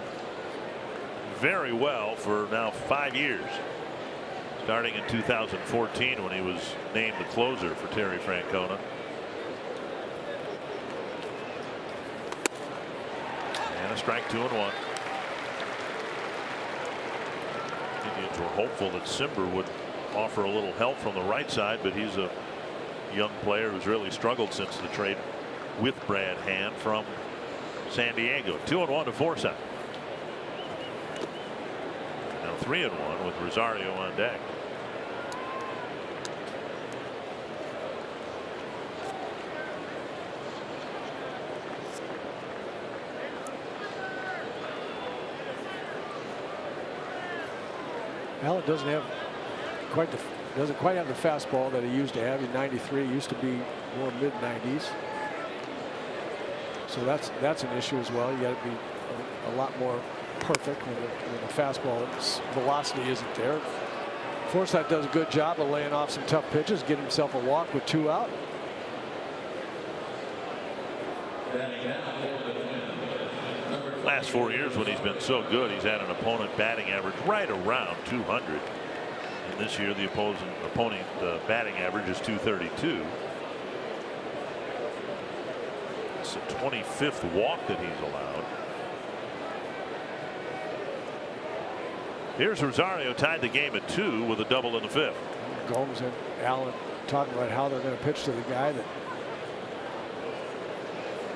very well for now 5 years. Starting in 2014 when he was named the closer for Terry Francona. And a strike, 2-1. Indians were hopeful that Simber would offer a little help from the right side, but he's a young player who's really struggled since the trade with Brad Hand from San Diego. 2-1 to Forsythe. Now 3-1 with Rosario on deck. Allen doesn't quite have the fastball that he used to have in '93. He used to be more mid-90s. So that's an issue as well. You got to be a lot more perfect when the fastball's velocity isn't there. Forsythe does a good job of laying off some tough pitches, getting himself a walk with 2 out. Last 4 years when he's been so good, he's had an opponent batting average right around 200. And this year the opponent batting average is 232. It's the 25th walk that he's allowed. Here's Rosario, tied the game at 2 with a double in the 5th. Gomes and Allen talking about how they're going to pitch to the guy that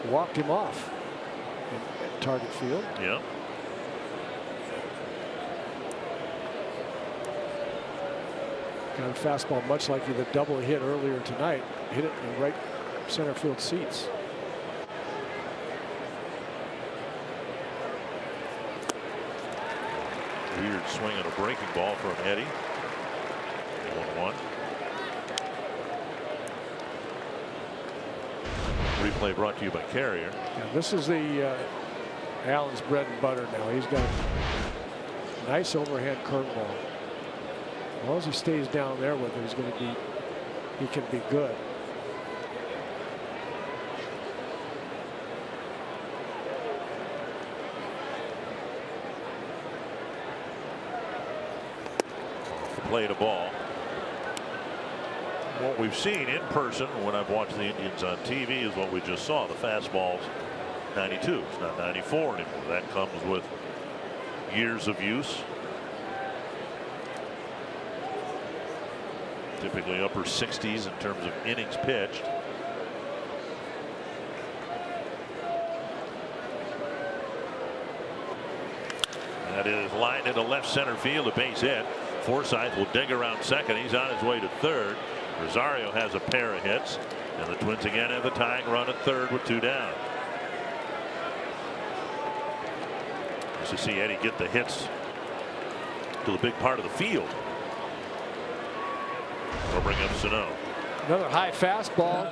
walked him off at target field. Yeah. Got a fastball much like the double he hit earlier tonight. Hit it in the right center field seats. Weird swing and a breaking ball from Eddie. 1-1. Replay brought to you by Carrier. Yeah, this is the Allen's bread and butter now. He's got a nice overhand curveball. As long as he stays down there with it, he can be good. Off the plate a ball. What we've seen in person when I've watched the Indians on TV is what we just saw. The fastball's 92. It's not 94 anymore. That comes with years of use. Typically upper 60s in terms of innings pitched. That is lined into left center field, a base hit. Forsythe will dig around second. He's on his way to third. Rosario has a pair of hits, and the Twins again have the tying run at third with 2 down. Nice to see Eddie get the hits to the big part of the field. We'll bring up Sano. Another high fastball,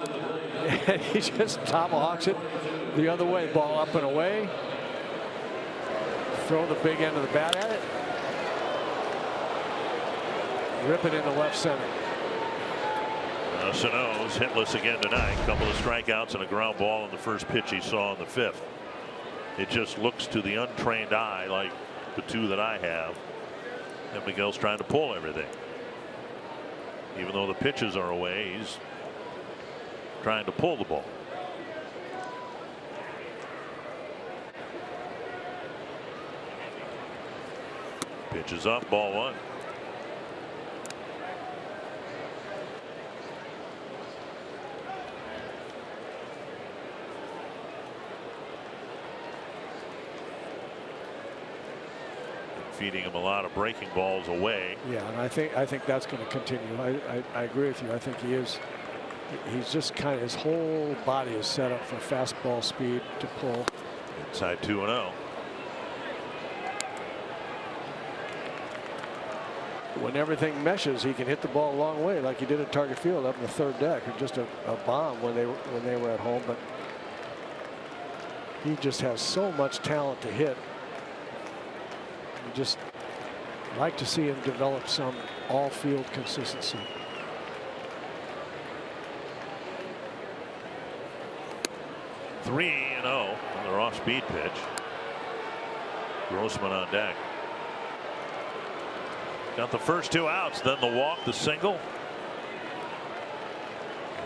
and he just tomahawks it the other way. Ball up and away. Throw the big end of the bat at it. Rip it into left center. Sano's hitless again tonight. Couple of strikeouts and a ground ball in the first pitch he saw in the 5th. It just looks to the untrained eye like the 2 that I have. And Miguel's trying to pull everything. Even though the pitches are away, he's trying to pull the ball. Pitch is up, ball 1. Feeding him a lot of breaking balls away. Yeah, and I think that's going to continue. I agree with you. I think he is. He's just kind of, his whole body is set up for fastball speed to pull. Inside 2-0. When everything meshes, he can hit the ball a long way, like he did at target field up in the 3rd deck, or just a bomb when they were at home. But he just has so much talent to hit. You just like to see him develop some all-field consistency. (3-0) another off-speed pitch. Grossman on deck. Got the first 2 outs, then the walk, the single.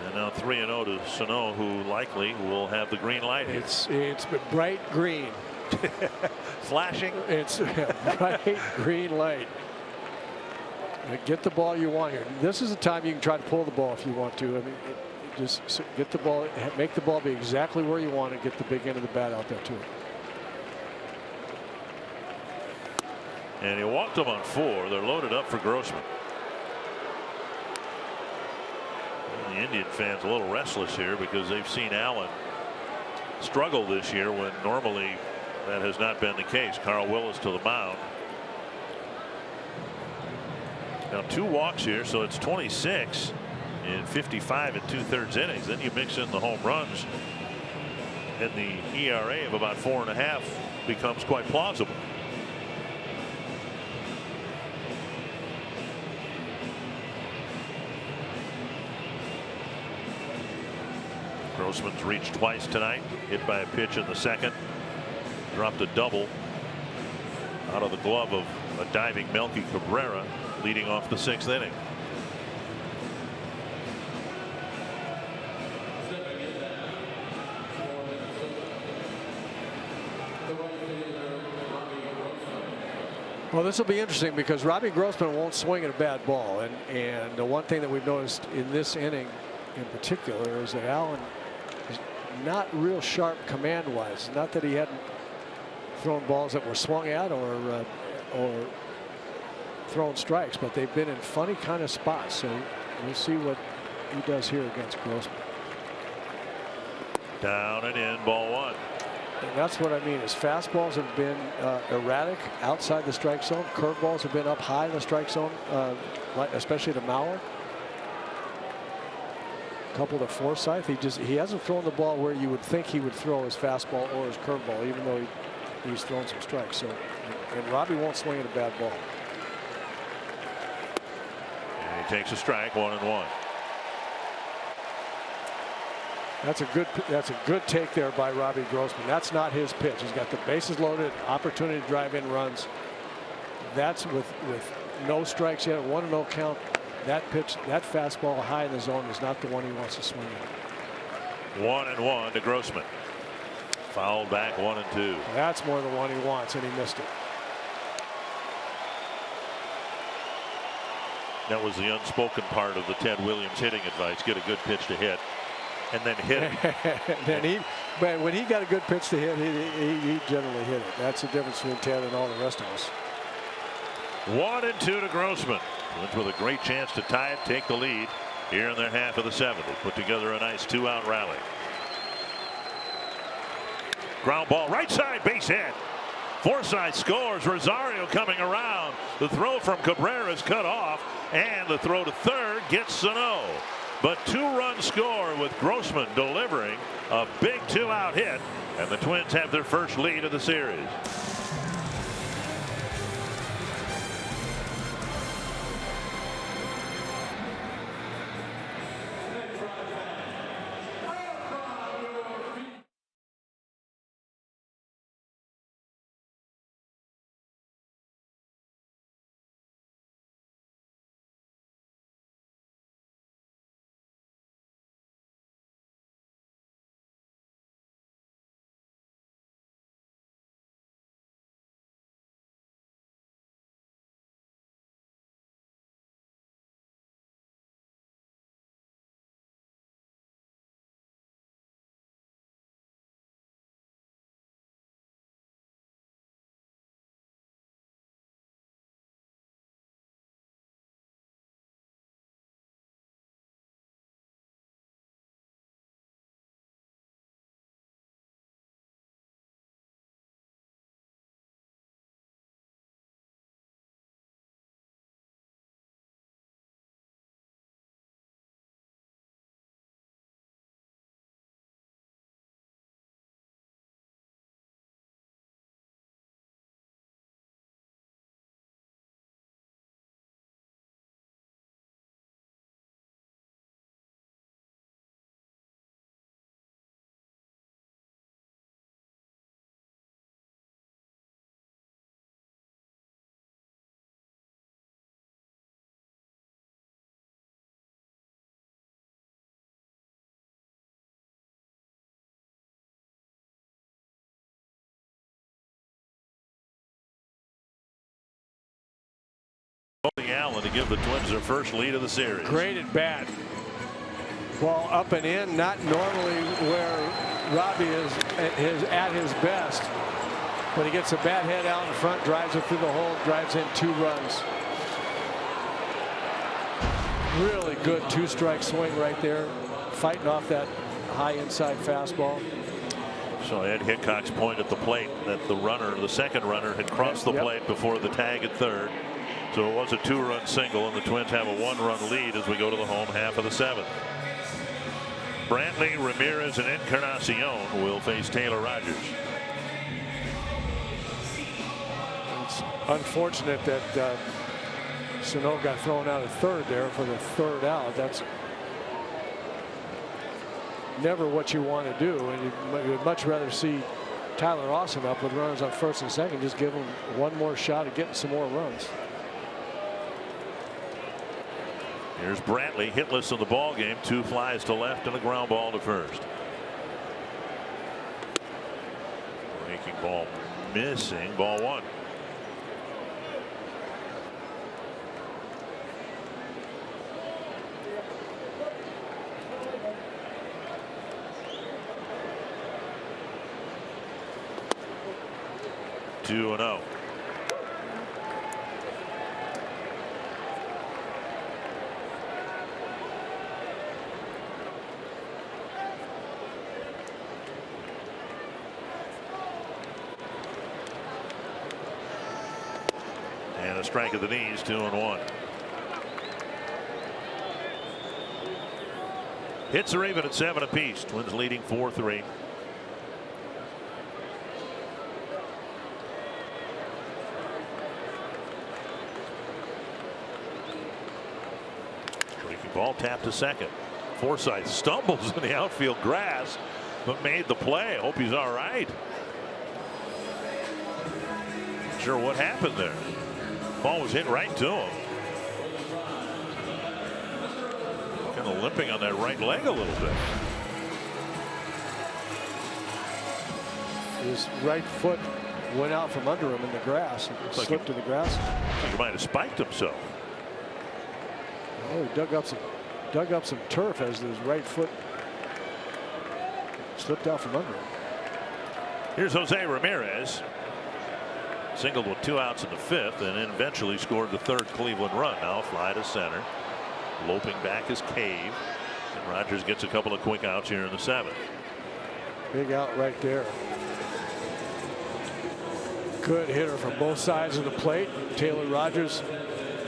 And now 3-0 to Sano, who likely will have the green light here. It's bright green. Flashing. It's a bright green light. Get the ball you want here. This is the time you can try to pull the ball if you want to. I mean, just get the ball, make the ball be exactly where you want to get the big end of the bat out there too. And he walked them on 4. They're loaded up for Grossman. And the Indian fans a little restless here because they've seen Allen struggle this year when normally that has not been the case. Carl Willis to the mound. Now 2 walks here, so it's 26 in 55 and 2/3 innings. Then you mix in the home runs. and the ERA of about 4.5 becomes quite plausible. Grossman's reached twice tonight, hit by a pitch in the second, dropped a double out of the glove of a diving Melky Cabrera, leading off the 6th inning. Well, this will be interesting because Robbie Grossman won't swing at a bad ball, and the one thing that we've noticed in this inning in particular is that Allen is not real sharp command-wise. Not that he hadn't thrown balls that were swung at or thrown strikes, but they've been in funny kind of spots. So we'll see what he does here against Grossman. Down and in, ball 1. And that's what I mean. His fastballs have been erratic outside the strike zone. Curveballs have been up high in the strike zone, especially to Mauer. Couple to Forsythe. He hasn't thrown the ball where you would think he would throw his fastball or his curveball, even though he's thrown some strikes. So, and Robbie won't swing at a bad ball. And he takes a strike, 1-1. That's a good take there by Robbie Grossman. That's not his pitch. He's got the bases loaded, opportunity to drive in runs. That's with no strikes yet, 1-0 count. That pitch, that fastball high in the zone is not the one he wants to swing at. 1-1 to Grossman. Fouled back, 1-2. That's more the one he wants, and he missed it. That was the unspoken part of the Ted Williams hitting advice. Get a good pitch to hit, and then hit it. But when he got a good pitch to hit, he generally hit it. That's the difference between Ted and all the rest of us. 1-2 to Grossman. Twins with a great chance to tie it, take the lead here in their half of the 7th. Put together a nice 2-out rally. Ground ball, right side, base hit. Forsythe scores. Rosario coming around. The throw from Cabrera is cut off, and the throw to third gets Sano. But 2-run score with Grossman delivering a big 2-out hit, and the Twins have their first lead of the series. Cody Allen to give the Twins their first lead of the series. Great at bat. Ball up and in, not normally where Robbie is at his best. But he gets a bat head out in front, drives it through the hole, drives in 2 runs. Really good 2-strike swing right there, fighting off that high inside fastball. So Ed Hickok's point at the plate that the second runner had crossed the plate before the tag at third. So it was a 2-run single, and the Twins have a 1-run lead as we go to the home half of the 7th. Brantley, Ramirez, and Encarnacion will face Taylor Rogers. It's unfortunate that Sano got thrown out at third there for the third out. That's never what you want to do, and you'd much rather see Tyler Olson up with runners on first and second. Just give him one more shot at getting some more runs. Here's Brantley, hitless in the ball game. 2 flies to left and a ground ball to first. Breaking ball missing. Ball 1. Two and 0. And a strike of the knees. 2 and 1. Hits are even at 7 apiece. Twins leading 4-3. Ball tapped to second. Forsythe stumbles in the outfield grass, but made the play. Hope he's all right. Not sure what happened there. Ball was hit right to him. Kind of limping on that right leg a little bit. His right foot went out from under him in the grass. It slipped to the grass. He might have spiked himself. Oh, he dug up some turf as his right foot slipped out from under him. Here's Jose Ramirez. Singled with 2 outs in the 5th, and then eventually scored the 3rd Cleveland run. Now fly to center. Loping back is Cave. And Rogers gets a couple of quick outs here in the 7th. Big out right there. Good hitter from both sides of the plate. Taylor Rogers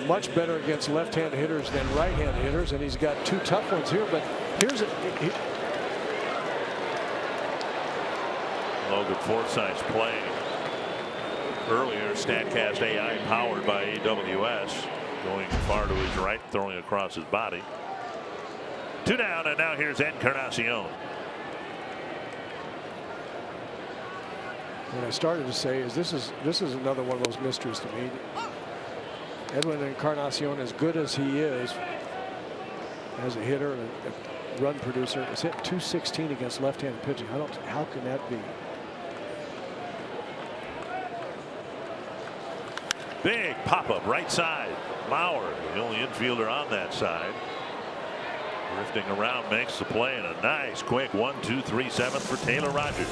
much better against left-hand hitters than right-hand hitters, and he's got 2 tough ones here. But here's Logan Forsythe's play. Earlier, StatCast AI powered by AWS, going far to his right, throwing across his body. 2 down, and now here's Encarnacion. What I started to say is this is another one of those mysteries to me. Edwin Encarnacion, as good as he is as a hitter and a run producer, is hitting .216 against left-handed pitching. How can that be? Big pop-up right side. Lauer, the only infielder on that side. Drifting around, makes the play, and a nice quick 1-2-3 7th for Taylor Rogers.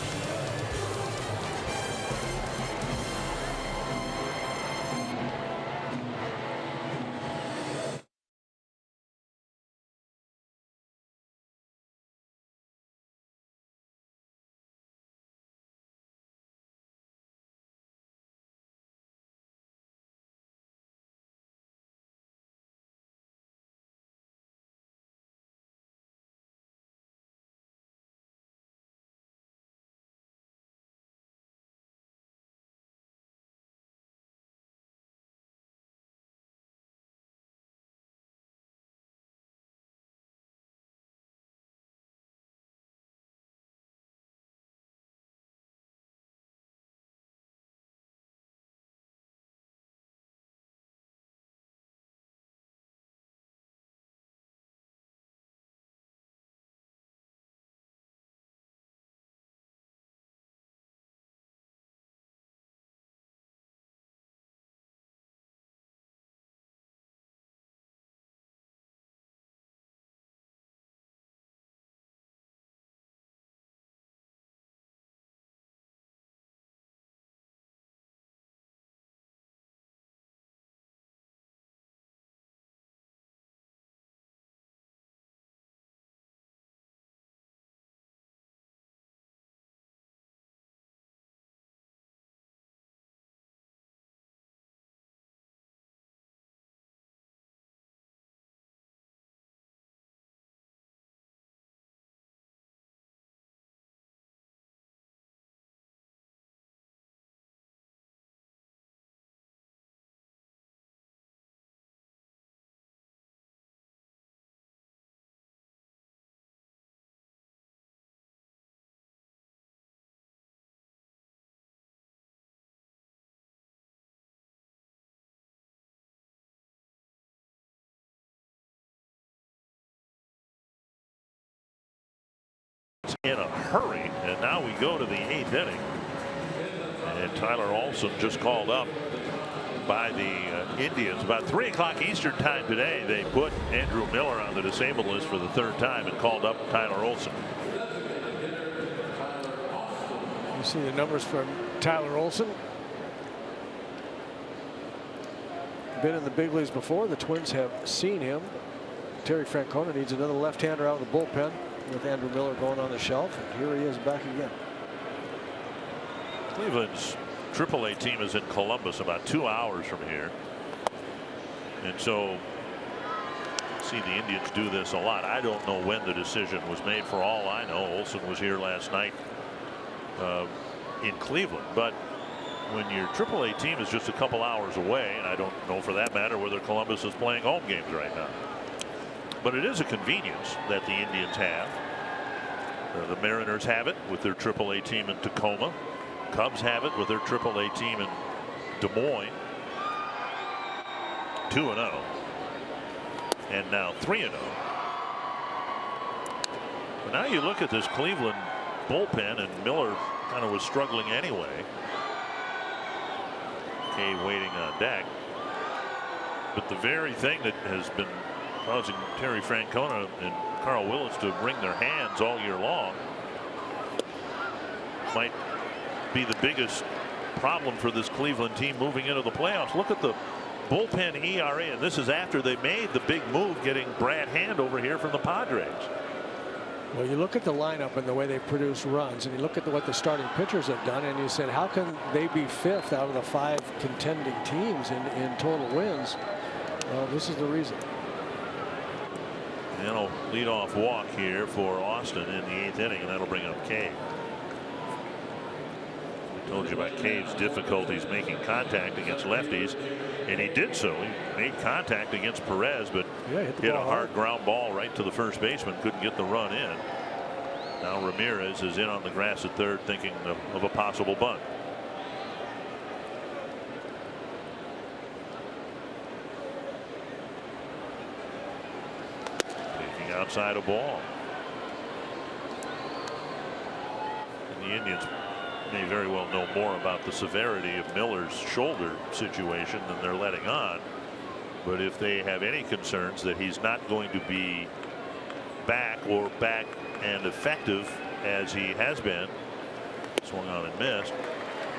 in a hurry, and now we go to the 8th inning. And Tyler Olson just called up by the Indians. About 3 o'clock Eastern time today, they put Andrew Miller on the disabled list for the 3rd time and called up Tyler Olson. You see the numbers from Tyler Olson. Been in the big leagues before. The Twins have seen him. Terry Francona needs another left-hander out of the bullpen with Andrew Miller going on the shelf. And here he is back again. Cleveland's AAA team is in Columbus, about 2 hours from here. And so see the Indians do this a lot. I don't know when the decision was made. For all I know, Olson was here last night in Cleveland. But when your AAA team is just a couple hours away, and I don't know for that matter whether Columbus is playing home games right now, but it is a convenience that the Indians have. The Mariners have it with their AAA team in Tacoma. Cubs have it with their AAA team in Des Moines. 2-0. And now 3-0. But now you look at this Cleveland bullpen, and Miller kind of was struggling anyway. Kay waiting on deck. But the very thing that has been causing Terry Francona and Carl Willis to wring their hands all year long might be the biggest problem for this Cleveland team moving into the playoffs. Look at the bullpen ERA, and this is after they made the big move getting Brad Hand over here from the Padres. Well, you look at the lineup and the way they produce runs, and you look at what the starting pitchers have done, and you said, how can they be 5th out of the 5 contending teams in total wins? Well, this is the reason. And a leadoff walk here for Austin in the 8th inning, and that'll bring up Cave. I told you about Cave's difficulties making contact against lefties, and he did so. He made contact against Perez, but hit a hard ground ball right to the first baseman. Couldn't get the run in. Now Ramirez is in on the grass at 3rd, thinking of a possible bunt. Taking outside a ball. And the Indians may very well know more about the severity of Miller's shoulder situation than they're letting on. But if they have any concerns that he's not going to be back and effective as he has been, swung on and missed,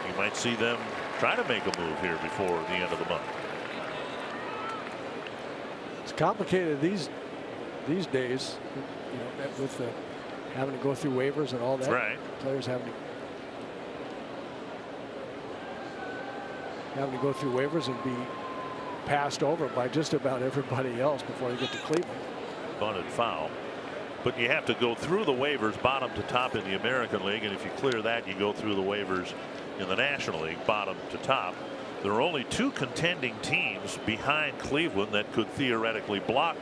you might see them try to make a move here before the end of the month. It's complicated these days, you know, with having to go through waivers and all that. Right. Players having to go through waivers and be passed over by just about everybody else before they get to Cleveland. Bunted foul. But you have to go through the waivers bottom to top in the American League, and if you clear that, you go through the waivers in the National League bottom to top. There are only 2 contending teams behind Cleveland that could theoretically block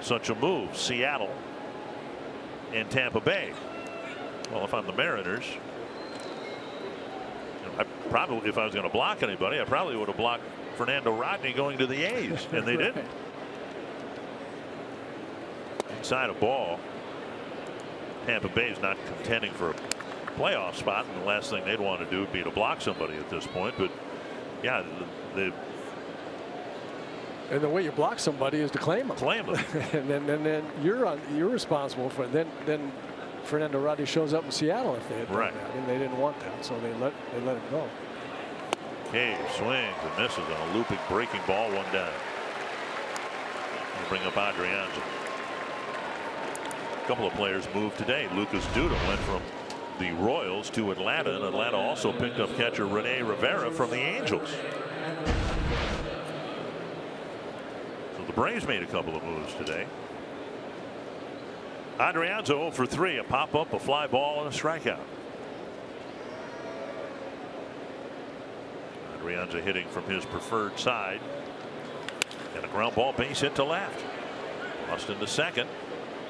such a move: Seattle and Tampa Bay. Well, if I'm the Mariners, I probably, if I was going to block anybody, I probably would have blocked Fernando Rodney going to the A's, and they didn't. Inside a ball. Tampa Bay is not contending for a playoff spot, and the last thing they'd want to do would be to block somebody at this point. But yeah, and the way you block somebody is to claim them. Claim them. and then you're responsible for it. Then Fernando Rodney shows up in Seattle if they had done that, and they didn't want that, so they let him go. Cave swings and misses on a looping breaking ball, 1 down. We'll bring up Adrianza. A couple of players moved today. Lucas Duda went from the Royals to Atlanta, and Atlanta also picked up catcher Rene Rivera from the Angels. So the Braves made a couple of moves today. Adrianza 0 for 3, a pop-up, a fly ball, and a strikeout. Adrianza hitting from his preferred side, and a ground ball base hit to left. Austin to second.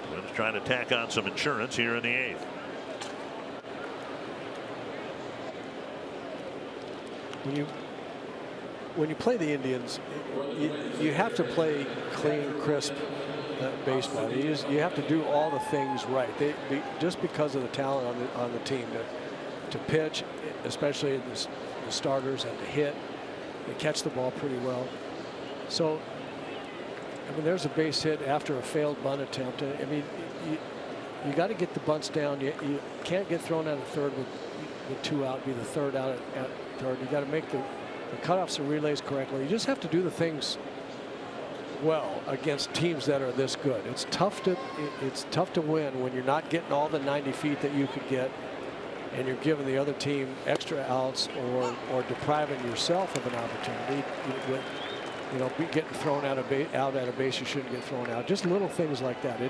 Twins trying to tack on some insurance here in the 8th. When you play the Indians, you have to play clean, crisp baseball. You have to do all the things right. Just because of the talent on the team to pitch, especially the starters, and to hit, they catch the ball pretty well. So, I mean, there's a base hit after a failed bunt attempt. I mean, you got to get the bunts down. You can't get thrown out of third with 2 out, be the third out at third. You got to make the cutoffs and relays correctly. You just have to do the things well against teams that are this good. It's tough to win when you're not getting all the 90 feet that you could get, and you're giving the other team extra outs or depriving yourself of an opportunity. You know, getting thrown out at a base you shouldn't get thrown out. Just little things like that.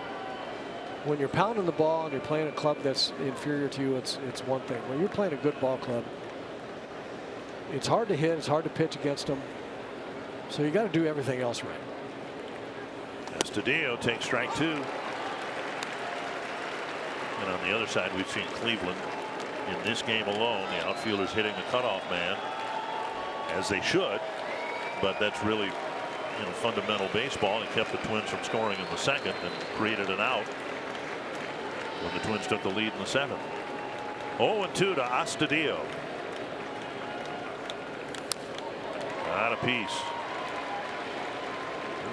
When you're pounding the ball and you're playing a club that's inferior to you, it's one thing. When you're playing a good ball club, it's hard to hit, it's hard to pitch against them. So you got to do everything else right. Astudillo takes strike 2. And on the other side, we've seen Cleveland in this game alone, the outfielders hitting the cutoff man, as they should. But that's really, fundamental baseball. It kept the Twins from scoring in the second and created an out when the Twins took the lead in the 7th. 0-2 to Astudillo. Out of piece.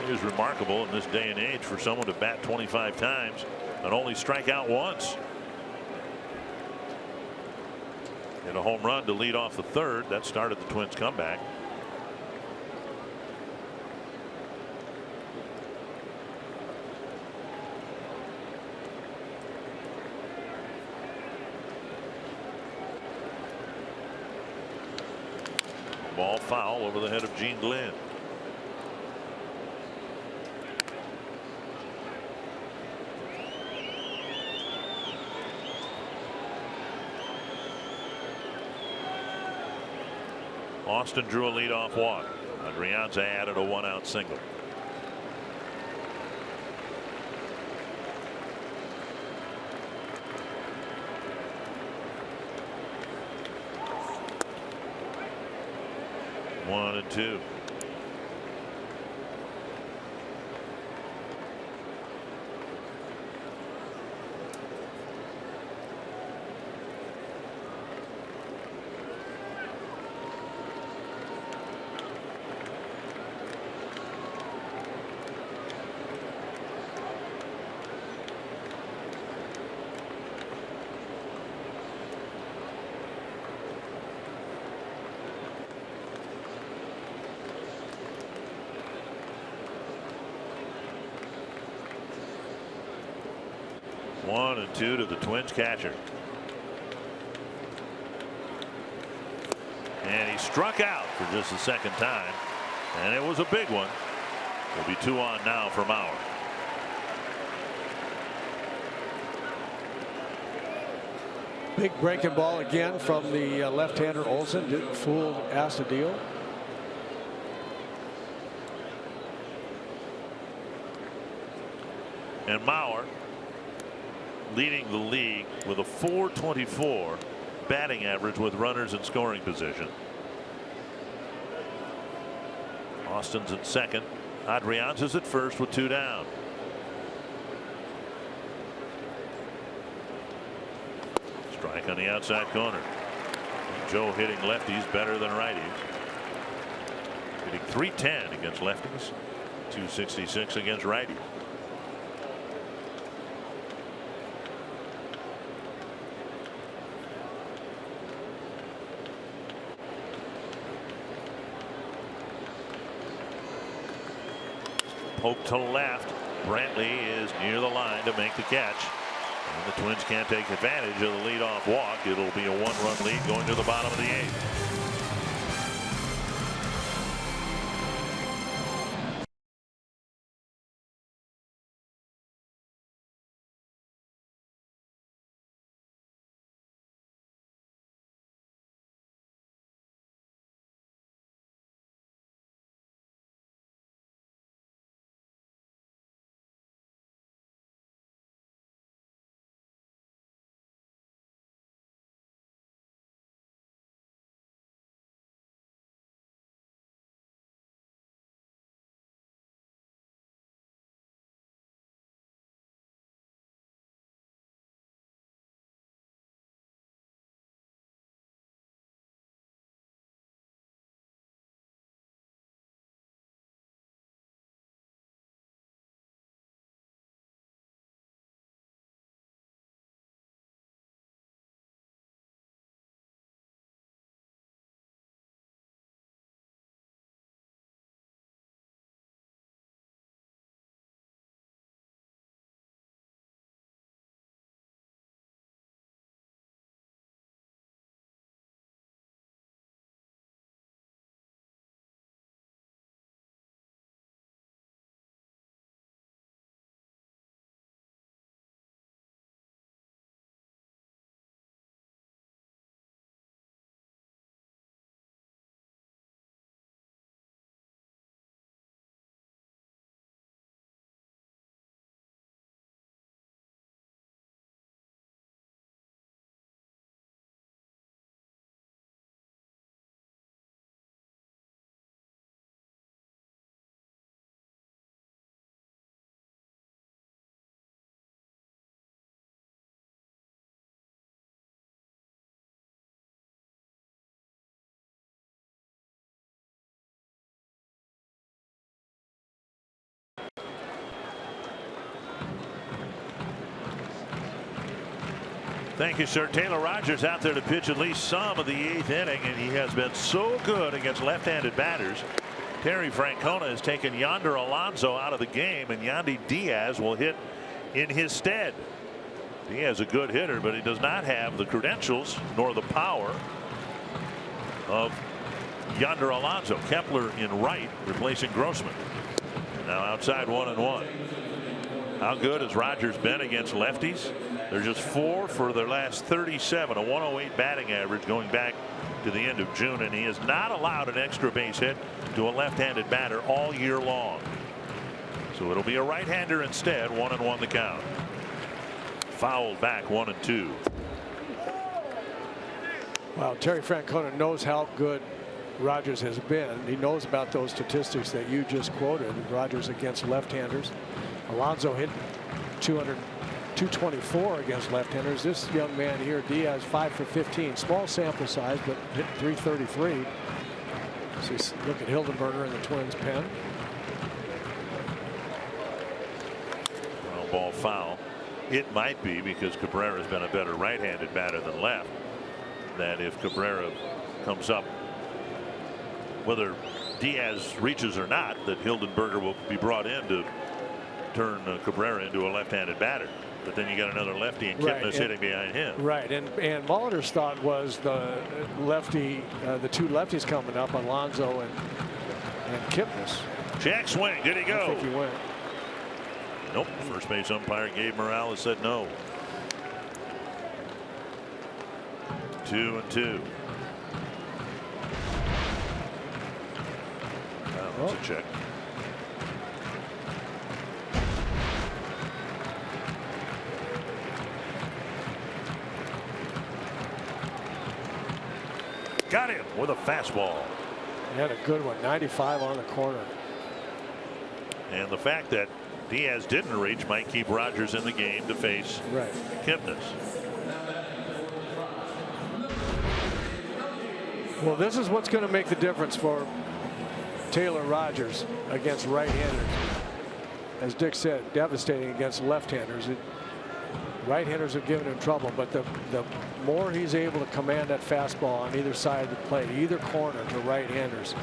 It is remarkable in this day and age for someone to bat 25 times and only strike out once. And a home run to lead off the 3rd. That started the Twins' comeback. Ball foul over the head of Gene Glenn. Austin drew a leadoff walk. Adrianza added a 1-out single. One and two. One and two to the Twins catcher. And he struck out for just the 2nd time. And it was a big one. Will be 2 on now for Mauer. Big breaking ball again from the left-hander Olson. Didn't fool Astudillo. And Mauer leading the league with a .424 batting average with runners in scoring position. Austin's at second. Adrianza's at first with 2 down. Strike on the outside corner. Joe hitting lefties better than righties. Hitting .310 against lefties. .266 against righties. Poke to left. Brantley is near the line to make the catch. And the Twins can't take advantage of the leadoff walk. It'll be a 1-run lead going to the bottom of the 8th. Thank you, sir. Taylor Rogers out there to pitch at least some of the 8th inning, and he has been so good against left-handed batters. Terry Francona has taken Yonder Alonso out of the game, and Yandy Diaz will hit in his stead. Diaz a good hitter, but he does not have the credentials nor the power of Yonder Alonso. Kepler in right, replacing Grossman. Now outside 1-1. How good has Rogers been against lefties? They're just 4 for their last 37, a 108 batting average going back to the end of June, and he has not allowed an extra base hit to a left-handed batter all year long. So it'll be a right-hander instead. 1-1 the count. Fouled back 1-2. Wow, Terry Francona knows how good Rogers has been. He knows about those statistics that you just quoted. Rogers against left-handers. Alonso hit 224 against left-handers. This young man here, Diaz, 5 for 15. Small sample size, but hit 333. So look at Hildenberger in the Twins' pen. Well, ball foul. It might be because Cabrera has been a better right-handed batter than left. That if Cabrera comes up, whether Diaz reaches or not, that Hildenberger will be brought in to turn Cabrera into a left-handed batter. But then you got another lefty and Kipnis hitting behind him. Right, and Molitor's thought was the lefty, the two lefties coming up, Alonso and Kipnis. Jack swing. Did he go? I think he went. Nope. First base umpire Gabe Morales said no. 2-2. That's a check. Got him with a fastball. He had a good one. 95 on the corner. And the fact that Diaz didn't reach might keep Rogers in the game to face Kipnis. Well, this is what's going to make the difference for Taylor Rogers against right-handers. As Dick said, devastating against left-handers. Right-handers have given him trouble, but the more he's able to command that fastball on either side of the plate, either corner to right-handers,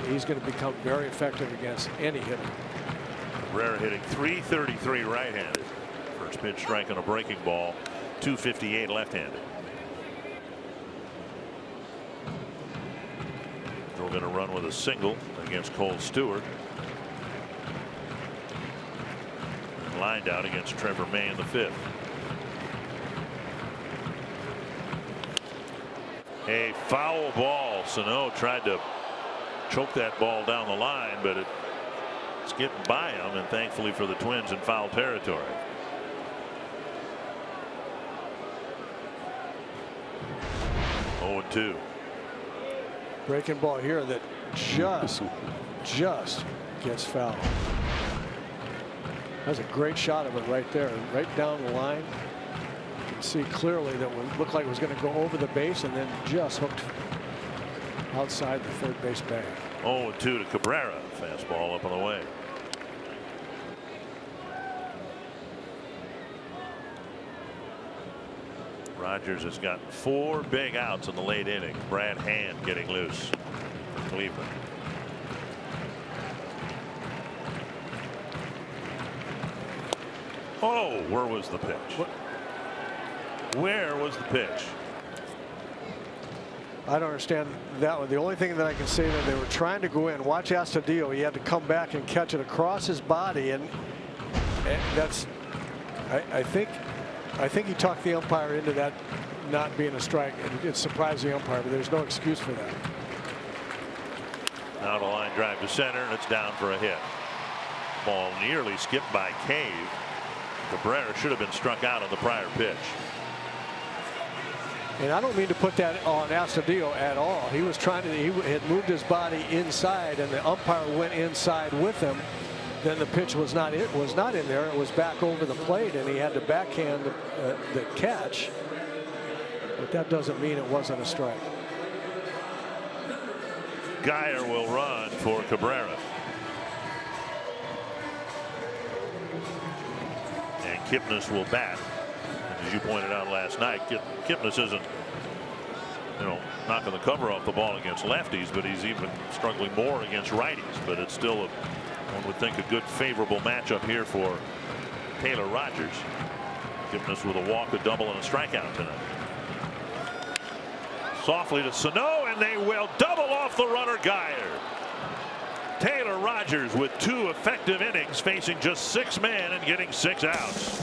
he's going to become very effective against any hitter. Cabrera hitting 333 right-handed. First pitch strike on a breaking ball. 258 left-handed. We're going to run with a single against Cole Stewart. And lined out against Trevor May in the 5th. A foul ball. Sano tried to choke that ball down the line, but it's getting by him, and thankfully for the Twins in foul territory. Oh, 2. Breaking ball here that just gets fouled. That's a great shot of it right there, right down the line. You can see clearly that it looked like it was going to go over the base and then just hooked outside the third base bag. 0-2 to Cabrera. Fastball up and away. Rogers has got 4 big outs in the late inning. Brad Hand getting loose for Cleveland. Oh, where was the pitch? Where was the pitch? I don't understand that one. The only thing that I can say that they were trying to go in. Watch Astudillo. He had to come back and catch it across his body, and that's. I think he talked the umpire into that not being a strike. It surprised the umpire, but there's no excuse for that. Now the line drive to center, and it's down for a hit. Ball nearly skipped by Cave. Cabrera should have been struck out on the prior pitch. And I don't mean to put that on Astudillo at all. He was trying to. He had moved his body inside, and the umpire went inside with him. Then the pitch was not in there. It was back over the plate, and he had to backhand the catch. But that doesn't mean it wasn't a strike. Geyer will run for Cabrera. And Kipnis will bat in as you pointed out last night, Kipnis isn't, knocking the cover off the ball against lefties, but he's even struggling more against righties. But it's still, one would think, a good favorable matchup here for Taylor Rogers. Kipnis with a walk, a double, and a strikeout tonight. Softly to Sano, and they will double off the runner Geyer. Taylor Rogers with 2 effective innings, facing just 6 men and getting 6 outs.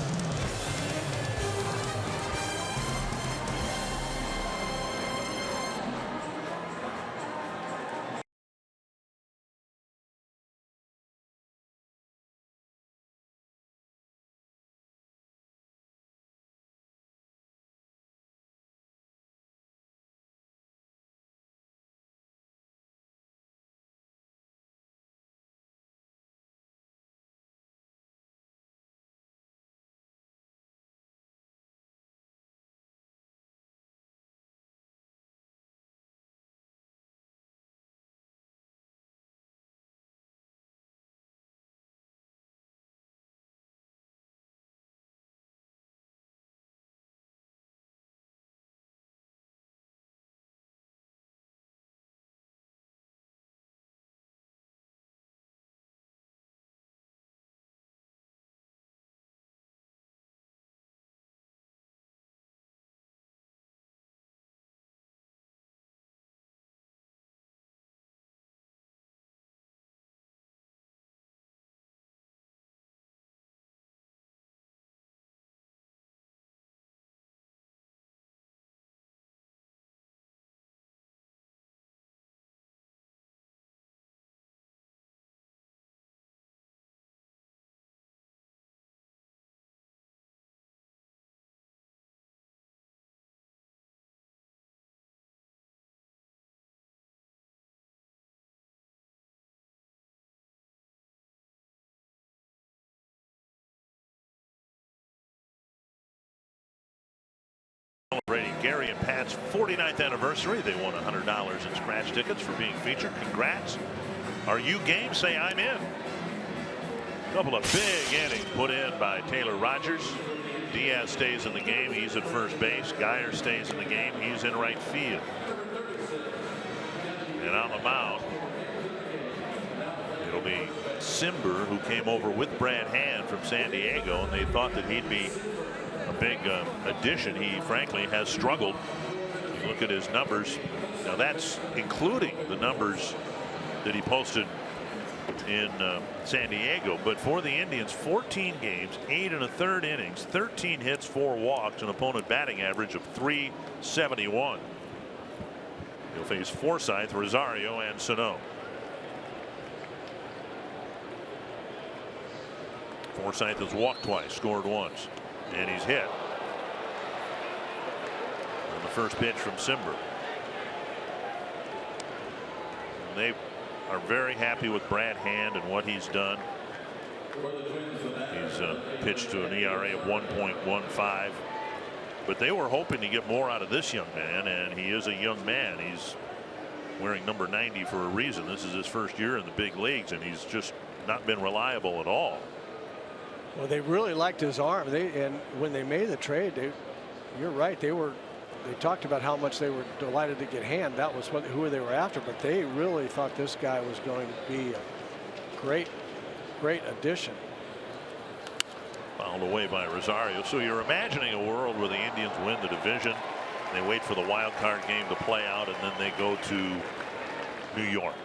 Celebrating Gary and Pat's 49th anniversary. They won $100 in scratch tickets for being featured. Congrats. Are you game? Say I'm in. Couple of big innings put in by Taylor Rogers. Diaz stays in the game. He's at first base. Geyer stays in the game. He's in right field. And on the mound, it'll be Simber, who came over with Brad Hand from San Diego, and they thought that he'd be a big addition. He frankly has struggled. You look at his numbers. Now that's including the numbers that he posted in San Diego. But for the Indians, 14 games, 8 1/3 innings, 13 hits, 4 walks, an opponent batting average of .371. He'll face Forsythe, Rosario, and Sano. Forsythe has walked twice, scored once, and he's hit on the first pitch from Simber. And they are very happy with Brad Hand and what he's done. He's pitched to an ERA of 1.15, but they were hoping to get more out of this young man, and he is a young man. He's wearing number 90 for a reason. This is his first year in the big leagues, and he's just not been reliable at all. Well, they really liked his arm. And when they made the trade, you're right. They talked about how much they were delighted to get Hand. That was who they were after. But they really thought this guy was going to be a great addition. Fouled away by Rosario. So you're imagining a world where the Indians win the division. They wait for the wild card game to play out, and then they go to New York.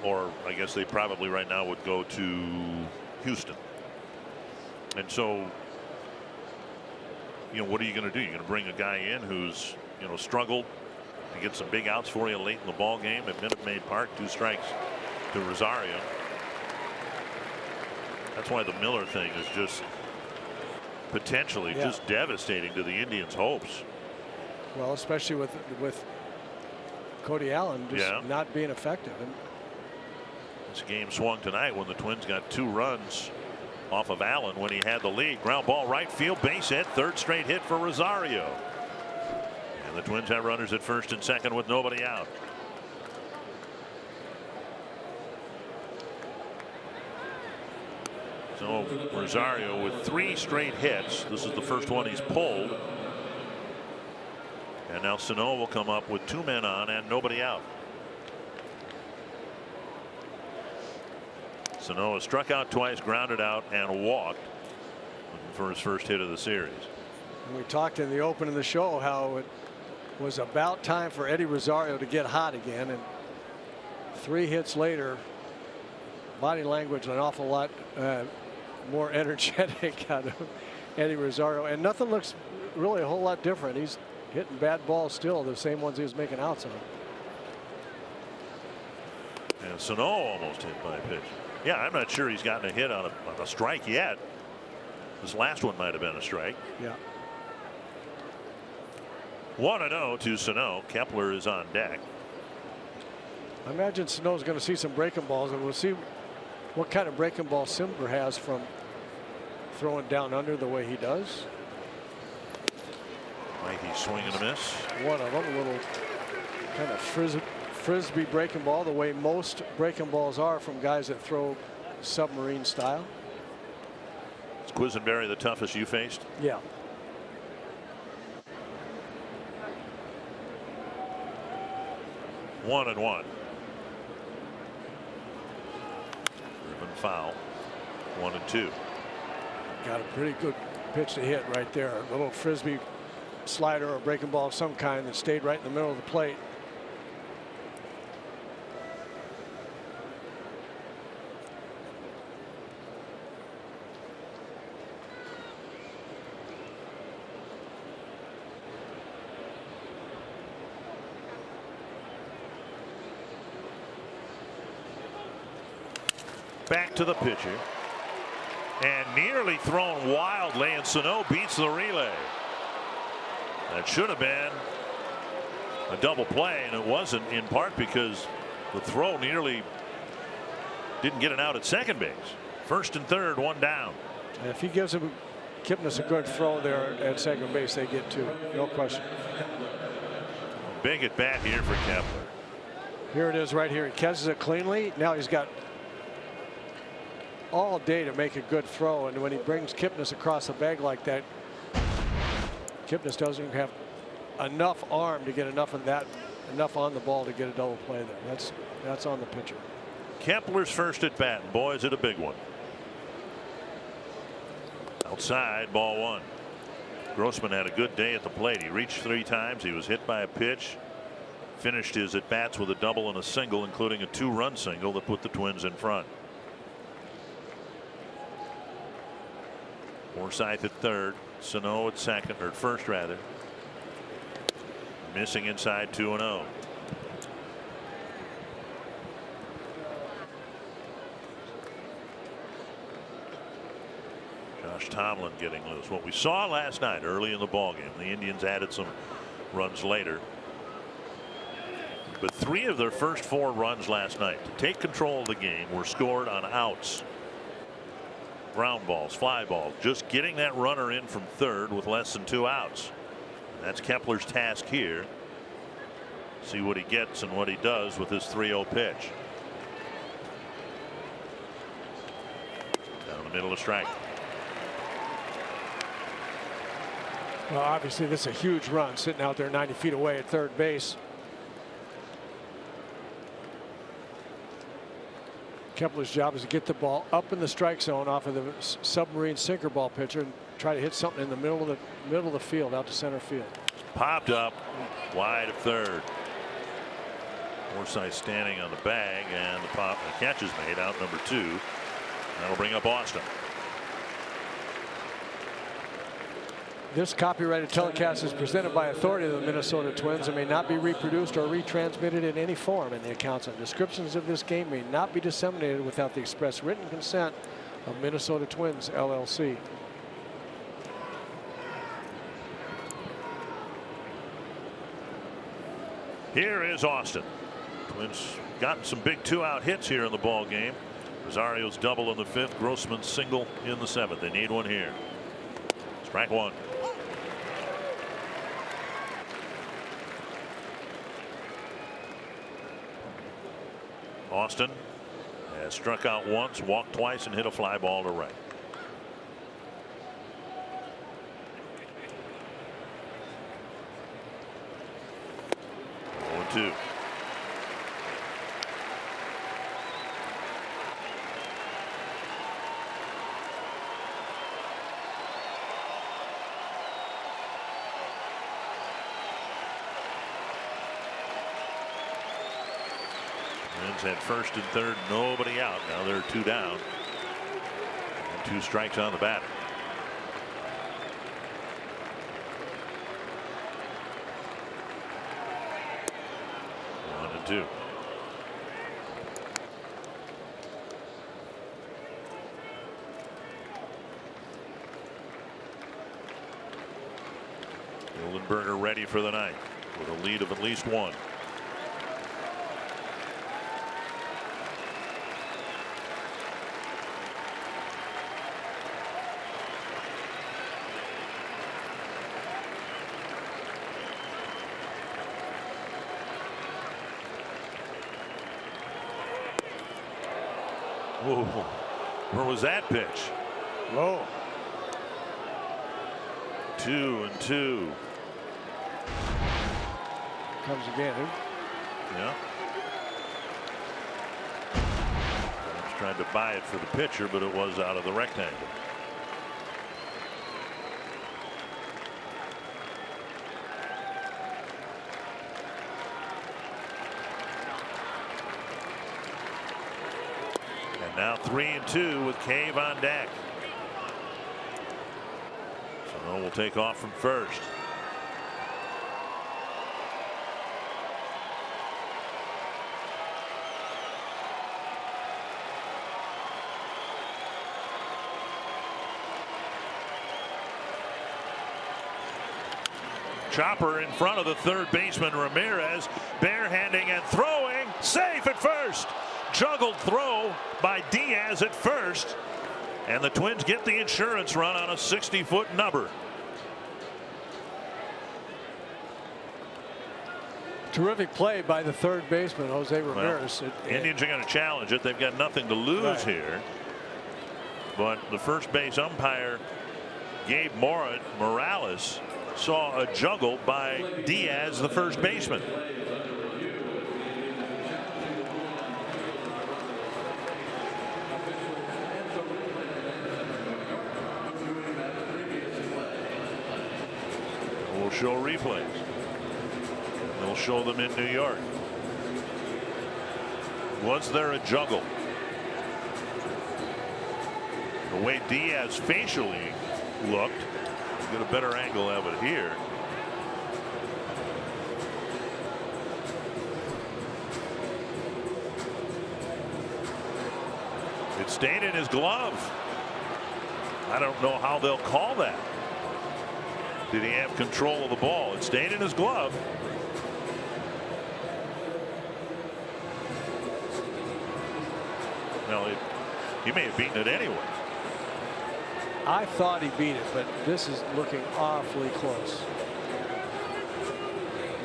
Or I guess they probably right now would go to Houston. And so, what are you going to do? You're going to bring a guy in who's, struggled to get some big outs for you late in the ball game at Minute Maid Park. 2 strikes to Rosario. That's why the Miller thing is just potentially just devastating to the Indians' hopes. Well, especially with Cody Allen just not being effective. And this game swung tonight when the Twins got 2 runs off of Allen when he had the lead. Ground ball right field, base hit, 3rd straight hit for Rosario. And the Twins have runners at first and second with nobody out. So Rosario with 3 straight hits. This is the first one he's pulled. And now Sano will come up with 2 men on and nobody out. Sano has struck out twice, grounded out, and walked for his first hit of the series. And we talked in the open of the show how it was about time for Eddie Rosario to get hot again, and 3 hits later, body language an awful lot more energetic out of Eddie Rosario, and nothing looks really a whole lot different. He's hitting bad balls still, the same ones he was making outs on. And Sano almost hit by a pitch. Yeah, I'm not sure he's gotten a hit on a strike yet. This last one might have been a strike. Yeah. 1-0 to Sano. Kepler is on deck. I imagine Sano's going to see some breaking balls, and we'll see what kind of breaking ball Simber has from throwing down under the way he does. Mikey swing and a miss. One of them, a little kind of frisbee breaking ball, the way most breaking balls are from guys that throw submarine style. Is Quisenberry the toughest you faced? Yeah. One and one. Driven foul. 1-2. Got a pretty good pitch to hit right there. A little frisbee slider or breaking ball of some kind that stayed right in the middle of the plate. Back to the pitcher. And nearly thrown wildly, and Sano beats the relay. That should have been a double play, and it wasn't, in part because the throw nearly didn't get an out at second base. First and third, 1 down. And if he gives him Kipnis a good throw there at second base, they get 2. No question. Big at bat here for Kepler. Here it is right here. He catches it cleanly. Now he's got all day to make a good throw, and when he brings Kipnis across the bag like that, Kipnis doesn't have enough arm to get enough on the ball to get a double play there. That's on the pitcher. Kepler's first at bat, and boy, is it a big one. Outside, ball 1. Grossman had a good day at the plate. He reached 3 times. He was hit by a pitch. Finished his at bats with a double and a single, including a 2-run single that put the Twins in front. Forsythe at third. Sano at second, or first rather. Missing inside, 2-0. Josh Tomlin getting loose. What we saw last night early in the ballgame, the Indians added some runs later. But 3 of their first 4 runs last night to take control of the game were scored on outs. Ground balls, fly balls, just getting that runner in from third with less than 2 outs. That's Kepler's task here. See what he gets and what he does with his 3-0 pitch. Down the middle of strike. Well, obviously this is a huge run, sitting out there 90 feet away at third base. Kepler's job is to get the ball up in the strike zone off of the submarine sinker ball pitcher and try to hit something in the middle of the field, out to center field. Popped up wide of third. Forsythe standing on the bag, and the catch is made, out number 2. That'll bring up Austin. This copyrighted telecast is presented by authority of the Minnesota Twins and may not be reproduced or retransmitted in any form, and the accounts and descriptions of this game may not be disseminated without the express written consent of Minnesota Twins, LLC. Here is Austin. Twins gotten some big 2-out hits here in the ball game. Rosario's double in the 5th, Grossman's single in the 7th. They need one here. Strike 1. Austin has struck out once, walked twice, and hit a fly ball to right. 1-2. Twins had first and third, nobody out. Now they're 2 down. And 2 strikes on the batter. 1-2. Hildenberger ready for the ninth with a lead of at least 1. Whoa. Where was that pitch? Low. 2-2. Comes again. Yeah. He's trying to buy it for the pitcher, but it was out of the rectangle. And now 3-2 with Cave on deck. So we'll take off from first. Chopper in front of the third baseman Ramirez, barehanding and throwing, safe at first. Juggled throw by Diaz at first, and the Twins get the insurance run on a 60-foot nubber. Terrific play by the third baseman, Jose Ramirez. Well, Indians are going to challenge it. They've got nothing to lose here. But the first base umpire, Gabe Morales, saw a juggle by Diaz, the first baseman. We'll show replays. They'll show them in New York. Was there a juggle? The way Diaz facially looked, get a better angle of it here. It stayed in his glove. I don't know how they'll call that. Did he have control of the ball? It stayed in his glove. Well, he may have beaten it anyway. I thought he beat it, but this is looking awfully close.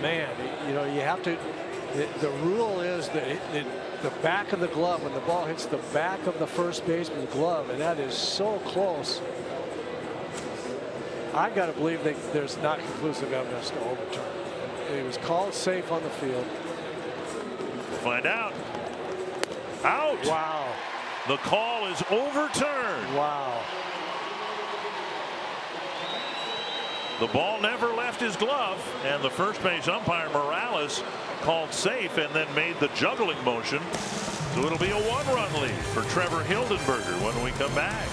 Man, you know, you have to. The rule is that the back of the glove, when the ball hits the back of the first baseman's glove, and that is so close. I got to believe that there's not conclusive evidence to overturn. It was called safe on the field. We'll find out. Out. Wow. The call is overturned. Wow. The ball never left his glove, and the first base umpire Morales called safe and then made the juggling motion. So it'll be a 1-run lead for Trevor Hildenberger when we come back.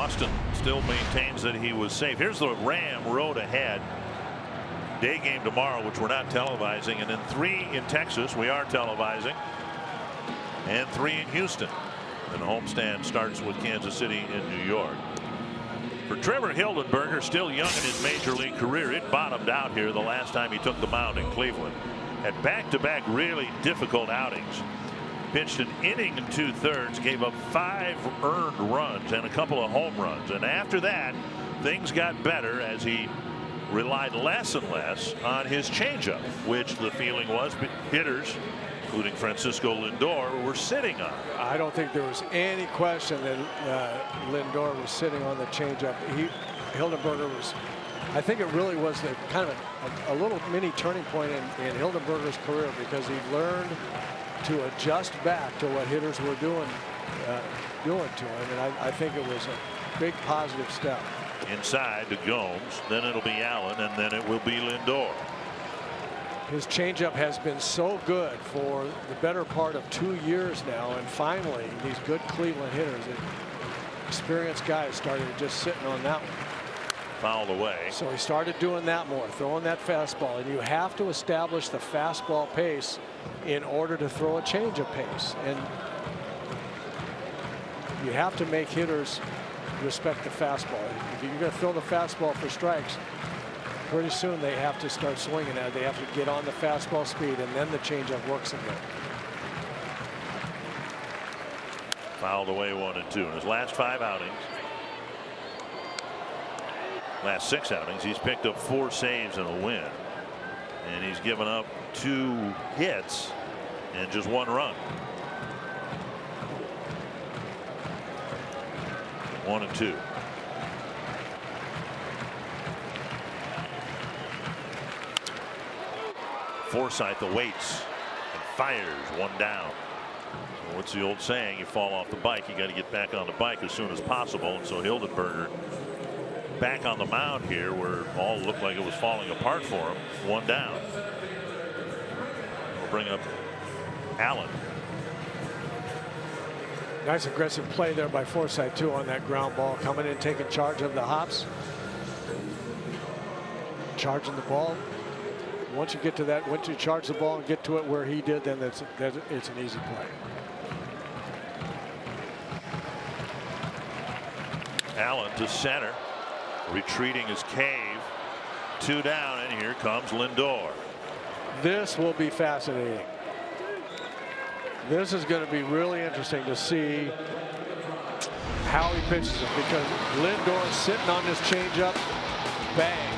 Boston still maintains that he was safe. Here's the Ram road ahead. Day game tomorrow, which we're not televising, and then 3 in Texas, we are televising, and 3 in Houston. And the homestand starts with Kansas City and New York. For Trevor Hildenberger, still young in his major league career, it bottomed out here the last time he took the mound in Cleveland. Had back-to-back really difficult outings. Pitched an inning and 2/3, gave up 5 earned runs and a couple of home runs. And after that, things got better as he relied less and less on his changeup, which the feeling was hitters, including Francisco Lindor, were sitting on. I don't think there was any question that Lindor was sitting on the changeup. Hildenberger was. I think it really was the kind of a little mini turning point in Hildenberger's career, because he learned to adjust back to what hitters were doing to him, and I think it was a big positive step. Inside to Gomes, then it'll be Allen, and then it will be Lindor. His changeup has been so good for the better part of 2 years now, and finally these good Cleveland hitters, experienced guys, started just sitting on that one. Fouled away. So he started doing that more, throwing that fastball, and you have to establish the fastball pace in order to throw a changeup pace, and you have to make hitters respect the fastball. If you're going to throw the fastball for strikes, pretty soon they have to start swinging at it. They have to get on the fastball speed, and then the changeup works in there. Fouled away 1 and 2 in his last 5 outings. Last 6 outings, he's picked up 4 saves and a win, and he's given up 2 hits and just 1 run. 1 and 2. Forsythe awaits and fires 1 down. So what's the old saying? You fall off the bike, you got to get back on the bike as soon as possible. And so Hildenberger back on the mound here, where all looked like it was falling apart for him. 1 down. We'll bring up Allen. Nice aggressive play there by Forsythe too on that ground ball, coming in, taking charge of the hops, charging the ball. Once you get to that, once you charge the ball and get to it where he did, then it's an easy play. Allen to center, retreating his Cave. 2 down, and here comes Lindor. This will be fascinating. This is going to be really interesting to see how he pitches it, because Lindor is sitting on this changeup. Bang.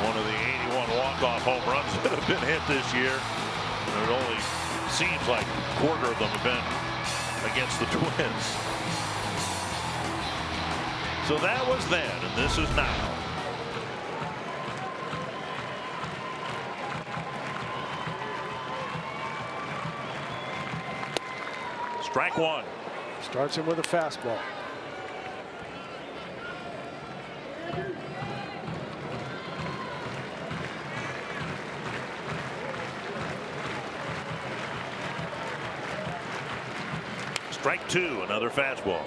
One of the 81 walk-off home runs that have been hit this year. And it only seems like a quarter of them have been against the Twins. So that was then, and this is now. Strike 1. Starts him with a fastball. Strike 2, another fastball.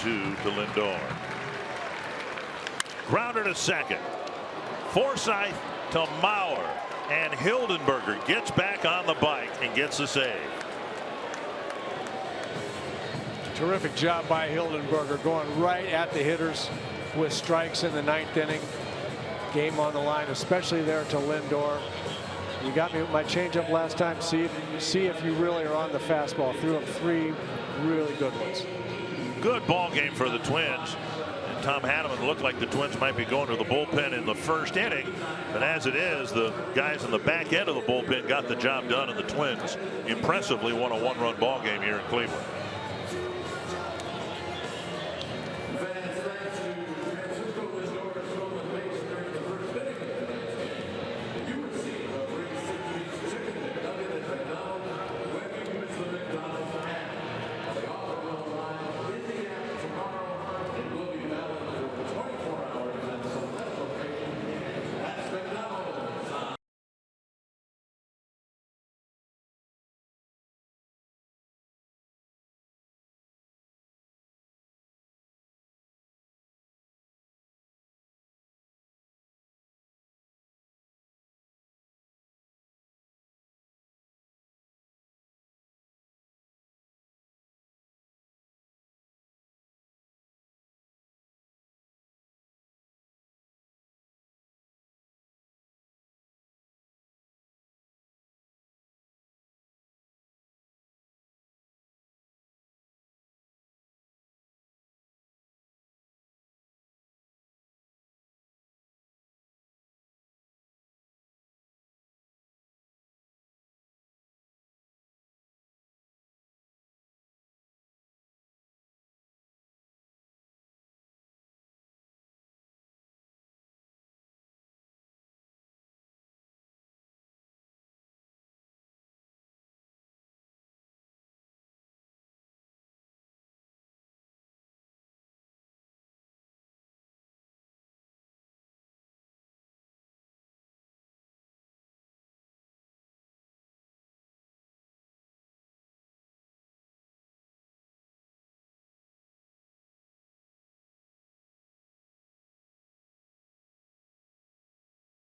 To Lindor. Grounded to second. Forsythe to Mauer, and Hildenberger gets back on the bike and gets a save. Terrific job by Hildenberger, going right at the hitters with strikes in the 9th inning. Game on the line, especially there to Lindor. You got me with my changeup last time. See if you really are on the fastball. Threw him 3 really good ones. Good ball game for the Twins. And Tom Hanneman looked like the Twins might be going to the bullpen in the 1st inning. But as it is, the guys in the back end of the bullpen got the job done, and the Twins impressively won a 1-run ball game here in Cleveland.